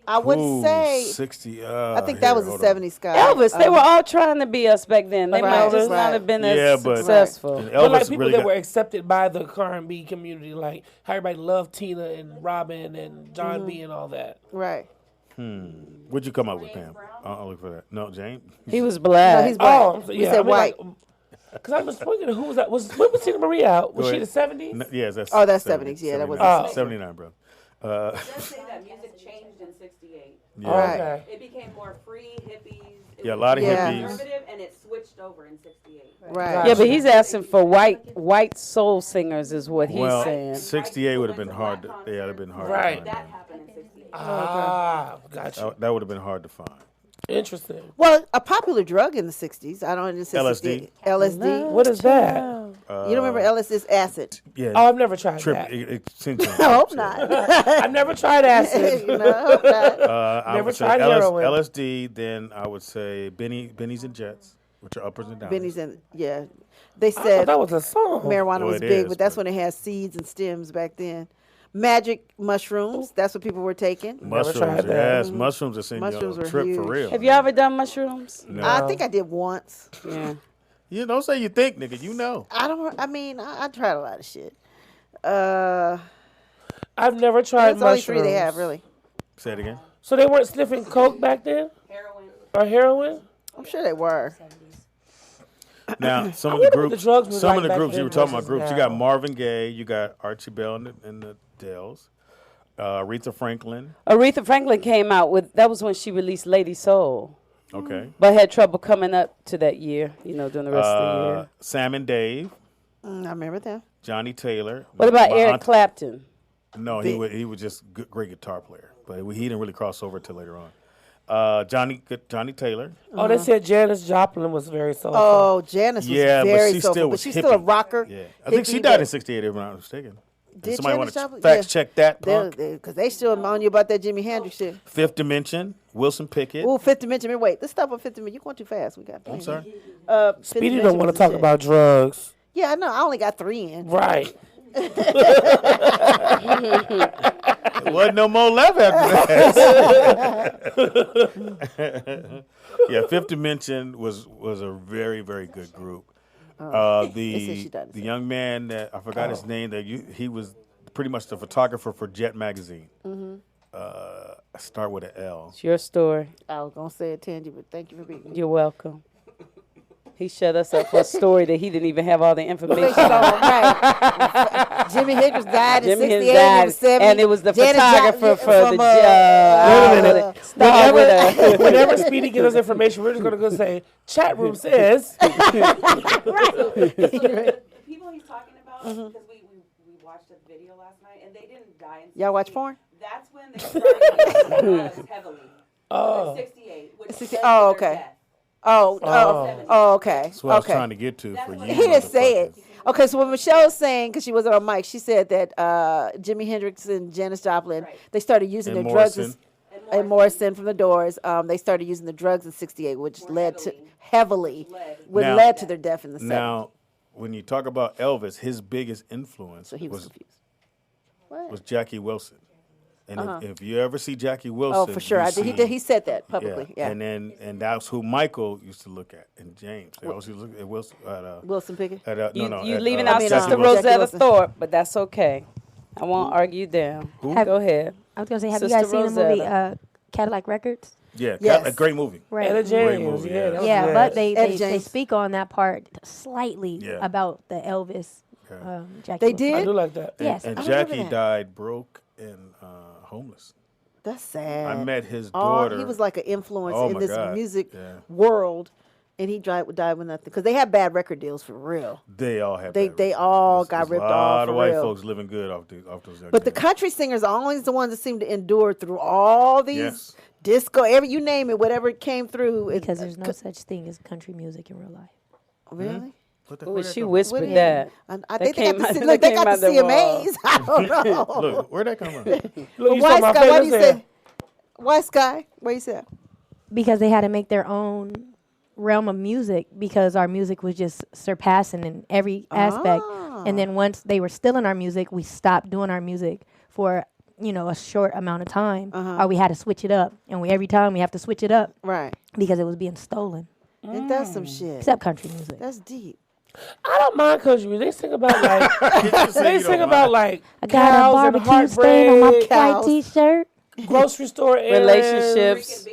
I would Ooh, say, 60. I think that was the 70s guy. Elvis, they were all trying to be us back then. They might Right, just right. not have been Yeah, as but- successful. And But like Elvis people really that got. were accepted by the R&B community, like how everybody loved Tina and Robin and John B. and all that. Right. What'd you come up with, Pam? I'll look for that. No, James. He was black. No, he's black. Oh, We said white. Because I was thinking, who was that? When was Tina Marie out? Was Go she the ahead. 70s? Yes, that's. Oh, that's 70s. Yeah, that was 79, bro. Just say that music changed in '68. Yeah. Right. Okay. It became more free, hippies. Yeah, a lot of Yeah. hippies. Conservative, and it switched over in '68. Right. Yeah, but he's asking for white soul singers, is what he's Well, saying. 68 would have been hard. Yeah, it'd have been hard. to Right. find. That happened in '68. Gotcha. That would have been hard to find. Interesting. Well, a popular drug in the 60s. I don't understand. LSD. LSD. What is that? You don't remember LSD? It's acid. Yeah. Oh, I've never tried that. I hope not. I've never tried acid. You know, I hope not. I Never would say tried heroin. LSD. Then I would say Bennies and Jets, which are uppers and downers. Benny's and yeah, they I thought said that was a song. marijuana Well, was it big, is, but that's but- when it had seeds and stems back then. Magic mushrooms. That's what people were taking. Mushrooms, tried that. yes, mushrooms are sending Mushrooms you on were a trip huge. for real. Have you ever done mushrooms? No. I think I did once. Yeah. You don't say you think, nigga. You know. I don't. I mean, I tried a lot of shit. I've never tried That's only mushrooms. three they have, really. Say it again. So they weren't sniffing coke back then? Heroin. Or heroin? I'm sure they were. Now, some I of the wonder what the groups, drugs was some like of the back groups you then were talking about versus groups. You now. got Marvin Gaye, you got Archie Bell and the Dells, Aretha Franklin. Aretha Franklin came out with, that was when she released Lady Soul, Okay. but had trouble coming up to that year, during the rest of the year. Sam and Dave, I remember them. Johnny Taylor. What about My Eric aunt- Clapton? No, he was just great guitar player, but he didn't really cross over till later on. Johnny Taylor. Oh, they said Janis Joplin was very soulful. Oh, Janice was Yeah, very but she soulful, still but was she's still a hippie. rocker. Yeah, I think she hippie died that- in '68, if I'm not mistaken. Did Somebody want Janis to Joplin? fact check that, punk? Because they still on you about that Jimi Hendrix shit. Fifth Dimension, Wilson Pickett. Ooh, Fifth Dimension. Wait, let's stop on Fifth Dimension. You're going too fast. We got. I'm sorry. Fifth Speedy Dimension don't want was to the talk shit. about drugs. Yeah, I know. I only got 3 in. Right. There wasn't no more left after that. Yeah, Fifth Dimension was a very, very good group. said she died in The young man that I forgot his name, he was pretty much the photographer for Jet magazine. Start with an L. It's your story. I was gonna say it, Tangy, but thank you for being. You're welcome. He shut us up for a story that he didn't even have all the information on. Right. Jimi Hendrix died in Jimi 68. Hendrix died, It was 70. and it was the Janis photographer Joplin for from, the Wait a minute. Star with a- Whenever Speedy gives us information, we're just going to go say, chat room says. So the people he's talking about, because we watched a video last night, and they didn't die in Y'all watch porn? That's when they started using drugs heavily. Oh. 68. Which 60 led oh, to their okay. death. Oh, okay. That's what I was okay. trying to get to for you. He didn't say it. motherfuckers. Okay, so what Michelle's saying, because she wasn't on mic, she said that Jimi Hendrix and Janis Joplin, they started using And their drugs. Morrison. And Morrison from the Doors, they started using the drugs in 68, which led to heavily, which Now- led to their death in the 70s. Now, when you talk about Elvis, his biggest influence So he was was confused. What? was Jackie Wilson. And if you ever see Jackie Wilson, Oh, for sure. you I did. see- He did. He said that publicly. Yeah. And that's who Michael used to look at, and James. They always used to look at Wilson. Wilson Pickett. You leaving at, out mean, Sister Jackie Rosetta Wilson. Thorpe, but that's okay. I won't argue down. Go ahead. I was gonna say, have Sister you guys seen the movie Rosetta. Cadillac Records? Yeah, Yes. a great movie. Right. Etta Great James. movie, Yeah, yeah. that was Yeah, good. but they Etta James. speak on that part slightly Yeah. about the Elvis. Jackie They Wilson. did? I do like that. Yes. And I remember Jackie that. died broke and homeless. That's sad. I met his Oh, daughter. he was like an influence Oh, in my this God. music Yeah. world, and he died with nothing because they had bad record deals for real. They all had. They bad all records. got There's ripped A off lot for of white real. folks living good off those. young But the kids. country singers are always the ones that seem to endure through all these Yes. disco, you name it, whatever it came through. Because there's no such thing as country music in real life. Really. Ooh, she What whispered is- that. I That think they came got out- the, that look, they came got out the the CMAs. I don't know. Look, where'd that come from? Look, But you why, saw my Sky? Why do face you there. say? Why, Sky? What you say? Because they had to make their own realm of music because our music was just surpassing in every aspect. And then once they were still in our music, we stopped doing our music for a short amount of time, or we had to switch it up. And every time we have to switch it up, Right. because it was being stolen. Ain't that some shit? Except country music. That's deep. I don't mind country music. They sing about like Say they you sing don't about mind. like I got a cows and barbecue stain on my heartbreak, white Cows. T-shirt. grocery store errands, Relationships.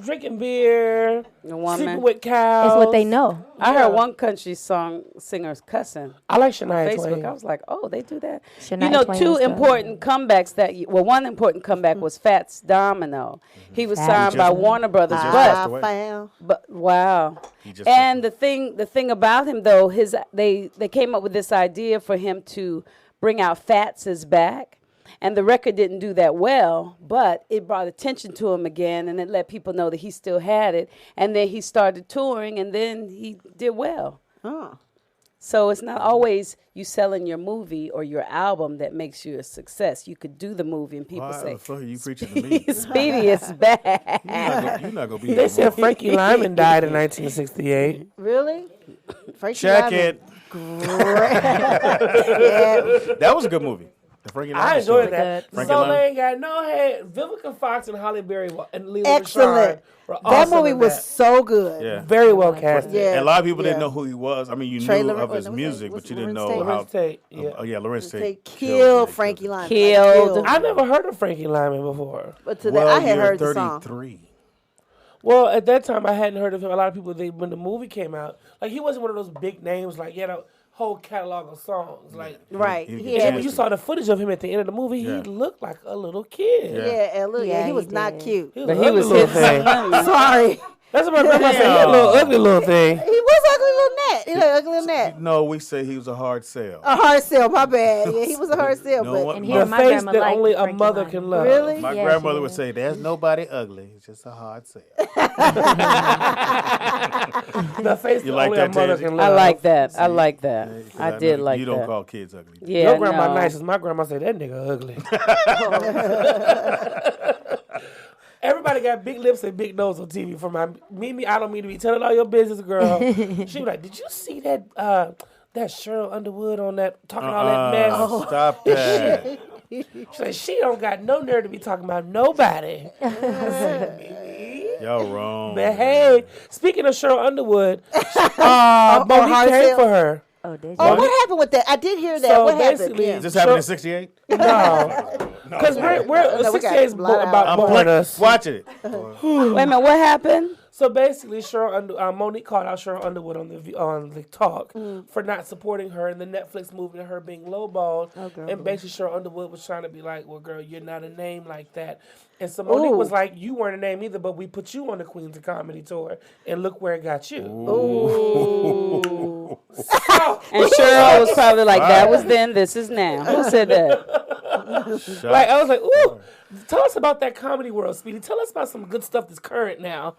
drinking beer, The woman. sleeping with cows. It's what they know. I Yeah. heard one country singer cussing. I like Shania Facebook. Twain. I was like, oh, they do that. Shania Twain Two was good. important comebacks one important comeback was Fats Domino. He was Fats. signed by Warner Brothers, just but passed away. found. But wow. He just And the thing about him though, they came up with this idea for him to bring out Fats' back. And the record didn't do that well, but it brought attention to him again, and it let people know that he still had it. And then he started touring, and then he did well. Oh. So it's not always you selling your movie or your album that makes you a success. You could do the movie, and people say, fuck are you preaching to me? Speedy is bad. You're not gonna be. They said Frankie Lyman died in 1968. Really? Frankie Check Lyman. it. Yeah. That was a good movie. The Frankie Lyman I enjoyed story. that. Frankie So Lyman. they ain't got no head. Vivica Fox and Holly Berry and Leland Excellent. Richard were That awesome movie in was that. so good. Yeah. Very well casted. Yeah. And a lot of people Yeah. didn't know who he was. I mean, you Trey knew Loren- of his what's- music, what's but you didn't Lorenz know Tate? how. Lorenz Tate, yeah. Oh yeah, Lorenz They Tate killed him. Frankie Lyman. Killed. I never heard of Frankie Lyman before. But to Well, that, I had you're heard the song. 33. Well, at that time, I hadn't heard of him. A lot of people, when the movie came out, like he wasn't one of those big names. Like he had a whole catalog of songs. Like Right. He- He he and had, when you saw the footage of him at the end of the movie, Yeah. he looked like a little kid. yeah, and look, Yeah, he he was not did. cute. He was But an he ugly was little hitting thing. some money. Sorry. That's what my grandma said. He had a little ugly little thing. He was ugly little net. He was ugly little net. No, we say he was a hard sell. A hard sell, my bad. Yeah, he was a hard sell, No but one- And no. here, The my face grandma that liked only a Frankie mother Lyman. can love. Really? My Yeah, grandmother she would did. say, "There's nobody ugly. It's just a hard sell." The face You that like only that, a mother Tansy? can I love. like that. I like that. I know did like you that. don't call kids ugly. Yeah, Your grandma no. nice as my grandma said that nigga ugly. Everybody got big lips and big nose on TV. For my Mimi, I don't mean to be telling all your business, girl. She was like, "Did you see that that Cheryl Underwood on that talking all that mess?" Stop that. She said she don't got no nerve to be talking about nobody. Y'all wrong. But hey, speaking of Cheryl Underwood, Monique hard came sell? for her. Oh, did you? oh, what happened with that? I did hear that. So what happened? basically- Yeah. Is this happening in '68? No, because we're No, we 68 got is blot out. about I'm boring us. watching it. Wait a minute, what happened? So basically, Monique called out Cheryl Underwood on the talk for not supporting her in the Netflix movie and her being lowballed. And basically, Cheryl Underwood was trying to be like, "Well, girl, you're not a name like that." And so Monique was like, "You weren't a name either, but we put you on the Queens of Comedy tour, and look where it got you." Ooh. And Cheryl was probably like, that was then, this is now. Who said that? Like I was like, "Ooh, tell us about that comedy world, Speedy. Tell us about some good stuff that's current now."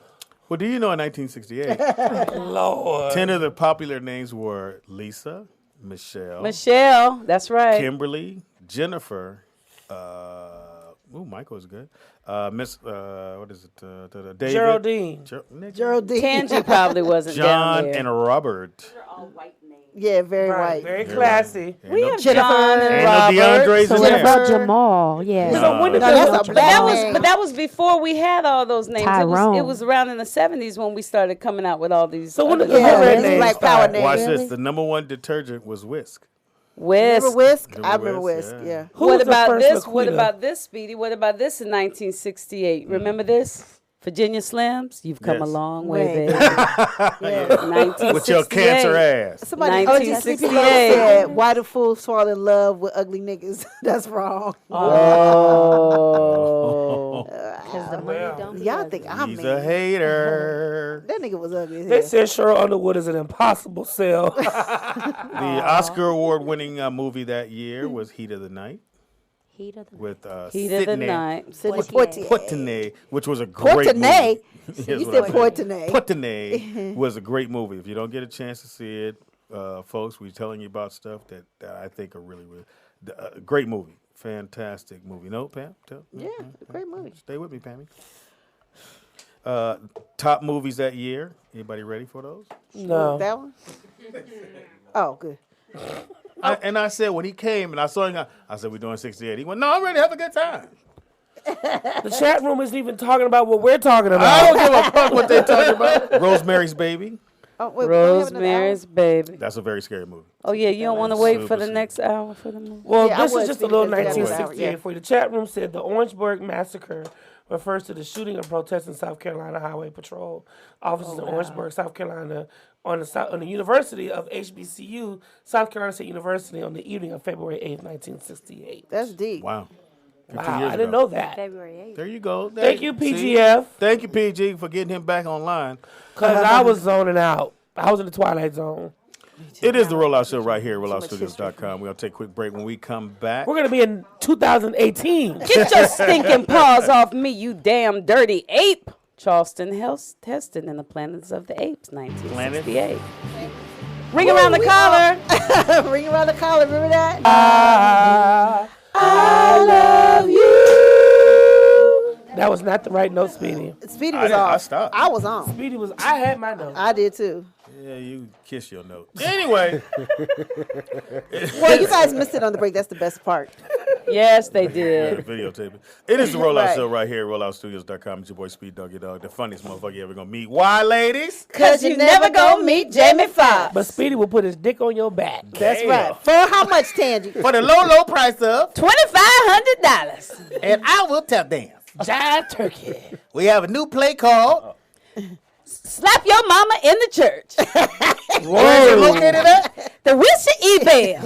Well, do you know in 1968, Lord, 10 of the popular names were Lisa, Michelle, that's right. Kimberly, Jennifer, Michael's good. Miss, what is it? David. Geraldine. Geraldine. Tangi probably wasn't John down there. and Robert. Yeah, very Right, white. very classy. We have Jennifer. John and Ain't no Robert. DeAndres So in what there. about Jamal? Yeah. So when did No, that's a But that was name. but that was before we had all those names. Tyrone. It was around in the 70s when we started coming out with all these. So when other did the Yeah, Red this is names like start? power names. Watch Really? this. The number one detergent was Whisk. Whisk. Remember Whisk? Remember I remember Whisk, Whisk, yeah. yeah. Who What was the about first this? What Laquita? about this, Speedy? What about this in 1968? Remember this? Virginia Slims? You've come a Yes. long way, Wait. baby. Yeah. 1968. With your cancer ass. Somebody 1968. said, "Why do fools fall in love with ugly niggas?" That's wrong. Oh. Because the money don't be Y'all ugly. think I'm He's a mean? hater. That nigga was ugly. As They hell. said Cheryl Underwood is an impossible sell. The Oscar award-winning movie that year was Heat of the Night Heat of the with Heat of the night. Sidney Poitier. Poitier. which was a great Portenay. movie. He Here's what said I said. Portenay. Portenay was a great movie. If you don't get a chance to see it, folks, we're telling you about stuff that I think are really, really great movie. Fantastic movie. No, Pam? Yeah, great movie. Stay with me, Pammy. Top movies that year. Anybody ready for those? No. That one? Oh, good. And I said, when he came and I saw him, I said, we're doing 68. He went, no, I'm ready to have a good time. The chat room isn't even talking about what we're talking I about. don't give a fuck what they talking about. Rosemary's Baby. Oh, wait, we have another Rosemary's Baby. That's a very scary movie. Oh, yeah, you don't want to wait for Super the scary. next hour for the movie? Well, Yeah, I this was is just a thinking little that was 1968 yeah. for you. The chat room said the Orangeburg Massacre refers to the shooting and protest in South Carolina Highway Patrol officers in Orangeburg, South Carolina, on the University of HBCU, South Carolina State University, on the evening of February 8th, 1968. That's deep. Wow. 50 Wow, years I didn't ago. know that. February 8th. There you go. Thank you, See? PGF, Thank you, PG, for getting him back online. because I was zoning out. I was in the Twilight Zone. It is the Rollout Show right here at RolloutStudios.com. We're going to take a quick break. When we come back, We're gonna be in 2018. Get your stinking paws off me, you damn dirty ape. Charleston Heston and the Planets of the Apes, 1968. Ring around the collar. Ring around the collar. Remember that? I love you. That was not the right note, Speedy. Speedy was off. I stopped. I was on. Speedy was. I had my note. I did too. Yeah, you kiss your note. Anyway. Well, you guys missed it on the break. That's the best part. Yes, they did. Videotape it. It is the Rollout Right. Show right here at RolloutStudios.com. It's your boy Speed Doggy Dog, the funniest motherfucker you ever gonna meet. Why, ladies? Because you never gonna meet Jamie Foxx. But Speedy will put his dick on your back. That's Damn. right. For how much, Tangy? For the low price of, $2,500. and I will tap dance. Jive turkey. We have a new play called. Slap your mama in the church. Where is it located at? The Wilshire eBay.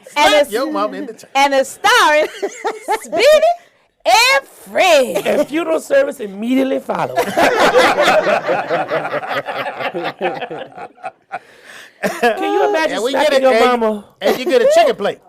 Slap your mom in the church. And it's starring Speedy and Fred. And funeral service immediately follows. Can you imagine slapping your mama? And you get a chicken plate.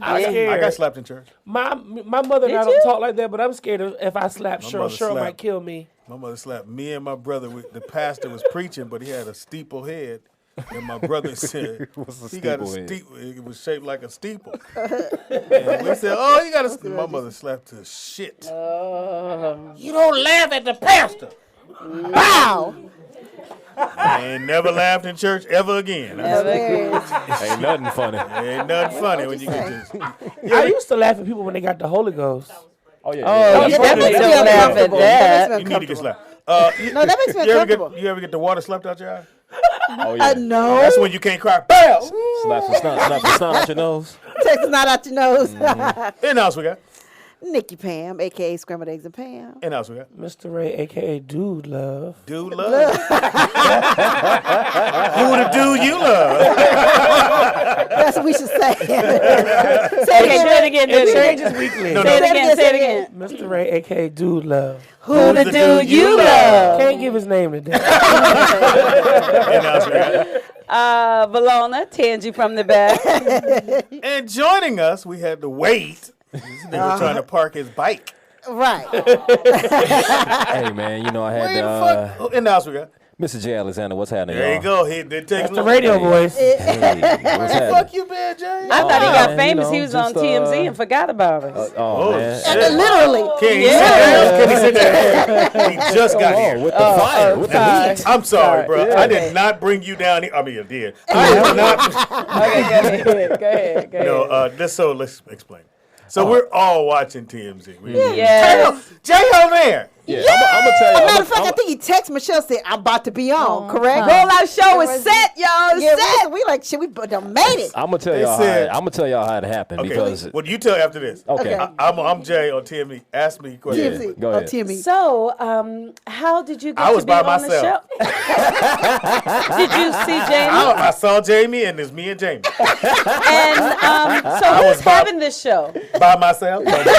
I'm scared. I got slapped in church. My mother and I don't talk like that, but I'm scared if I slap Cheryl. mother Cheryl might slapped. kill me. My mother slapped me and my brother. The pastor was preaching, but he had a steeple head. And my brother said, What's a he got a steeple head? steeple. It was shaped like a steeple. And we said, oh, you got to. My mother slapped the shit. You don't laugh at the pastor. Wow. I ain't never laughed in church ever again. Ain't nothing funny. Ain't nothing funny when you get this. I used to laugh at people when they got the Holy Ghost. Oh, yeah. Oh, you that makes definitely me don't laugh at uncomfortable. that. You need to get slapped. No, that makes me uncomfortable. You ever get the water slapped out your eye? Oh, yeah. No. That's when you can't cry. Bam! Slap some snot out your nose. Take the snot out your nose. In house we got. Nikki Pam, a.k.a. Scrambled Eggs and Pam. In house we got. Mr. Ray, a.k.a. Dude Love. Dude love. Who the dude you love? That's what we should say. Okay, do it again. Do It it again. changes weekly. No, Say it no. again. Say it again. Mr. Ray, a.k.a. Dude Love. Who the dude you love? Can't give his name today. In house we got. Valona, Tangy from the back. And joining us, we had to wait. This nigga was trying to park his bike. Right. Hey, man, you know, I Where had the fuck? In the house we got. Mr. J. Alexander. What's happening, There you y'all? go. He did take That's the radio voice. Hey, what's Where the happening? fuck you been, Jay? I thought he got man, famous. you know, He was on just, TMZ and forgot about us. Oh, man. shit. Literally. Can he sit down? Can he sit down? He just got here. With the fire. With the sorry. heat. I'm sorry, bro. Yeah. I did not bring you down here. I mean, I did. I did not. Okay, go ahead. No, let's explain. So we're all watching TMZ. Yes. Jay on there. Yeah, I'm going to tell you. Matter of fact, I think he texted Michelle said, I'm about to be on, correct? Rollout show is set, y'all. It's Yeah, set. we like, shit, we done made it. I'm gonna tell They y'all. said- I'm gonna tell y'all how it happened Okay. because. What do you tell after this? Okay. I'm Jay on TMZ. Ask me questions. TMZ. Go ahead. TMZ. So, how did you get I was to be by on myself. the show? Did you see Jamie? I saw Jamie and it's me and Jamie And so was who's by- having this show? by myself. Nobody.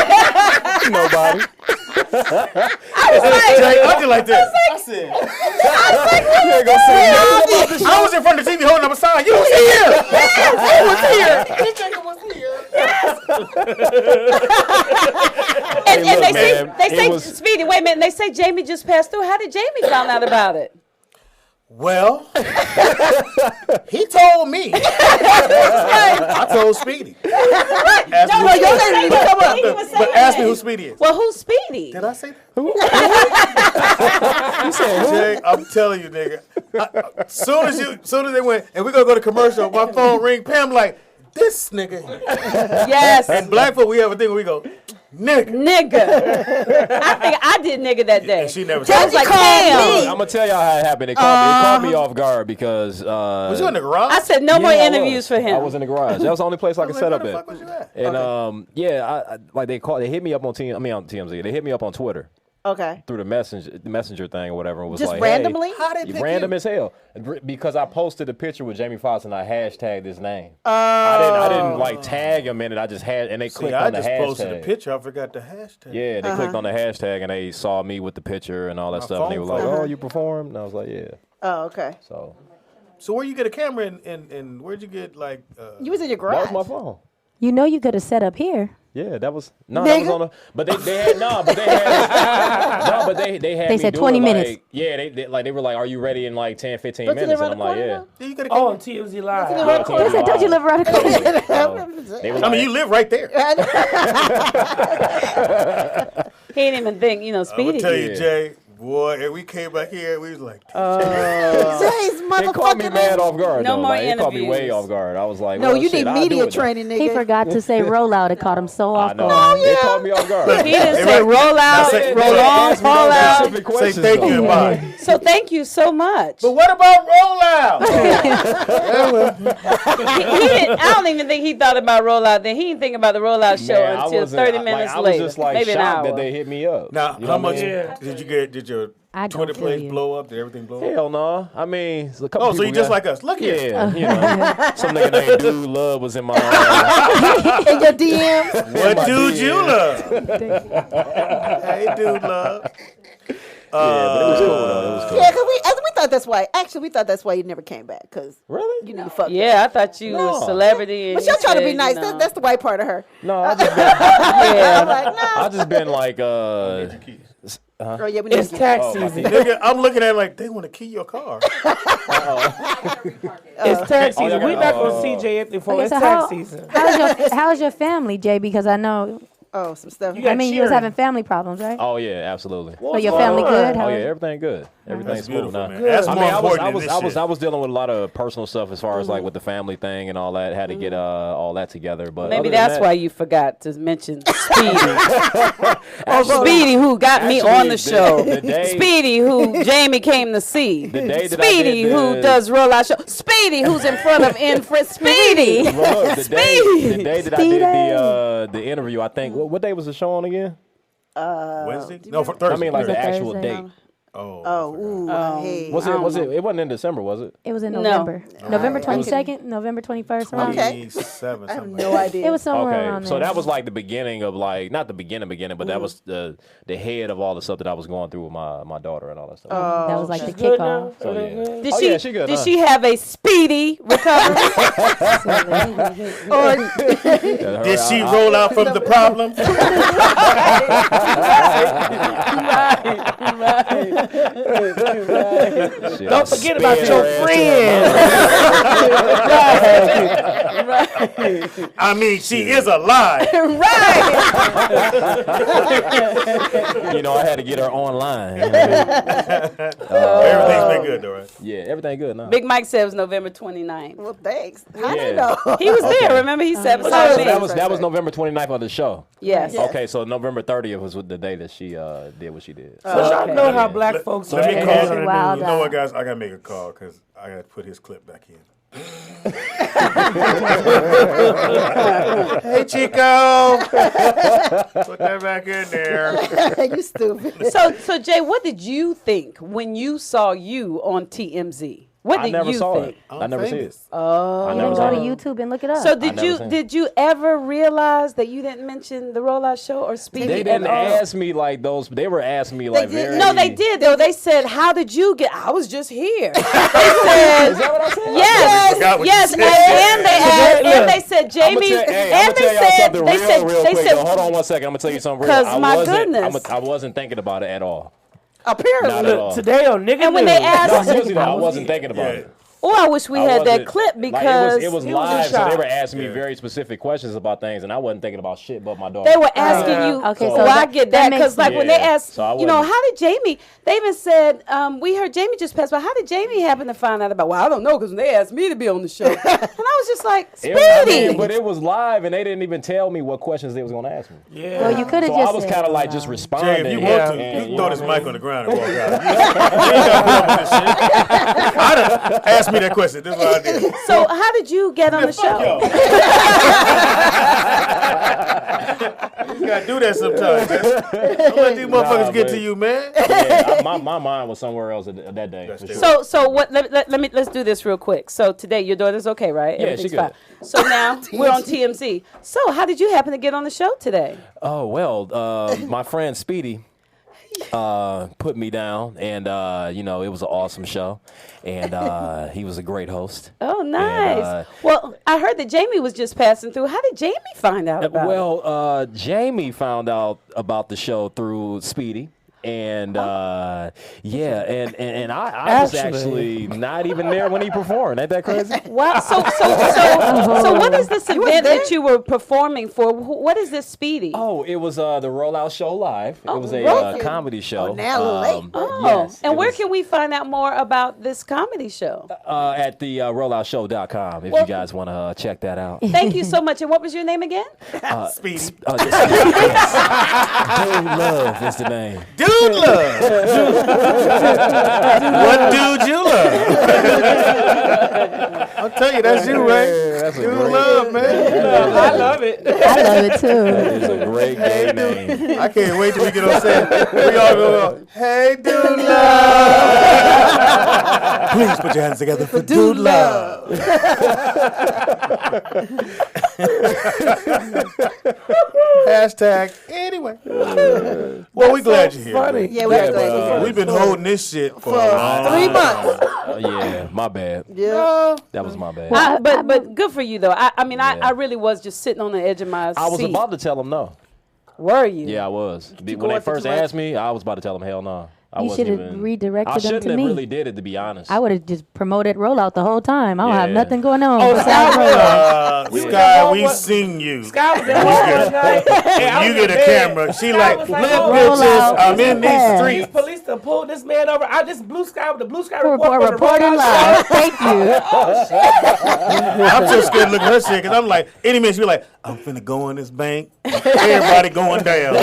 Jay, I did like this. I said, You ain't gonna say nothing. I was in front of the TV holding up a sign. You was here. You was here. This nigga was here. And look, they man, say it was- Speedy, wait a minute, they say Jamie just passed through. How did Jamie find out about it? Well, he told me. I told Speedy. Ask me No, who- your name didn't come up. But ask me who Speedy is. Well, who's Speedy? Did I say that? You said who? Jay, I'm telling you, nigga. Soon as they went, and we're gonna go to commercial, my phone ring. Pam like, this nigga. Yes. And black folk, we have a thing where we go, nigga. Nigga. I think I did nigga that day. And she never I said was like, Look, damn. I'm gonna tell y'all how it happened. It caught me off guard because. Was you in the garage? I said no more Yeah, I interviews was. for him. I was in the garage. That was the only place I could set Where up the at. fuck was you at? And I like they hit me up on TMZ. They hit me up on Twitter Okay. through the messenger thing or whatever. And was Just like, randomly? Hey, How they pick random you? as hell because I posted a picture with Jamie Foxx and I hashtagged his name. I didn't like tag him in it. I just had and they See, clicked I on the just hashtag. posted a picture. I forgot the hashtag. Yeah, they clicked on the hashtag and they saw me with the picture and all that stuff. And they phone were like, call. "Oh, you performed?" And I was like, "Yeah." Oh, okay. So where you get a camera and where'd you get like? You was in your garage. That was my phone. You know you could have set up here. Yeah, that was that was on the. But they had but they had. They me said do 20 it, minutes. Like, yeah, they were like, "Are you ready in like 10, 15 Don't you minutes?" live And I'm around like, the "Yeah." corner Yeah, you got a Oh, camera. on TMZ Live. They said, don't you live around the corner? They were I mean, like- you live right there. He didn't even think, I'm Speedy. gonna tell you, Jay. Boy, and we came back here, we was like, Jay's They caught me motherfucking mad off guard. No though. more Like, it caught me way interviews. off guard. I was like, No, well, you shit, need I'll do media it then. training, nigga. He forgot to say rollout. It caught him so I off know. guard. They caught me off guard. He didn't say roll out, say- roll say- on, Ask me fall those out. specific say questions, thank you though. and bye. So thank you so much. But what about rollout? I don't even think he thought about rollout. Then he didn't think about the rollout show Man, I until wasn't- 30 like, minutes I was later, just like maybe an shocked hour. that they hit me up. Now, You know how what I much mean? did you get? Did your I don't Twitter feel plays you. blow up? Did everything blow up? Hell no. I mean, a couple Oh, so people you just got- like us? Look here. Yeah, you know, some nigga named Dude Love was in my. in your DMs. What my dude DM. you love? Hey, dude love. Yeah, but it was cool though. It was cool. Yeah, because we thought that's why. Actually, we thought that's why you never came back. Because Really? you need to fuck. Yeah, I thought you No. was a celebrity. And But y'all you trying to said, be nice. you know. That's the white part of her. No, I just been, I'm like, no. I just been like, Girl, yeah, we It's need to tax Oh, my season. Nigga, I'm looking at it like they want to key your car. It's tax Oh, y'all season. We're got- not going to see Jay Anthony for Okay, it's so tax season. how's your family, Jay? Because I know, Oh, some stuff. You got I mean, you was cheering. having family problems, right? oh yeah, absolutely. So your family good? How Oh yeah, is- everything good. Everything's That's smooth beautiful, now. man. That's I more mean, important I than was, this I was, shit. I was dealing with a lot of personal stuff as far as like with the family thing and all that. Had to get all that together. But Maybe other than that's that- why you forgot to mention Speedy. Speedy, who got me Actually, on the show. the day- Speedy, who Jamie came to see. The day that I Speedy, did who the- does rollout show. Speedy, who's in front of Speedy. Well, look, the day that I Speedy. did the interview, I think what day was the show on again? Wednesday? No, for Thursday. I mean, like the Was it actual Thursday? date. Oh, ooh, hey. Was it? It wasn't in December, was it? It was in No. November. November I could- 22nd, November 21st. Around. Okay. 27, I have something no like idea. It was somewhere around Okay, there. so that was like the beginning of like not the beginning, but that was the head of all the stuff that I was going through with my daughter and all that stuff. That was like the Good now? kickoff. So yeah. Did Oh, she, yeah, she good, did huh? she have a speedy recovery? Or that. Did she roll out from the problem? Shit, Don't forget about spin your her ass friends. I mean, she is alive. to- You know, I had to get her online. You know? Everything's been good, though, right? Yeah, everything good now. Big Mike said it was November 29th. Well, thanks. How do Yeah. you know? He was there, remember? He sat So beside me. that was November 29th of the show. Yes. Okay, so November 30th was the day that she did what she did. So y'all Okay. know how black folks Let me are. call She her. wild You know what, out. guys? I got to make a call because I got to put his clip back in. Hey, Chico. Put that back in there. You stupid. So Jay, what did you think when you saw you on TMZ? What I did never you saw think? it. I never see it. Oh. I You never can saw go it. to YouTube and look it up. So never seen it. did you ever realize that you didn't mention the rollout show or Speedy They at didn't all? ask me like those. They were asking me like did. very. No, they did though. They said, "How did you get?" I was just here. They said, Is that what I said? "Yes, forgot what yes," you and said. they asked, and they said, "Jamie," I'ma and tell they y'all said, something "They real, said, real they quick. said." Though. Hold on one second. I'm gonna tell you something real. 'Cause my wasn't- goodness. I wasn't thinking about it at all. Apparently. Not at all. Today on Nigga And when they News. asked- No, seriously, though, I wasn't thinking about it. Oh, I wish we I had that wasn't- clip like, because it was a live, so they were shock. asking me very specific questions about things, and I wasn't thinking about shit but my daughter. they were asking you. Okay, so so I that- get that that because, makes like, when they sense. asked, So I you know, wasn't- how did Jamie? They even said, we heard Jamie just passed by. How did Jamie happen to find out about? Well, I don't know because when they asked me to be on the show, and I was just like, Speedy. I mean, but it was live, and they didn't even tell me what questions they was gonna ask me. Yeah. Well, you could have So just I was said, kind of like just Jay, responding. if you Yeah. want to, and, you can you throw know this what I mic on the ground and walk out. You ain't got to put up with this shit. I'd have asked me that question. This is what I did. So how did you get on the Fuck show? y'all. You gotta do that sometimes. Man. Don't let these motherfuckers get but- to you, man. Yeah, my mind was somewhere else that day. For sure. So what? Let's do this real quick. So today your daughter's okay, right? Yeah, Everything's she fine. good. So now we're on TMZ. So how did you happen to get on the show today? Oh well, my friend Speedy, put me down, and it was an awesome show, and he was a great host. Oh, nice. And, well, I heard that Jamie was just passing through. How did Jamie find out about it? Jamie found out about the show through Speedy. And and I was actually not even there when he performed. Ain't that crazy? Wow. So what is this event that you were performing for? What is this, Speedy? Oh, it was the Rollout Show Live. It was a comedy show. Oh, now a little late. Yes, and where can we find out more about this comedy show? At the rolloutshow.com if you guys want to check that out. Thank you so much. And what was your name again? Speedy. Dude Love is the name. Dude Love. What dude you love? I'll tell you, that's you, Ray. That's Dude Love, man. I love it. I love it too. That is a great gay name. I can't wait till we get on set. We all go, hey, Dude Love. Please put your hands together for Dude Love. Hashtag anyway. Well, we glad you're here. Funny. Yeah, we're glad you're here. We've been holding this shit for 3 months. Yeah, my bad. Yeah. That was my bad. But good for you though. I really was just sitting on the edge of my seat. I was about to tell him no. Were you? Yeah, I was. When go they in for first too much? asked me, I was about to tell them hell no. You should have redirected I them shouldn't to have me. really did it, to be honest. I would have just promoted Rollout the whole time. I don't have Yeah. nothing going on. Oh, besides Rollout. Sky, we seen you. Sky was at home one night. When you get a camera, she like, was look, like, oh, bitches, I'm in these yeah. These streets. police to pull this man over. I just Blue Sky with the Blue Sky Reporting report. live. Thank you. I'm so scared to look at her shit because I'm like, any minute she be like, I'm finna go in this bank. Everybody going down. I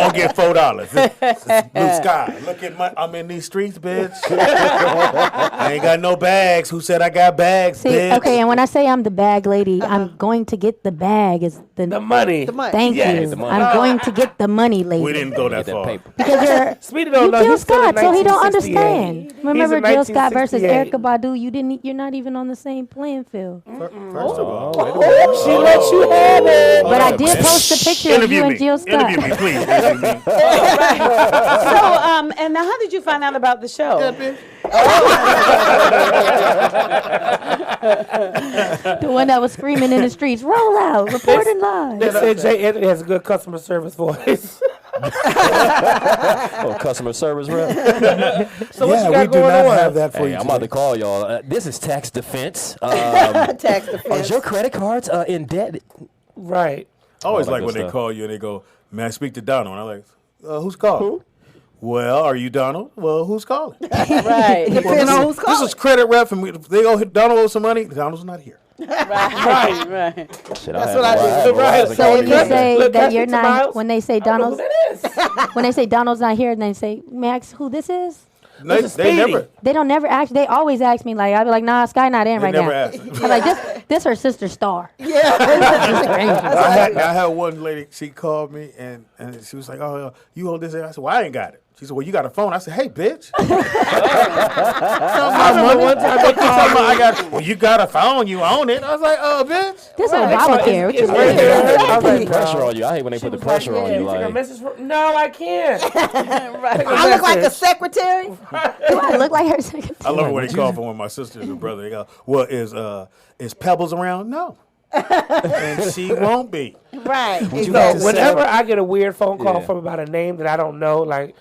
don't get $4. It's Blue Sky. Look at I'm in these streets, bitch. I ain't got no bags. Who said I got bags, See, bitch? okay, and when I say I'm the bag lady, I'm going to get the bag. Is The money. The money. Thank Yeah, you. the money. I'm going to get the money, lady. We didn't go that Get that far. paper. Because you're Speedy don't you know. Jill He's still in Scott, so he don't 1968. understand. Remember He's in Jill Scott versus 1968. Erykah Badu? You're not even on the same playing field. First of all, She let you have it. But I did post a picture of interview you me. and Jill Scott. Interview me, please. Interview me. So, and now how did you find out about the show? The one that was screaming in the streets, roll out, reporting live. They said Jay Anthony has a good customer service voice. Oh, customer service rep. So what you Yeah, got we do going not on? have that for Hey, you. I'm about to today. call y'all. This is tax defense. Tax Is defense. your credit cards in debt? Right. I always All that like when good they stuff. call you and they go, "May I speak to Donald?" And I'm like, "Who's calling?" Well, are you Donald? Well, who's calling? Right. Depending on who's This calling. is credit rep, and they go, Donald owes some money. Donald's not here. Right. Shit, That's what I do. Right. So if you say Look, that can I you're speak to not, Miles? when they say I don't know who Donald's, that is. when they say Donald's not here, and they say, Max, who this is? They, is they Speedy. never. They don't never ask. They always ask me like, I'll be like, nah, Sky not in They right never now. ask. I'm like, this her sister Star. I had one lady. She called me and she was like, "Oh, you hold this?" I said, "Well, I ain't got it." She said, "Well, you got a phone?" I said, "Hey, bitch." I remember one time they called me. I got. Well, you got a phone. You own it. I was like, "Oh, bitch." This Right. Obamacare. What you It's mean? right there. I was like, Pressure on you. I hate when they put the pressure on you. You take a Like, message from? No, I can't. I look like a secretary. Do I look like her secretary? I love it when they call from one of my sisters or brother. They go, "Well, is Pebbles around?" No. And she won't be. Right. So Exactly. whenever I get a weird phone call Yeah. from about a name that I don't know, like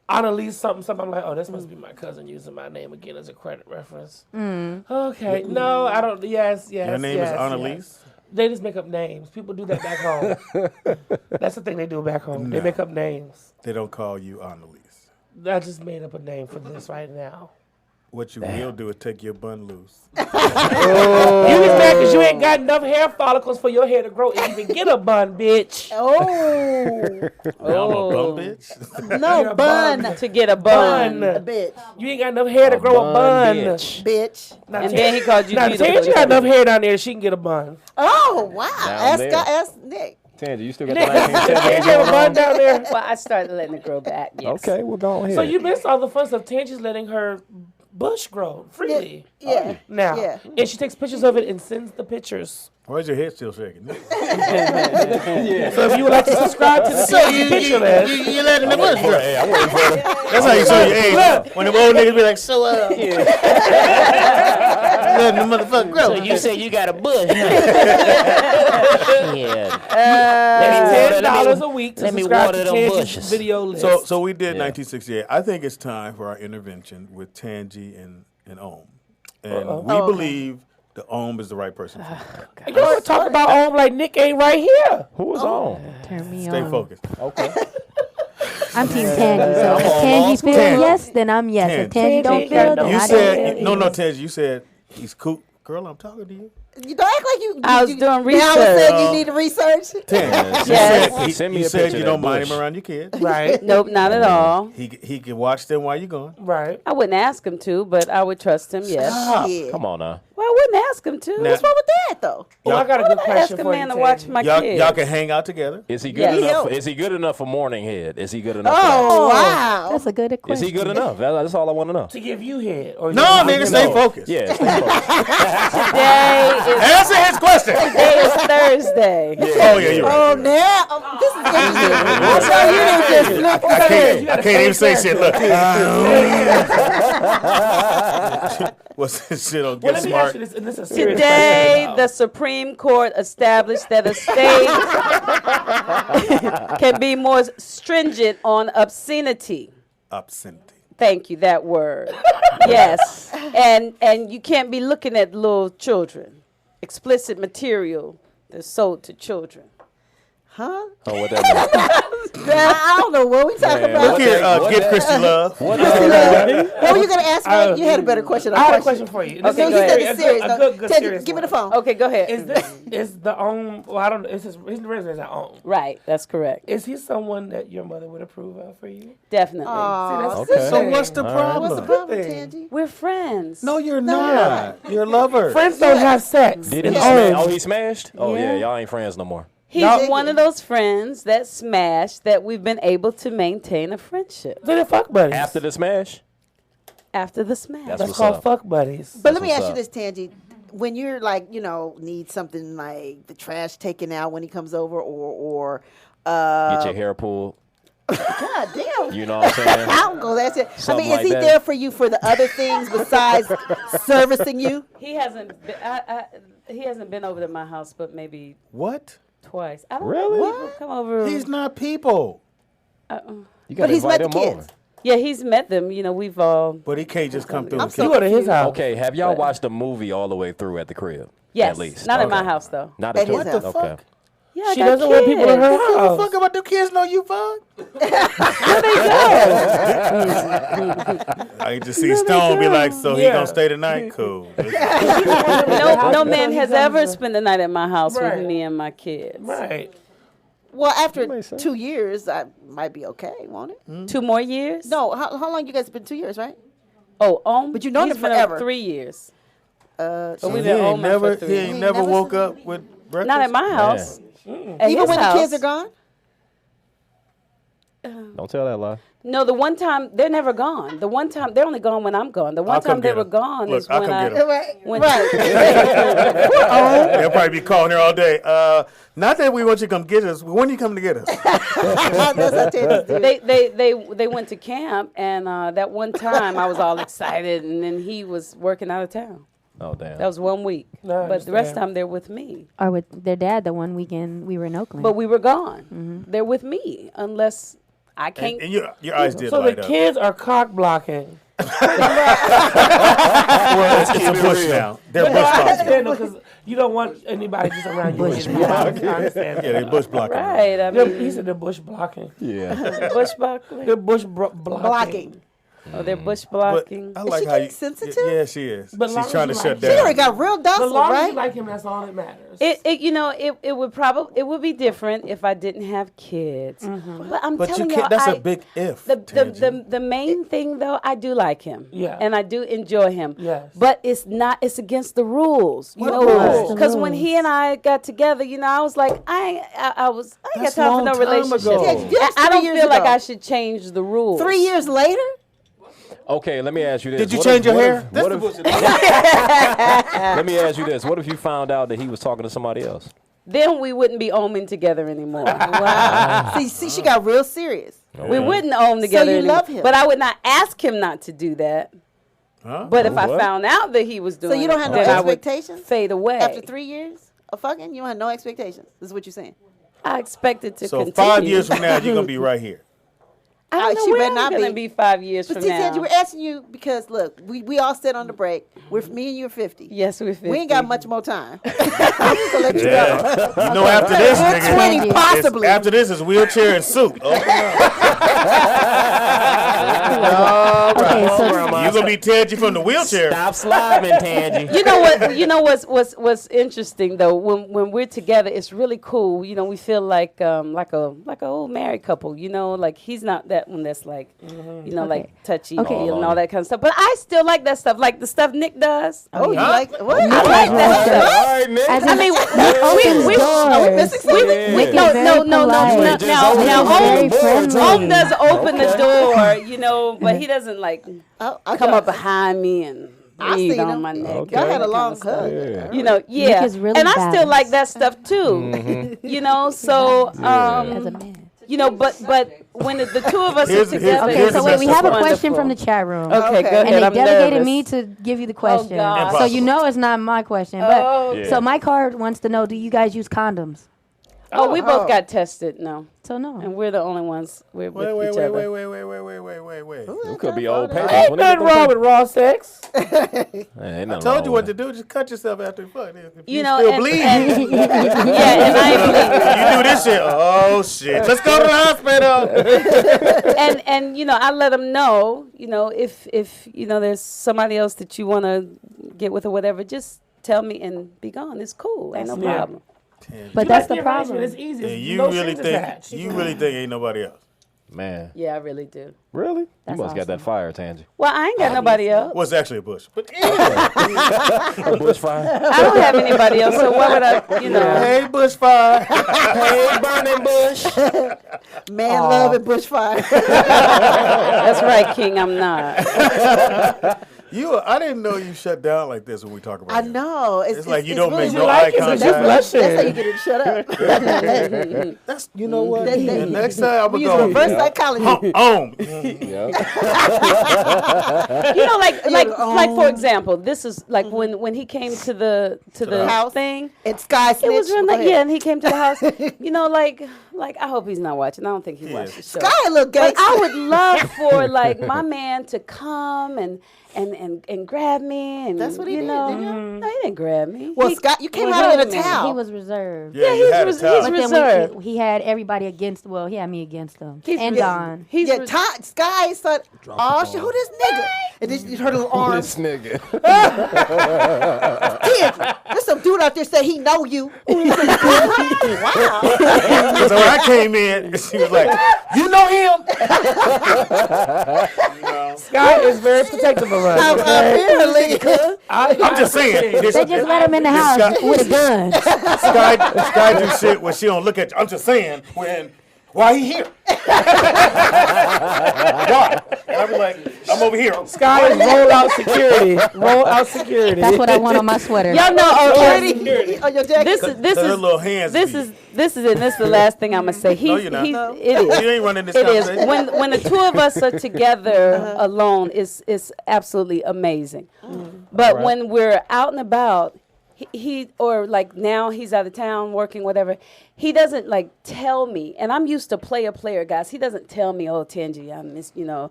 Annalise something, I'm like, oh, this must be my cousin using my name again as a credit reference. Okay, no, I don't. Yes. Your name is Annalise? yes. They just make up names. People do that back home. That's the thing they do back home. They No. make up names. They don't call you Annalise. I just made up a name for this right now. What you will do is take your bun loose. You just mad because you ain't got enough hair follicles for your hair to grow and even get a bun, bitch. Oh. I'm a bum bitch. No, bun. To get a bun. A bitch. You ain't got enough hair to grow a bun. bitch. Bitch. Now, And then he called you now, beautiful. Tangy got enough hair down there, she can get a bun. Oh, wow. Down there. Ask Nick. Tangy, you still got the Nick, 1970 you have a bun down there? Well, I started letting it grow back. Yes. Okay, well, go ahead. So you missed all the fun stuff. Tangy's letting her bush grow freely Yeah. now. Yeah. And she takes pictures of it and sends the pictures. Why is your head still shaking? So if you would like to subscribe to the picture list, you letting the bush grow. Hey, I'm waiting for them. That's how you show your age. When them old niggas be like, so letting the motherfucker grow. So you say you got a bush? Yeah. $10 a week to let me subscribe water to them Tangi's bushes. video list. So we did 1968. I think it's time for our intervention with Tangi and Ohm. And we believe the Ohm is the right person for you. You want to talk about Ohm like Nick ain't right here. Who is on? Turn me Stay on. focused. Okay. I'm Team Tangy. So if Tangy feels Tangy. yes, then I'm yes. If Tangy don't feel, then You I don't said, feel. no, Tangi, you said he's cool. Girl, I'm talking to you. You don't act like you. I was you, doing Now all of a research. sudden you need to research. Tangi, Yes. Send me you a said picture you of don't that mind bush. him around your kids. Right. Nope, not at all. He can watch them while you're gone. Right. I wouldn't ask him to, but I would trust him. Yes. Shit. Come on now. Well, I wouldn't ask him to. Now- What's wrong with that though? Well, I got a good Ask question a for you, man to watch my Y'all kids. can hang out together. Is he good Yes. enough? Is he good enough for morning head? Is he good enough? Oh wow. That's a good For that? Is question. he good enough? That's all I want to know. To give you head. Or No, you- nigga, stay focused. Yeah. Stay focused. Answer his question. Today is Thursday. Oh, yeah, you're right. Oh now this is interesting. I'm sure you didn't just flip I can't even say shit. Look. What's this shit on Well, Get let me Smart? ask you this, and this is a serious Today, question. the Supreme Court established that a state can be more stringent on obscenity. Obscenity. Thank you, that word. Yes. And you can't be looking at little children. Explicit material that's sold to children. Huh? Oh, what that means? I don't know what we talking Man, about. Look here, What Get that- Christy Love. What What were you gonna ask me? You had a better question. I had a question for you. Okay, No, go he said ahead. it's serious. A though. good Ted, serious give me one. the phone. Okay, go ahead. Is the Ohm, well, I don't know, his residence at Ohm. Right, that's correct. Is he someone that your mother would approve of for you? Definitely. Aw, Okay. So what's the All right. problem? what's the problem, Thing. Tangy? We're friends. No, you're not. You're a lover. Friends don't have sex. Did in he Ohm. smash? Oh, he smashed? Oh, yeah. Yeah. Y'all ain't friends no more. He's Y'all- one of those friends that smashed that we've been able to maintain a friendship Then they're fuck buddies. After the smash? after the smash. That's That's what's called up. fuck buddies. But let me what's ask you up. this, Tangy. When you're like, need something like the trash taken out when he comes over, or Get your hair pulled. God damn. You know what I'm saying? I don't go. That's it. Something I mean, is like he that. there for you for the other things besides servicing you? He hasn't. He hasn't been over to my house, but maybe What? twice. I don't Really? know. People come over. He's not people. You But gotta he's met invite the him kids. over. Yeah, he's met them. We've all. But he can't just come through and so You kill. go to his house. Okay, have y'all watched the movie all the way through at the crib? Yes, At least. not at Okay. my house though. Not At at his your house. What the Okay. fuck? Yeah, I She got doesn't want people in her kids. What the house. fuck about the kids know you fuck? I just see Stone be like, so he Yeah. gonna stay tonight? Cool. No man has ever spent the night at my house Right. with me and my kids. Right. Well, after makes sense. 2 years, I might be okay, won't it? 2 more years? No, how long you guys been? 2 years, right? Oh, But you've known he's him been forever. 3 years. So But He we've been ain't home never, for he 3. ain't never never woke seen- up with breakfast. Not at my house. At even his when house. the kids are gone. Don't tell that lie. No, the one time they're never gone. The one time they're only gone when I'm gone. The one I'll come time they get were 'em. gone Look, is I'll when come I get 'em. Right. when Right. They'll probably be calling her all day. Not that we want you to come get us. When you come to get us? That's how Tangy do. they went to camp and that one time I was all excited and then he was working out of town. Oh, damn. That was 1 week. No, I But the rest of the understand. time they're with me. Or with their dad the one weekend we were in Oakland. But we were gone. They're with me unless I can't. And your eyes did So the light up. kids are cock blocking. Well, it's a bush now. They're bush No, I blocking. understand because you don't want anybody just around you. Bush in your house. I understand. Yeah, they bush blocking. Right. I He mean, said they're bush blocking. Yeah. bush blocking. They're bush blocking. Oh, they're bush But blocking. I like she how getting you. sensitive? Yeah, she is. But long She's as trying to you shut like She already down. got real As docile, long as you right? like him, that's all that matters. It would probably it would be different if I didn't have kids. But I'm But you telling can't. y'all, That's a big if. Tangy. the main thing though, I do like him. Yeah. And I do enjoy him. Yes. But it's against the rules. You What know, rules? because when he and I got together, I was like, I ain't That's got time for long no time relationship. ago. Yeah, I three don't years feel like ago. I should change the rules. 3 years later. Okay, let me ask you this. Did you change your hair? Let me ask you this. What if you found out that he was talking to somebody else? Then we wouldn't be oming together anymore. Wow. see, she got real serious. We wouldn't own together you anymore. love him. But I would not ask him not to do that. Huh? But if I found out that he was doing So you don't have no then I would expectations? fade away. After 3 years of fucking, you don't have no expectations. This is what you're saying. I expect it to So continue. 5 years from now, you're gonna be right here. I don't know she where better I'm not going to be 5 years But from see, now. Tangie, we're asking you because, look, we all said on the break, me and you are 50. Yes, we're 50. We ain't got much more time. I'm just going to let you go. You know, after this, We're nigga, 20 it's- possibly. after this is wheelchair and suit. Open up. Okay, so You're gonna be Tangie from the wheelchair. Stop sliding, Tangie. You know what? You know what's interesting though. When we're together, it's really cool. You know, we feel like a old married couple. You know, like he's not that one that's like, you know, like touchy and all that kind of stuff. But I still like that stuff, like the stuff Nick does. Oh, you like what? I like that stuff. All right, Nick. As I mean, opens doors. Nick is no. very polite. Now, Very friendly. Home does open the door, you know, but he doesn't like come up behind me and I breathe seen on him. my neck. Okay. Y'all had a that long kind of stuff. hug. You know, yeah. is really and I still balanced. like that stuff too. You know, so As a man. you know, but when the two of us Here's- are here's- together, Okay, here's so the wait, we best have a part. question from the chat room. Okay, go Okay. ahead. And they I'm delegated nervous. me to give you the question. God. So you know it's not my question. But Oh, Yeah. so my card wants to know, do you guys use condoms? Oh, we both got tested. No, So no. and we're the only ones with Wait. each other. It could be old papers. Ain't When they nothing get them wrong with raw sex. Ain't I nothing told wrong you what with to do. Just cut yourself after the fuck. If You know, still and, bleeding, and yeah, and I ain't bleeding. you do this shit. Oh shit! Let's go to the hospital. and you know, I let them know, you know, if you know there's somebody else that you want to get with or whatever, just tell me and be gone. It's cool. Ain't no Yeah. problem. But that's the problem. It's easy. And you no really strings think attached. ain't nobody else? Man, Yeah, I really do. really? You That's must got that fire, Tangie. Well, I ain't got nobody else. Well, it's actually a bush. But A bushfire. I don't have anybody else, so why would I, you know? hey, bushfire. Hey, burning bush. Man, love, and bushfire. That's right, King, I'm not. I didn't know you shut down like this when we talk about I it. know. It's like you don't really- make You no like eye it, so contact. just blushing. That's how you get it shut up. That's you know what. That- The next time I'm We use gonna reverse go. psychology. You know, like for example, this is like when he came to the house. thing. And Sky It was snitch. real Go nice. ahead. Yeah, and he came to the house. You know, like I hope he's not watching. I don't think he watched the show. Sky a little But gangster. I would love for like my man to come and grab me and That's what he you did, know. didn't you? No, he didn't grab me. Well, He- Scott, you came wait, out wait in a minute. towel. He was reserved. Yeah, you had a towel. But then reserved. he had everybody against, well, he had me against him. He's And res- Don. He's Yeah, res- Sky started, oh, shit, who this nigga? And then you heard a little arms. This nigga. Kid, there's some dude out there say he know you. Wow. So when I came in, she was like, "You know him." Sky is very protective of us. Apparently. I'm just saying. They just let him in the house with a gun. Sky do shit when she don't look at you. I'm just saying why he here? Why? And I be like, I'm over here. Sky is roll out security. Roll out security. That's what I want on my sweater. Y'all know. Oh, your jacket. This Her is little hands. this be- is this is it. This is the last thing I'm gonna say. No, you're not. It is. You ain't running this It is. conversation. When the two of us are together alone, it's absolutely amazing. But when we're out and about, he or like now he's out of town working, whatever. He doesn't like tell me, and I'm used to player guys. He doesn't tell me, oh Tangie, I miss or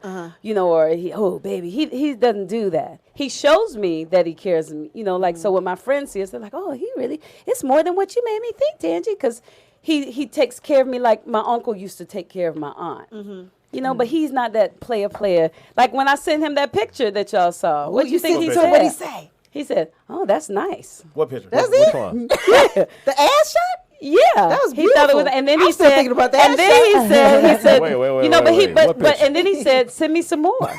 oh baby. He doesn't do that. He shows me that he cares, like so. When my friends see us, they're like, oh, he really. It's more than what you made me think, Tangie, because he takes care of me like my uncle used to take care of my aunt. But he's not that player. Like when I sent him that picture that y'all saw, what do you think he picture? said? What'd he say? He said, "Oh, that's nice." What picture? That's Which it? one? The ass shot? Yeah, That was he thought it was, beautiful. and then I'm he still said, thinking about that and then he said, Wait, but what and then he said, send me some more.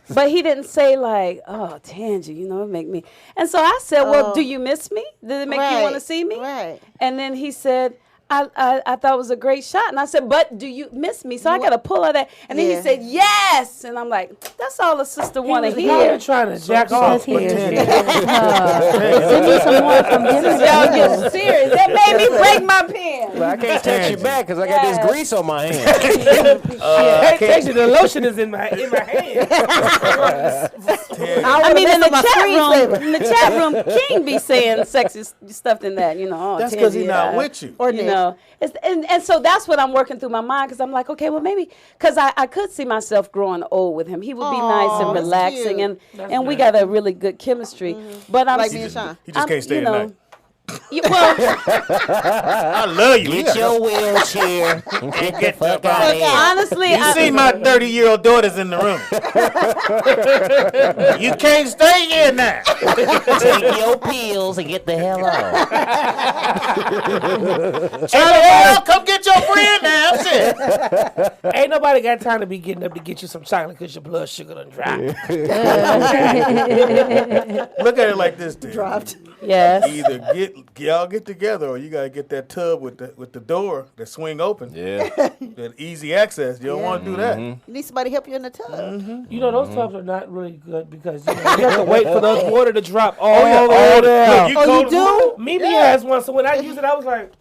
But he didn't say like, oh, Tangie, it make me. And so I said, well, do you miss me? Did it make you want to see me? Right. And then he said, I thought it was a great shot. And I said, but do you miss me? So I got to pull her that. And then he said, yes. And I'm like, that's all a sister want to hear. Trying to jack off. Send me some more from dinner. Y'all get serious. That made me break my pen. Well, I can't text you back because I got this grease on my hand. I can't text you. The lotion is in my hand. I mean, in the chat room, King be saying sexy stuff than that. You know, that's because he's not with you. Or you know, and so that's what I'm working through my mind because I'm like, okay, well maybe because I could see myself growing old with him. He would be nice and relaxing, and we got a really good chemistry. But I'm like me and Sean. He just can't stay at night. Well, I love you. Get your wheelchair and get the fuck out of here. Honestly, you see my 30-year-old daughters in the room. You can't stay here now. Take your pills and get the hell on. Charlie, come get your friend now. Shit. Ain't nobody got time to be getting up to get you some chocolate because your blood sugar done dropped. Look at it like this, dude. Dropped. yes. Either y'all get together, or you gotta get that tub with the door that swing open. Yeah. That easy access. You don't want to do that. You need somebody to help you in the tub. You know, those tubs are not really good because you have to wait for the water to drop all yeah. the way down. Look, you do? Mimi has one, so when I use it, I was like...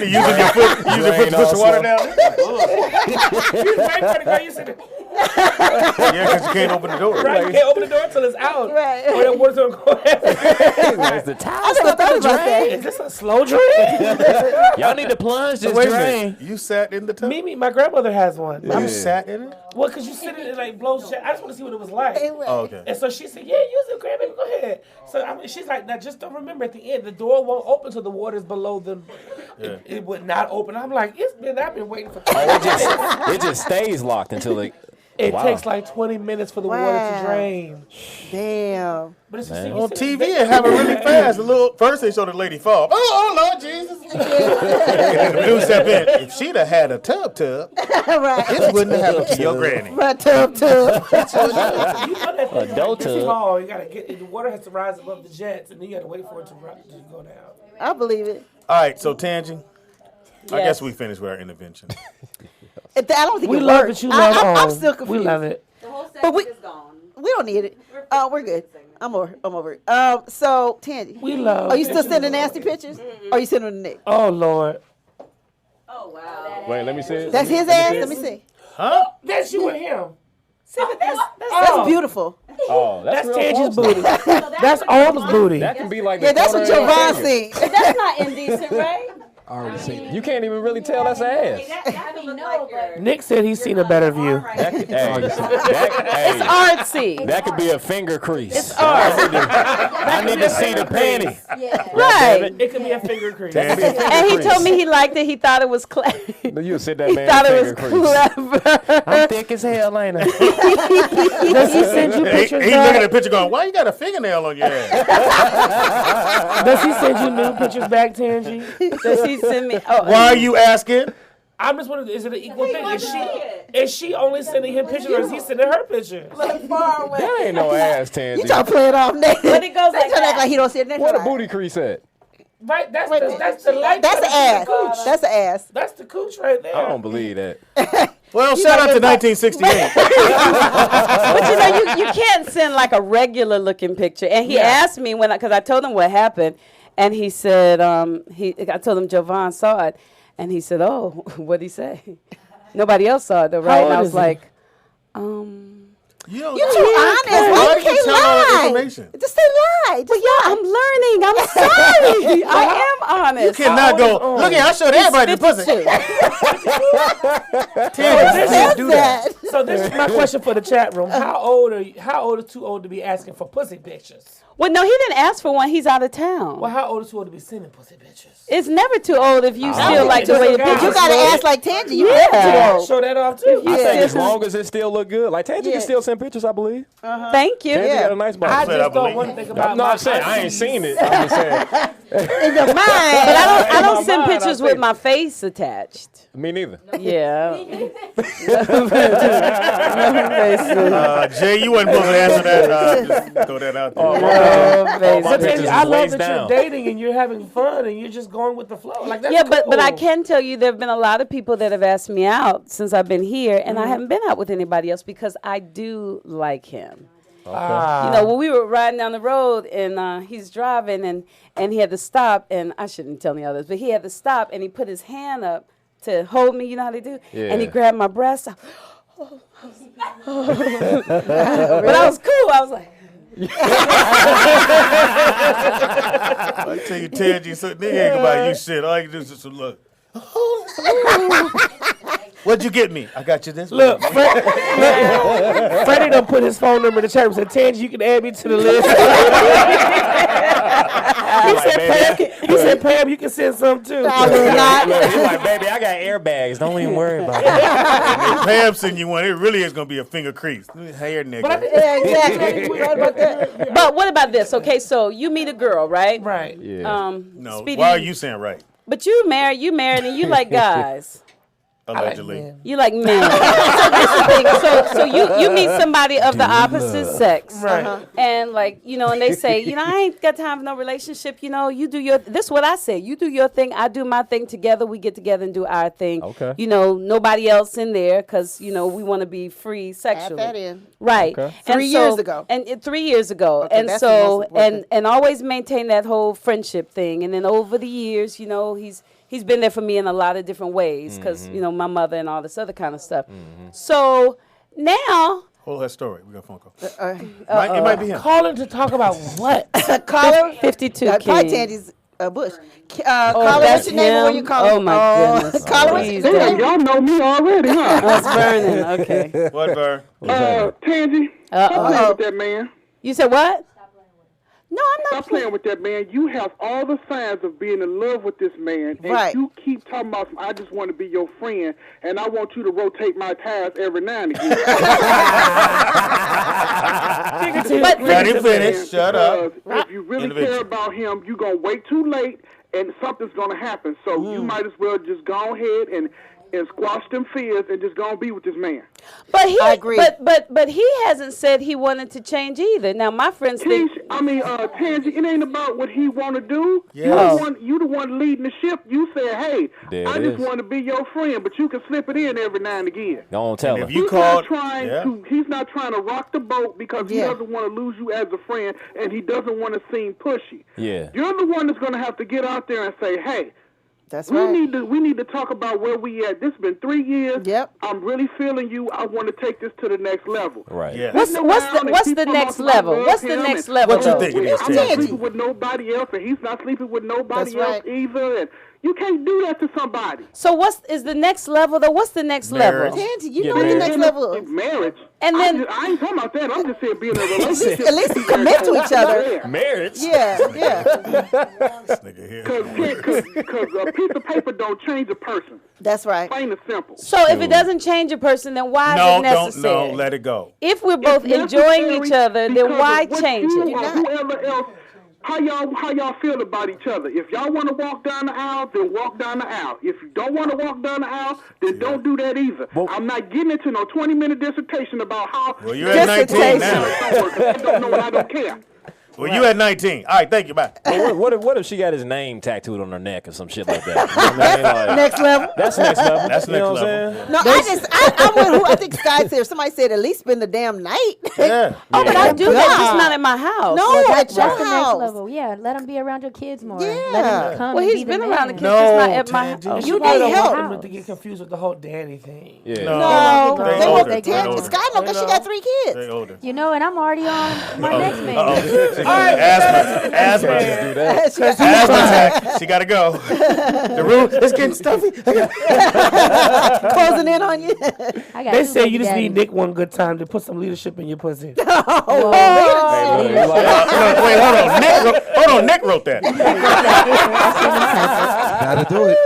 You using your foot to push the water down? Yeah, because you can't open the door. Right, you can't open the door until it's out. Right. Or that water's going to go Is the towel stuck in the drain? Is this a slow drain? Y'all need to plunge this Wait a drain. minute. You sat in the tub? Mimi, my grandmother has one. You sat in it? Well, because you sit in it and like blows shit. I just want to see what it was like. Oh, okay. And so she said, yeah, use it, grandbaby, go ahead. So she's like, now just don't remember at the end, the door won't open till the water's below them. Yeah. It would not open. I'm like, I've been waiting for It just stays locked until it. It Wow. takes like 20 minutes for the water to drain. Damn. But it's On TV, it happened really fast. First, they showed the lady fall. Oh, Lord Jesus. And the dude step in. If she'd have had a tub, Right. this wouldn't have happened to your granny. My tub. You know that thing Adult like this tub. tall, you gotta get the water has to rise above the jets, and then you gotta wait for it to go down. I believe it. All right, so Tangy, I Yes. guess we finished with our intervention. I don't think We it love worked. that you love I'm on. still confused. We love it. But we don't need it. We're good. I'm over it. So Tangy, We love. are you still sending nasty pictures? Or are you sending them to Nick? Oh Lord, Wait, let me see it. That's his ass. Let me see. Huh? that's you and him. See, That's oh, beautiful. Oh, That's real Tangi's close. booty. That's Alma's booty. That can be like Yeah, the that's what corner of your Javon finger. seen. That's not indecent, right? You can't even really tell that's ass. Nick said he's seen a better view. That could, Artsy. that could be a finger crease. It's art. I need to see the panty. Right. It could be a finger crease. That could be a finger And he crease. told me he liked it. He thought it was clever. You sit that He man thought it was finger crease. clever. I'm thick as hell, ain't I? Does he send you He's pictures? looking at the picture going, why you got a fingernail on your ass? Does he send you new pictures back, Tangy? Does he send me? Oh, Why are you asking? I'm just wondering, is it an equal thing? Is she only sending him pictures, or is he sending her pictures? That ain't no ass, You Tansy. trying to play it off, Nick? But it goes They like trying to act that. like he don't see it. Where the booty crease at? Right, that's the light. That's the ass. cooch. That's the ass. That's the cooch right there. I don't believe that. Well, shout out to 1968. But you can't send like a regular looking picture. And he asked me because I told him what happened, and he said I told him Javon saw it, and he said, "Oh, what'd he say?" Nobody else saw it though, right? old And I is was he? like, You You too honest. Why Why you did you can't tell all that lie? information? Just say lie. "Well, yeah, I'm learning. I'm sorry. I am honest." You cannot go, look here, I showed everybody the pussy. Tangy, do that. So this is my question for the chat room. How old is too old to be asking for pussy pictures? Well, no, he didn't ask for one. He's out of town. Well, how old is too old to be sending pussy pictures? It's never too old if you still like the way you picture. You got to ask like Tangy. You Yeah. never too old. Show that off too. I think Yeah. as long as it still look good. Like Tansy can still send pictures, I believe. Thank you. Tansy got a nice I body. said I just don't believe. want to think about. No, my I'm saying I ain't seen it. I'm just saying. In your mind. But I don't In send my mind, pictures I with think- my face attached. Me neither. Yeah. Jay, you wasn't supposed to answer that. Just throw that out there. Oh, my amazing. my But pictures I is love waist that down. you're dating and you're having fun and you're just going with the flow. Like that's Yeah, but I cool. can tell you there have been a lot of people that have asked me out since I've been here, and I haven't been out with anybody else because I do like him. You know, when we were riding down the road and he's driving and he had to stop, and I shouldn't tell any others, but he had to stop and he put his hand up to hold me. You know how they do? Yeah. And he grabbed my breast. But I was cool. I was like. I tell you, Ted, you so nigga ain't about you shit. All you do is just look. What'd you get me? I got you this. Look, Freddie done put his phone number in the chat and said, Tangi, you can add me to the list. he said, Pam, you can send some too. I will not. He's like, baby, I got airbags. Don't even worry about it. If Pam send you one, it really is gonna be a finger crease. Hair nigga. Yeah, exactly. You right about that. But what about this? Okay, so you meet a girl, right? Right. Yeah. No, Speedy, why are you saying right? But you married, and you like guys. Allegedly. You like men. So this is the thing. So you meet somebody of the opposite sex. Right. And like, and they say, I ain't got time for no relationship. You do your, this is what I say. You do your thing. I do my thing. Together, we get together and do our thing. Okay. Nobody else in there because, we want to be free sexually. Add that in. Right. Okay. And 3 years ago. And 3 years ago. Okay, and that's the so, most important. and always maintain that whole friendship thing. And then over the years, he's been there for me in a lot of different ways because, my mother and all this other kind of stuff. So now. Hold that story. We got a phone call. It might be him. Calling to talk about what? Caller 52 Probably King. Tangi's Bush. Caller, that's what's your name? and Where you him? calling? Oh, my goodness. Caller, what's Please your don't. name? Y'all know me already, huh? That's burning. Okay. What, Vern? Tangi, stop playing with that man. You said what? No, I'm Stop not playing with that man. You have all the signs of being in love with this man, and Right. you keep talking about, I just want to be your friend, and I want you to rotate my tires every now and again. Let him finish. Shut up. If you really Individual. care about him, you're going to wait too late, and something's going to happen. So you might as well just go ahead and squash them fears and just go and be with this man. But he, I agree. But he hasn't said he wanted to change either. Now my friends think. Tangi, it ain't about what he want to do. Yes. You the one leading the ship. You say, hey, There I it just is. want to be your friend, but you can slip it in every now and again. Don't tell And him. if you He's called, he's not trying to rock the boat because he doesn't want to lose you as a friend, and he doesn't want to seem pushy. Yeah. You're the one that's going to have to get out there and say, hey, That's we right. need to talk about where we at. This has been 3 years. Yep. I'm really feeling you. I want to take this to the next level. Right. yeah. What's the next level? What's the next level? What you though? think it is, I'm not Tangi? sleeping with nobody else, and he's not sleeping with nobody That's else right. either. And you can't do that to somebody. So is the next level though? What's the next Marriage. level? Tangi, you Yeah, know what the man. next level is. Marriage. And then- I ain't talking about that. I'm just saying being in a relationship. At least commit to each other. Marriage. Yeah. This nigga here. Because a piece of paper don't change a person. That's right. Plain and simple. So if it doesn't change a person, then why is it necessary? let it go. If we're both It's enjoying necessary each other, then because why of what change you it? or whoever else, how y'all feel about each other. If y'all want to walk down the aisle, then walk down the aisle. If you don't want to walk down the aisle, then don't do that either. I'm not getting into no 20-minute dissertation about how. Well, you're at 19 now. I don't know and I don't care. Well, you at 19. All right, thank you. Bye. Well, what if she got his name tattooed on her neck or some shit like that? You know what I mean? Like, Next level. that's next level. That's You know next what I'm level. saying? No, I'm with who I think Sky said. Somebody said at least spend the damn night. Yeah. Oh, but I do that, just God. not at my house. No, Well, at that's your the next house. level. Yeah, let him be around your kids more. Yeah. Let him come Well, and he's be the been around the man. kids, just not at my Tangi. house. You I need don't help. want them to get confused with the whole daddy thing. Yeah. No, They they older. won't. They older. Sky know because she got 3 kids. They older. You know, and I'm already on my next man. Asthma. Do that. Asthma attack. She got to go. The room is getting stuffy. Closing in on you. I got They two say baby you just need daddies. Nick one good time to put some leadership in your pussy. Wait, hold on. Nick wrote that. Gotta do it.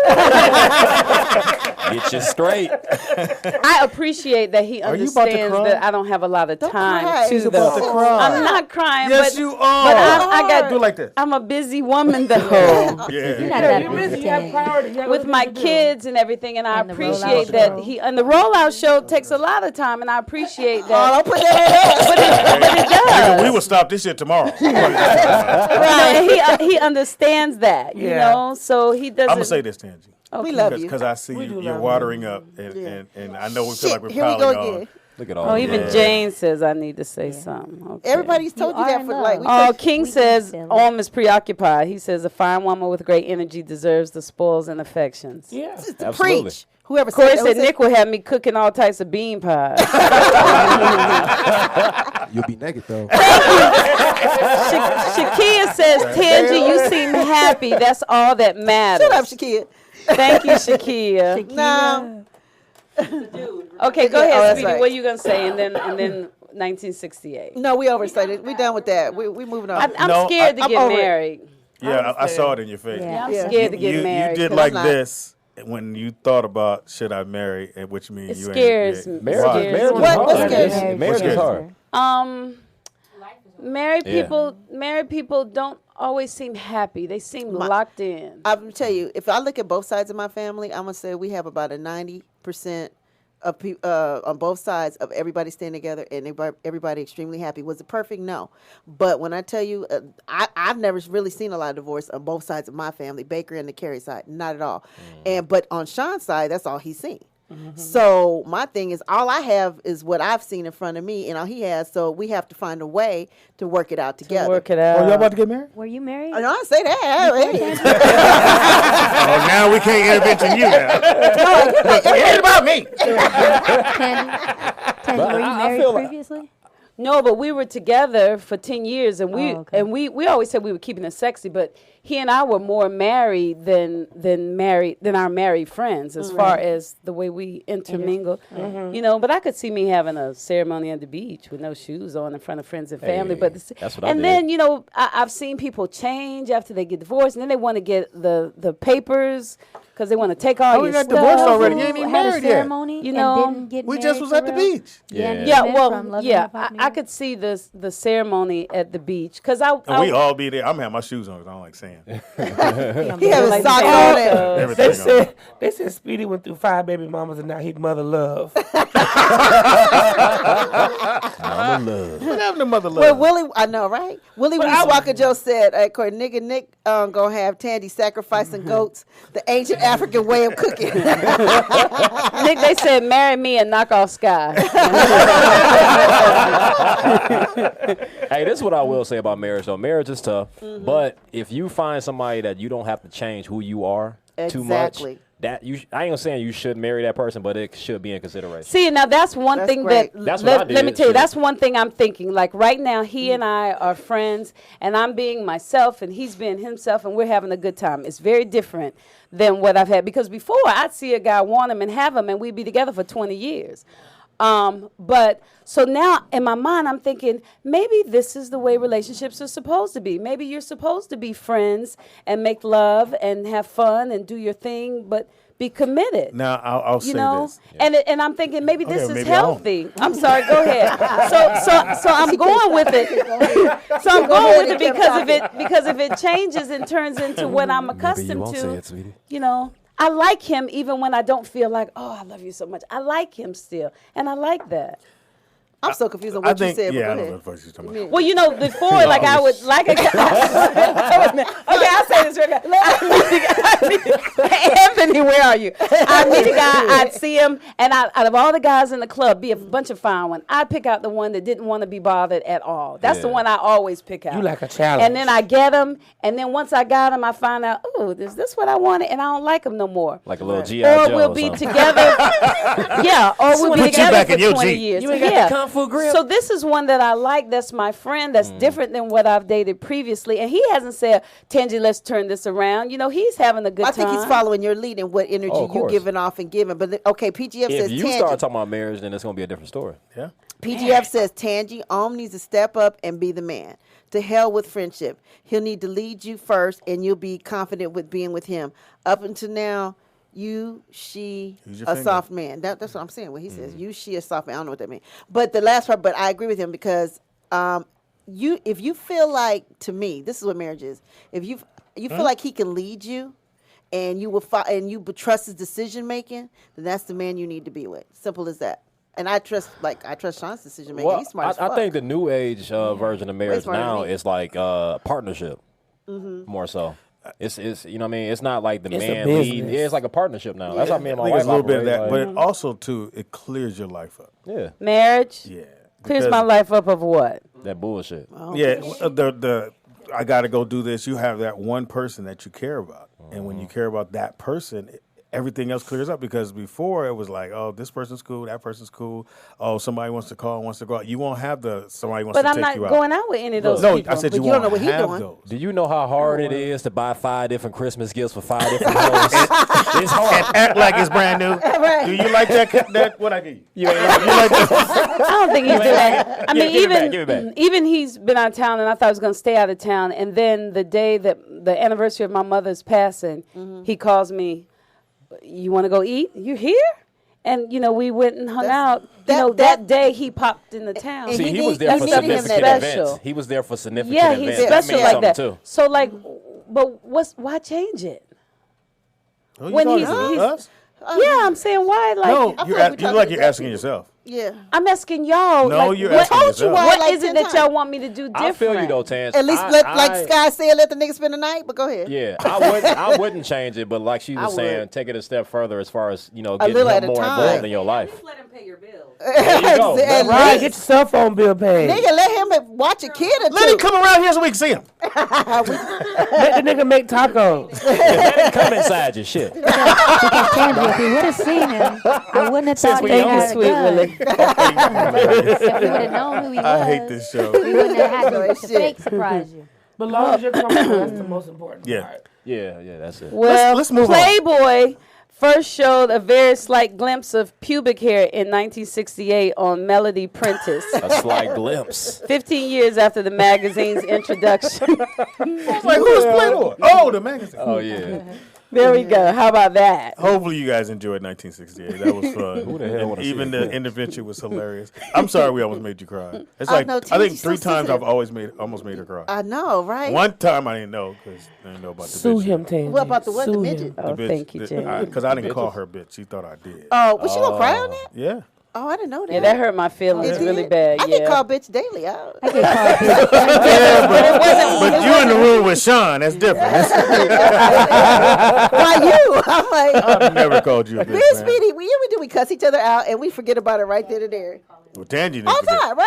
Get you straight. I appreciate that he Are you about to understands cry? that I don't have a lot of time cry. to She's about to cry. I'm not crying, Yes, but you are. But I got do like this. I'm a busy woman though. Yeah. You're not that You're busy. busy. You have priorities. You have With other my things to do. kids and everything, and I And the appreciate rollout that show. he and the rollout show takes a lot of time, and I appreciate Oh, that. don't put that But it does. Nigga, we will stop this shit tomorrow. And he understands that, you Yeah. know. So he doesn't. I'm gonna say this, Tangi. We love you. Because I see We do you're love watering up, and I know we feel Shit, like we're here we go piling on. again. Look at all. Oh, even that. Jane says I need to say something. Okay. Everybody's told you are that in for love. like. We Oh, said- King We says can feel it. Om is preoccupied. He says a fine woman with great energy deserves the spoils and affections. Yeah. Absolutely. preach. Whoever Corey said said that. Nick will have me cooking all types of bean pies. You'll be naked though. Shakia says, Tangi, you seem happy. That's all that matters. Shut up, Shakia. Thank you, Shakia. No. Okay, go Yeah, ahead, oh, that's Speedy. right. What are you gonna say? And then 1968. No, we overstated. We done with that. We moving on. I'm No, scared to I'm get over it. married. Yeah, I saw it in your face. Yeah. I'm Yeah. scared to get married. You did 'cause like I'm not. this when you thought about should I marry, and which means It you scares ain't. me. Yeah. It Why? scares Marriage me. is What? hard. What's good? Marriage is hard. Married Yeah. people don't always seem happy. They seem locked in. I'm gonna tell you, if I look at both sides of my family, I'm gonna say we have about a 90% of on both sides of everybody staying together and everybody extremely happy. Was it perfect? No, but when I tell you, I've never really seen a lot of divorce on both sides of my family, Baker and the Carey side, not at all. But on Sean's side, that's all he's seen. So my thing is, all I have is what I've seen in front of me, and all he has. So we have to find a way to work it out together. Work it out. Oh, y'all about to get married? Were you married? I don't say that. Hey. Oh, now we can't intervention you now. It ain't about me. Tandy, were you I married feel like- previously? No, but we were together for 10 years, and we Oh, okay. and we always said we were keeping it sexy, but he and I were more married than our married friends as far as the way we intermingle. You know, but I could see me having a ceremony on the beach with no shoes on in front of friends and family. Hey, But that's what I and did. then you know I've seen people change after they get divorced, and then they want to get the papers because they want to take all Oh, your we got stuff. divorced already. You ain't Who even had a married yet. ceremony You and know, didn't get We married just was for at the real? beach. Yeah. Danny Yeah, Smith well, from Love yeah, and Hip Hop I could see the ceremony at the beach because And we all be there. I'm having my shoes on because I don't like sand. He has like a sock the on sand. it. Everything on. They said Speedy went through 5 baby mamas and now he's mother love. I'm in love. What happened to Mother Love? Well, Willie, I know, right? Willie Walker Joe said, "Hey, nigga Nick gonna have Tandy sacrificing goats, the ancient African way of cooking." Nick, they said, marry me and knock off Sky. Hey, this is what I will say about marriage, though. Marriage is tough, but if you find somebody that you don't have to change who you are too much, Exactly. that I ain't saying you should marry that person, but it should be in consideration. See, now that's one That's thing great. That's what I let me did, tell you, shit. that's one thing I'm thinking. Like right now, he and I are friends, and I'm being myself, and he's being himself, and we're having a good time. It's very different than what I've had, because before I'd see a guy want him and have him, and we'd be together for 20 years. But so now in my mind, I'm thinking maybe this is the way relationships are supposed to be. Maybe you're supposed to be friends and make love and have fun and do your thing, but be committed. Now, I'll say You know, this. and I'm thinking maybe this Okay, is maybe I won't. healthy. I'm sorry. Go ahead. So I'm going with it. So I'm going with it because if it changes and turns into what I'm accustomed won't say to, it, sweetie. you know, I like him even when I don't feel like, oh, I love you so much. I like him still, and I like that. I'm so confused on I what think, you said. yeah, I but don't go know ahead. what you're talking about. Well, you know, before, like I would like a guy. Okay, I'll say this real quick. Anthony, where are you? I meet a guy, I'd see him, and out of all the guys in the club, be a bunch of fine ones. I'd pick out the one that didn't want to be bothered at all. That's the Yeah. one I always pick out. You like a challenge. And then I get him, and then once I got him, I find out, oh, is this what I wanted? And I don't like him no more. Like a little G.I. Or Joe we'll or be something. together. Yeah, or we'll Put be you together back for in your 20 Jeep. years. You ain't got the Kung Fu grip? So this is one that I like. That's my friend. That's different than what I've dated previously. And he hasn't said, Tangi, let's turn this around. You know, he's having a good I time. think he's following your lead and what energy Oh, of you course. giving off and giving. But okay, PGF If says you Tangi. start talking about marriage, then it's going to be a different story. Yeah. PGF says Tangi needs to step up and be the man. To hell with friendship. He'll need to lead you first, and you'll be confident with being with him. Up until now, you, she, Use your a finger. soft man. That's what I'm saying. When he says you, she, a soft man, I don't know what that means. But the last part, but I agree with him because if you feel like, to me, this is what marriage is. If you feel like he can lead you, and you will trust his decision making, then that's the man you need to be with. Simple as that. And I trust Sean's decision making. Well, He's smart as fuck. I think the new age version of marriage smarter than now me. is like partnership, more so. It's you know what I mean. It's not like the It's a man leading. business. Yeah, it's like a partnership now. That's how me and I my think wife it's a little bit of operate, that, like- but it also too it clears your life up. yeah, Marriage Yeah, clears because- my life up of what? that bullshit. Yeah, the I got to go do this. You have that one person that you care about, and when you care about that person, everything else clears up. Because before it was like, oh, this person's cool, that person's cool. Oh, somebody wants to call, wants to go out. You won't have somebody wants But to I'm take not you out. going out with any of those No, people. I said But you you don't won't know what he have doing. those. Do you know how hard it is to buy 5 different Christmas gifts for 5 different hoes? It's hard. Act like it's brand new. Do you like that? What I give you? You ain't like I don't think he's doing that. I mean, give it back. even he's been out of town, and I thought he was going to stay out of town. And then the day that the anniversary of my mother's passing, he calls me. You want to go eat? You here? And we went and hung out. That day he popped in the town. See, he need- was there you for needed him significant that events. special. He was there for significant Yeah, events. he's That special means like that. something, too. So but why change it? Who you When talking he's- to? he's- Us? Yeah, I'm saying why? Like, No, I feel you're like we're talking you're to asking yourself. Yeah. I'm asking y'all. No, like, you're what, asking yourself. What like is it 10 that times. y'all want me to do different? I feel you though, Tans. At least like Sky said, let the nigga spend the night. But go ahead. Yeah, I wouldn't change it, but like she was I saying, would. take it a step further as far as getting little at him a more time. involved in your life. Just let him pay your bills. There you go. At Right, least. get your cell phone bill paid. Nigga, let him watch a kid or Let him two. come around here so we can see him. Let the nigga make tacos. Let him come inside your shit. Tangy, if we would have seen him, I wouldn't have thought he Thank you, had a sweet gun. Willie. If we would have known who he was, I hate this show. we wouldn't have had to Shit. fake surprise you. But as long as you're comfortable, that's the most important Yeah. part. Yeah, that's it. Well, let's move on. Playboy first showed a very slight glimpse of pubic hair in 1968 on Melody Prentice. A slight glimpse. 15 years after the magazine's introduction. I was like, who's Playboy? Oh, the magazine. Oh yeah. There we go. How about that? Hopefully you guys enjoyed 1968. That was fun. Who the hell And wanna see even it? the intervention was hilarious. I'm sorry we almost made you cry. It's I like know, I Tangy's think so 3 times sensitive. I've almost made her cry. I know, right? One time I didn't know because I didn't know about the Sue bitch. him, Tangy. What about the what? The Sue midget? him. Oh, thank you, Jen. Because I didn't call her bitch. She thought I did. Oh, was she gonna cry on that? Yeah. Oh, I didn't know that. Yeah, that hurt my feelings It really did? bad. I yeah. get called bitch daily. I get called bitch. But you in the room with Sean. That's different. Why you? I'm like, I've never called you a me bitch, and man. Speedy, we cuss each other out and we forget about it right then and there. Well, Tangy didn't All the forget. time,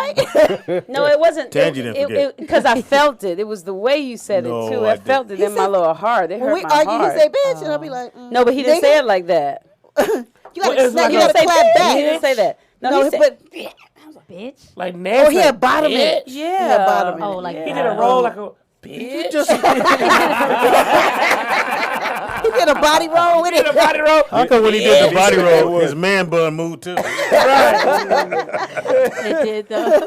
right? No, it wasn't. Tangy didn't forget. Because I felt it. It was the way you said No, it, too. I I felt it He in my said- little heart. It When hurt we my argue, heart. he say bitch, and I'll be like, No, but he didn't nigga. say it like that. You gotta, it's like you a- gotta Say clap bitch. back. He didn't say that. No, No, he said, but Bitch. Like Nancy. oh, he had bottom it. bitch. yeah. He had bottom it. Oh, like He did a roll like a bitch. He did a body roll with it. Did a body roll. How come when he did the body roll, his man bun moved too? It did though.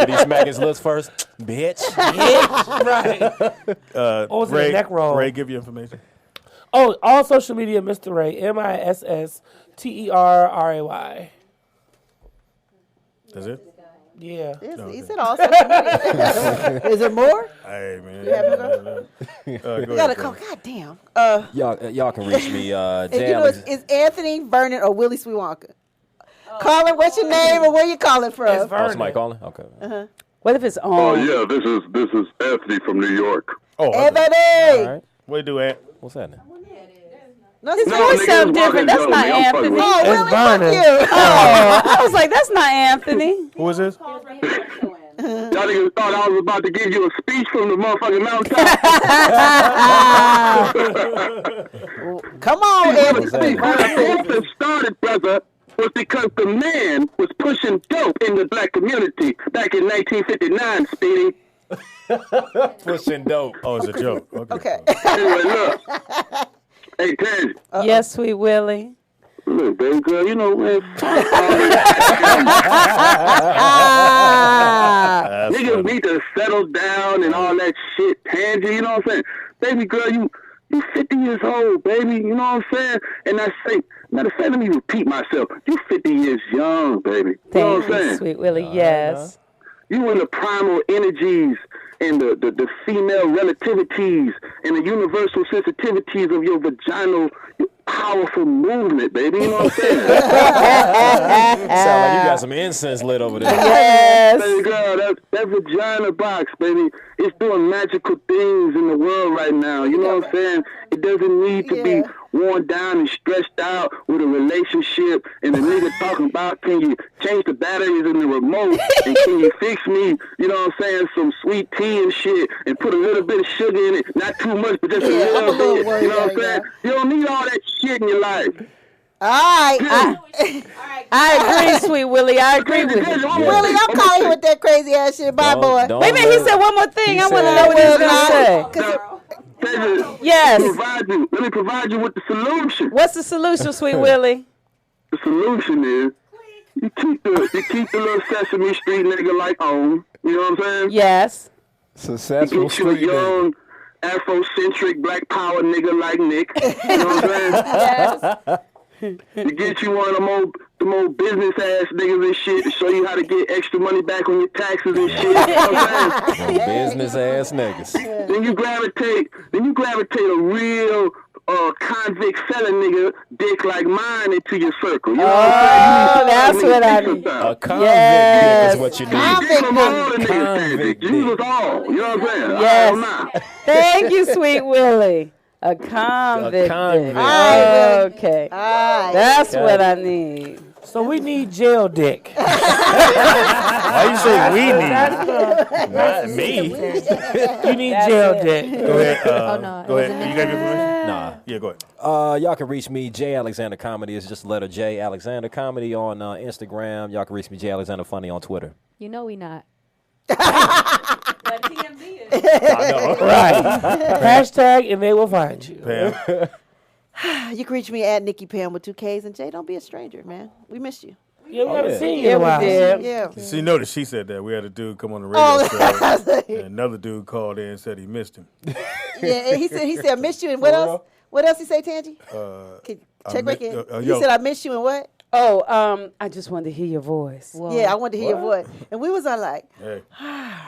Did he smack his lips first? Bitch. Right. Or was it a Ray, neck roll? Ray, give you information. Oh, all social media, Mr. Ray. MISSTERRAY. That's it? Yeah. Yes, he said all social media. Is there more? Hey, man. Go You You gotta call. God damn. Y'all can reach me. And you know, it's Anthony Vernon or Willie Sweetwalker. Call him. What's your name or where you calling from? It's Oh, Vernon. somebody calling? Okay. What if it's on? Oh yeah, this is Anthony from New York. Oh, Anthony. All right. what do you do, Ant? What's happening? No, His no, voice nigga, sounds it's different. That's Vernon, not Joey. I'm fucking Anthony. with Oh, It's Willie, fuck Vernon. you. Oh, I was like, that's not Anthony. Who is this? Y'all niggas thought I was about to give you a speech from the motherfucking mountaintop. Come on, Anthony. See, how it started, brother, was because the man was pushing dope in the black community back in 1959, Speedy. Pushing dope. Oh, it's a joke. Okay. Anyway, look. Hey, Tangy. Yes, sweet Willie. Look, baby girl, you know, man. Niggas need to settle down and all that shit, Tangy, you know what I'm saying? Baby girl, you You 50 years old, baby. You know what I'm saying? And I say, matter of fact, let me repeat myself. You 50 years young, baby. You know what I'm Thank you, saying? Sweet Willie. Yes. You in the primal energies and the female relativities and the universal sensitivities of your vaginal powerful movement, baby. You know what I'm saying? Sound like you got some incense lit over there. Yes. Baby girl, that vagina box, baby, it's doing magical things in the world right now. You know what I'm saying? It doesn't need to be worn down and stressed out with a relationship and the nigga talking about, can you change the batteries in the remote and can you fix me, you know what I'm saying, some sweet tea and shit and put a little bit of sugar in it, not too much, but just a little bit. You know what I'm saying? You don't need all that shit in your life. All right. I agree, Sweet Willie. I agree with you. Willie, I'm calling you with that crazy ass shit. Bye, boy. Wait a minute. He said one more thing. I want to know what he was going to say. Yes. Let me provide you with the solution. What's the solution, Sweet Willie? The solution is you keep the little Sesame Street nigga like on. You know what I'm saying? Yes. Successful you get you a young Afrocentric Black Power nigga like Nick. You know what I'm saying? Yes. You get you one of the more business ass niggas and shit to show you how to get extra money back on your taxes and shit. You know what I'm saying? Business ass niggas. Then you gravitate a real convict felon nigga dick like mine into your circle. You know what I'm saying? That's what I need. A convict dick is what you need. Convict dick. Use us all. You know what I'm saying? Yes. Thank you, Sweet Willie. A convict. Okay. That's what I need. So we need jail dick. Why you say we need? Not me. You need jail dick. Go ahead. no. Go ahead. You got your information? Nah. Yeah, go ahead. Y'all can reach me, J Alexander Comedy. It's just the letter J Alexander Comedy on Instagram. Y'all can reach me, J Alexander Funny on Twitter. You know we not. I know. Right. Hashtag and they will find you. Pam. You can reach me at Nikki Pam with 2 Ks. And Jay, don't be a stranger, man. We missed you. Yeah, we haven't seen you Yeah, in a while. we did. Yeah. See, notice she said that. We had a dude come on the radio show, and another dude called in and said he missed him. Yeah, and he said I missed you. And what else? What else he say, Tangi? Check back in. He said I missed you and what? Oh, I just wanted to hear your voice. Whoa. Yeah, I wanted to hear your voice. And we was on like, hey.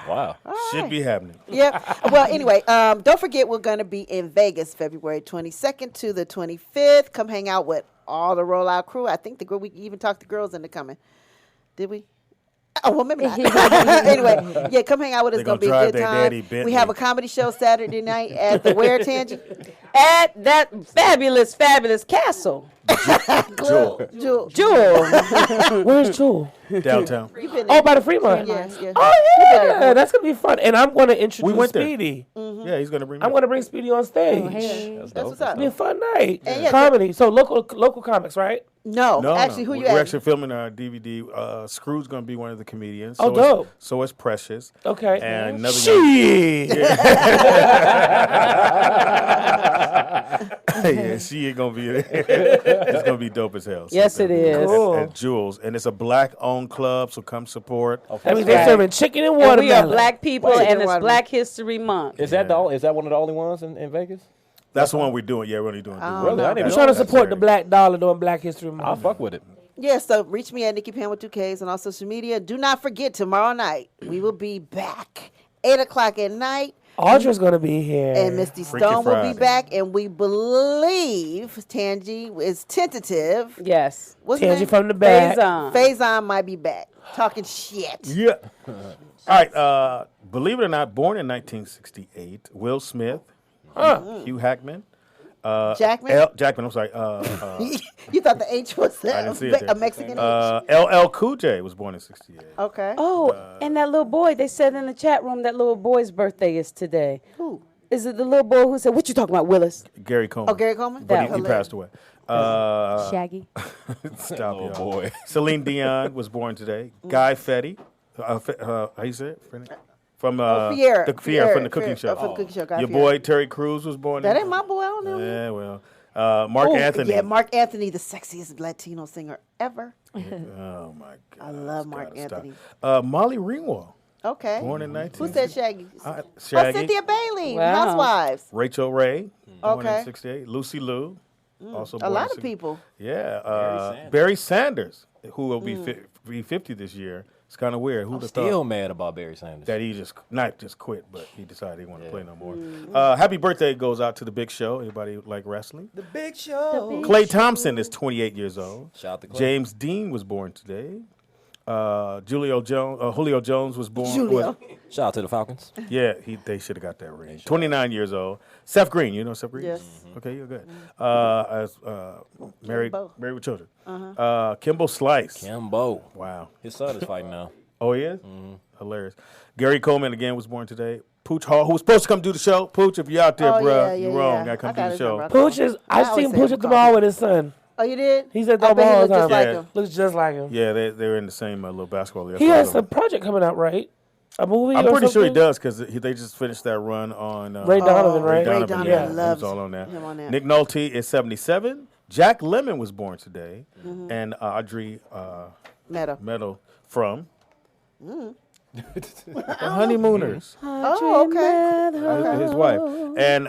Wow. Should be happening. Yeah. Well, anyway, don't forget we're going to be in Vegas February 22nd to the 25th. Come hang out with all the Rollout crew. I think the girl, we even talked the girls into coming. Did we? Oh, well, maybe not. Anyway, yeah, come hang out with us. It's going to be a good time. We have a comedy show Saturday night at the Where, Tangi? At that fabulous castle. Jewel. Where's Jewel? Downtown. Oh, by the Fremont. Yeah. Oh, yeah. That's going to be fun. And I'm going to introduce Speedy. Yeah, he's going to bring me. I'm going to bring Speedy on stage. Oh, hey. That's what's up. It'll be a fun night. Yeah, comedy. So local comics, right? No, actually, who you We're at? actually filming our DVD. Screw's going to be one of the comedians. Oh, dope. So it's Precious. Okay. And another Shit. yeah, she ain't going to be there. It's going to be dope as hell. Yes, it is. Cool. At Jules. And it's a black-owned club, so come support. That means they're serving chicken and watermelon. And we are black people, and it's Black History Month. Is that is that one of the only ones in Vegas? That's the one we're doing. Yeah, we're only doing. Really? I didn't We're even trying know to that. support the Black Dollar doing Black History Month. I'll fuck with it. Yeah, so reach me at Nikki Pam with 2 Ks on all social media. Do not forget, tomorrow night, we will be back. 8 o'clock at night. Audra's going to be here. And Misty Stone will be back. And we believe Tangi is tentative. Yes. What's Tangi his name? from the back. Faison might be back. Talking shit. Yeah. All right. Believe it or not, born in 1968, Will Smith, Hugh Hackman. Jackman? Jackman, I'm sorry. You thought the H was I didn't see it there. a Mexican H? LL Cool J was born in 68. Okay. Oh, and that little boy, they said in the chat room that little boy's birthday is today. Who? Is it the little boy who said, what you talking about, Willis? Gary Coleman. Oh, Gary Coleman? But he passed away. Shaggy. Stop, oh, boy. Celine Dion was born today. Guy Fieri. How you say it? From Fieri from the Cooking Show. From the Cooking Show. Guy Your Fieri. boy Terry Crews was born. That ain't my boy. I don't know. Yeah, well, Mark Anthony. Yeah, Mark Anthony, the sexiest Latino singer ever. Oh my God! I love Mark Anthony. Molly Ringwald. Okay. Born in 19. Who said Shaggy? Shaggy. Oh, Cynthia Bailey, Wow. Housewives. Rachel Ray, born Okay. in 68. Lucy Liu, also A born lot in of 60. people. Yeah. Barry Sanders, who will be 50 this year. It's kind of weird. Who'd have Still thought mad about Barry Sanders. that he not just quit, but he decided he wanted to play no more. Happy birthday goes out to the Big Show. Anybody like wrestling? The Big Show. Clay Thompson is 28 years old. Shout out to Clay. James Dean was born today. Julio Jones was born. Julio. Shout out to the Falcons. Yeah, they should have got that ring. 29 years old. Seth Green, you know Seth Green? Yes. Okay, you're good. Married with children. Kimbo Slice. Kimbo. Wow. His son is fighting now. Oh, he is? Hilarious. Gary Coleman, again, was born today. Pooch Hall, who was supposed to come do the show. Pooch, if you're out there, bruh, you're wrong. Gotta come do the show. Pooch is, I seen Pooch at the mall with his son. Oh, you did? He's at the I bet he mall all looked the just time. like him. Looks just like him. Yeah, they're in the same little basketball league. He has a project coming out, right? A movie I'm or pretty sure he something? does because they just finished that run on Ray Donovan, right? Ray Donovan yeah, loves he was all on that. him on that. Nick Nolte is 77. Jack Lemmon was born today, and Audrey Meadow from The Honeymooners. Oh, okay. His wife. And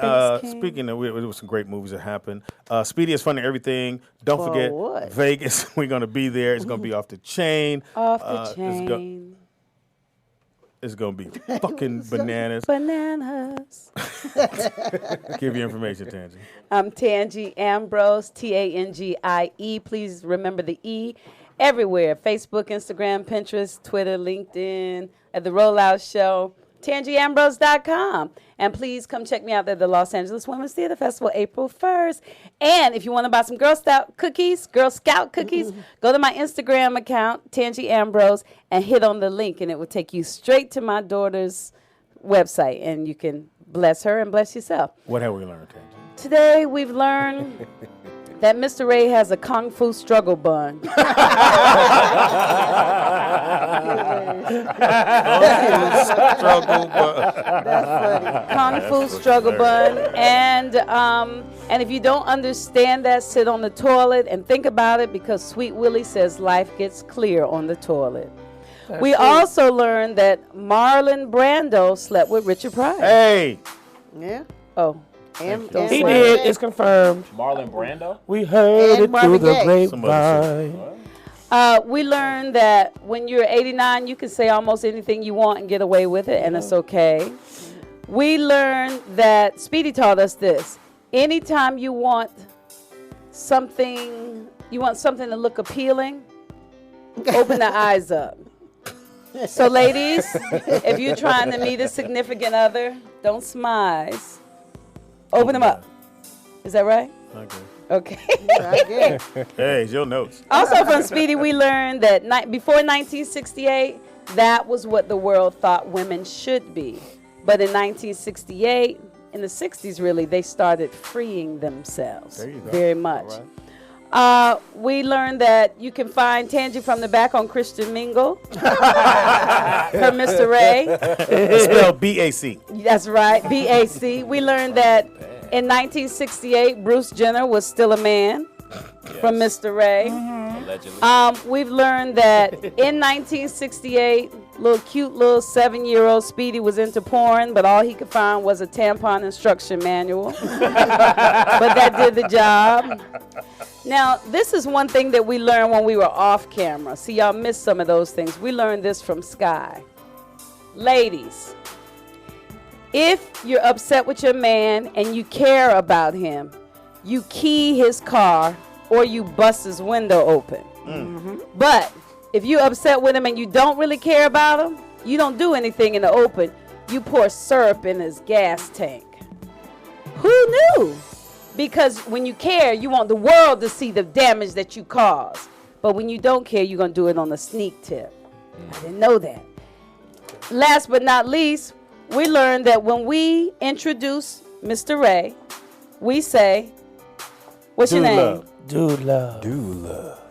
speaking of, there were some great movies that happened. Speedy is Funny Everything. Don't forget what? Vegas. We're going to be there. It's going to be off the chain. Off the chain. It's going to be fucking bananas. Bananas. Give you information, Tangie. I'm Tangie Ambrose, Tangie. Please remember the E. Everywhere, Facebook, Instagram, Pinterest, Twitter, LinkedIn, at The Rollout Show, TangieAmbrose.com. And please come check me out at the Los Angeles Women's Theater Festival, April 1st. And if you want to buy some Girl Scout cookies, go to my Instagram account, Tangie Ambrose, and hit on the link, and it will take you straight to my daughter's website, and you can bless her and bless yourself. What have we learned, Tangie? Today, we've learned that Mr. Ray has a Kung Fu struggle bun. Kung Fu struggle bun. And if you don't understand that, sit on the toilet and think about it, because Sweet Willie says life gets clear on the toilet. We also learned that Marlon Brando slept with Richard Pryor. Hey! Yeah. Oh. And he did. It's confirmed. Marlon Brando? We heard it through the Somebody grapevine. We learned that when you're 89, you can say almost anything you want and get away with it, and it's okay. We learned that Speedy taught us this. Anytime you want something to look appealing, open the eyes up. So, ladies, if you're trying to meet a significant other, don't smize. Open them up. Is that right? Okay. Hey, it's your notes. Also from Speedy, we learned that before 1968, that was what the world thought women should be. But in 1968, in the 60s really, they started freeing themselves very much. We learned that you can find Tangie from the back on Christian Mingle. Her Mr. Ray. It's spelled B-A-C. That's right, B-A-C. We learned that in 1968, Bruce Jenner was still a man. From Mr. Ray. Allegedly. We've learned that in 1968, cute little 7-year-old Speedy was into porn, but all he could find was a tampon instruction manual. But that did the job. Now, this is one thing that we learned when we were off camera. See, y'all missed some of those things. We learned this from Sky. Ladies, if you're upset with your man and you care about him, you key his car or you bust his window open. But if you're upset with him and you don't really care about him, you don't do anything in the open. You pour syrup in his gas tank. Who knew? Because when you care, you want the world to see the damage that you cause. But when you don't care, you're going to do it on a sneak tip. I didn't know that. Last but not least, we learned that when we introduce Mr. Ray, we say, what's your name? Dude love.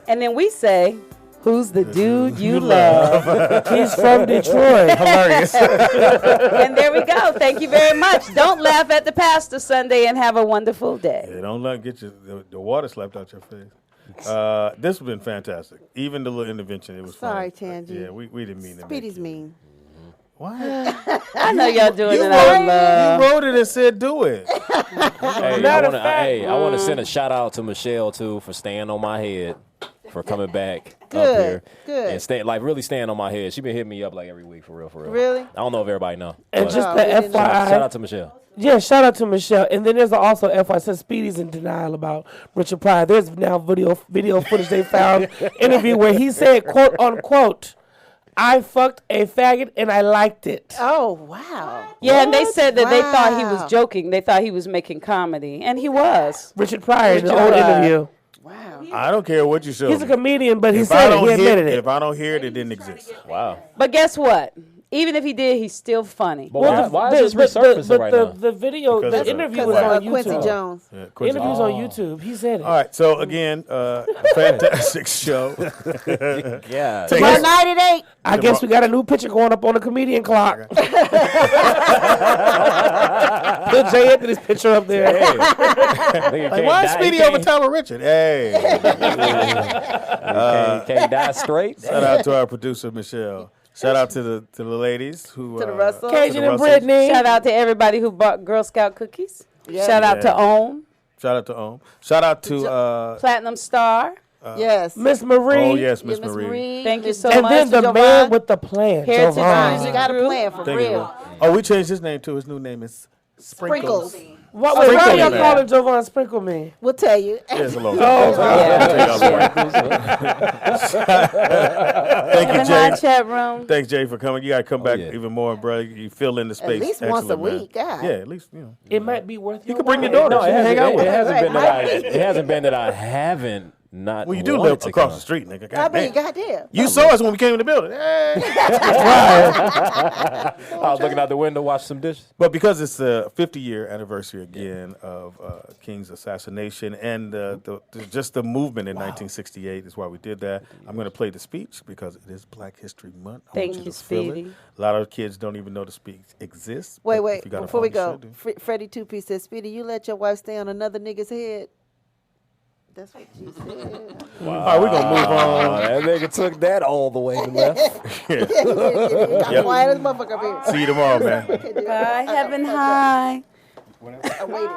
And then we say, who's the dude you love? He's from Detroit. Hilarious. And there we go. Thank you very much. Don't laugh at the pastor Sunday and have a wonderful day. Yeah, don't let get the water slapped out your face. This has been fantastic. Even the little intervention, it was Sorry, fun. Tangie. Yeah, we didn't mean to. Speedy's mean. What? I know y'all doing it out of love. You wrote it and said do it. I want to send a shout out to Michelle too for staying on my head, for coming back up here and really staying on my head. She been hitting me up like every week for real. Really? I don't know if everybody know. And just the FYI, shout out to Michelle. Yeah, shout out to Michelle. And then there's also FYI, since Speedy's in denial about Richard Pryor, there's now video footage they found, interview where he said, quote unquote, I fucked a faggot and I liked it. Oh, wow. Yeah, and they said that they thought he was joking. They thought he was making comedy, and he was. Richard Pryor in the old interview. Wow. I don't care what you show He's me. a comedian, but he said it. He admitted it. If I don't hear it, it didn't exist. Wow. But guess what? Even if he did, he's still funny. But why is this resurfacing right now? The video, Because the interview was on YouTube. Quincy Jones. Yeah, The interview's on YouTube. He said it. All right, so again, fantastic show. Yeah. Tomorrow night at 8. I guess we got a new picture going up on the comedian clock. Put Jay Anthony's picture up there. Like, why is Speedy over Tyler Richard? Hey. Can't die straight. Shout out to our producer, Michelle. Shout out to the ladies who To the Russells. Cajun and Brittany. Shout out to everybody who bought Girl Scout cookies. Yeah. Shout out to Ohm. Shout out to Ohm. Shout out to Platinum Star. Yes. Miss Marie. oh yes, Miss Marie. Thank you so And much. then the Jovan. man with the plan, Heritage Jovan. Music. You got a plan for Thank you. real. Oh, we changed his name too. His new name is Sprinkles. Sprinkles. Why Sprinkle are y'all me. calling Jovan Sprinkle Me? We'll tell you. Yeah, it's a long Oh, Thank you, Hi, Jay. chat room. Thanks, Jay, for coming. You got to come back yeah. even more, bro. You fill in the space. least once a Excellent, man. week, God. Yeah, at least, you know. It might be worth You can bring your daughter. No, She it can hang out hasn't, with it, her. it hasn't been that I haven't not. Well, you do wanted live to across come. the street, nigga. I mean, Goddamn. goddamn. You saw us when we came in the building. Hey. I was looking out the window, watching some dishes. But because it's the 50-year anniversary again of King's assassination and just the movement in 1968 is why we did that. I'm going to play the speech because it is Black History Month. I want Thank to you, feel it. Speedy. A lot of kids don't even know the speech exists. Wait, but wait. if you got a Before we phone, you go, should do. Freddie Two-Piece said, Speedy, you let your wife stay on another nigga's head? That's what she said. All right, we're going to move on. That nigga took that all the way to left. Got quiet as a motherfucker up here. See you tomorrow, man. Bye, heaven high. I waited.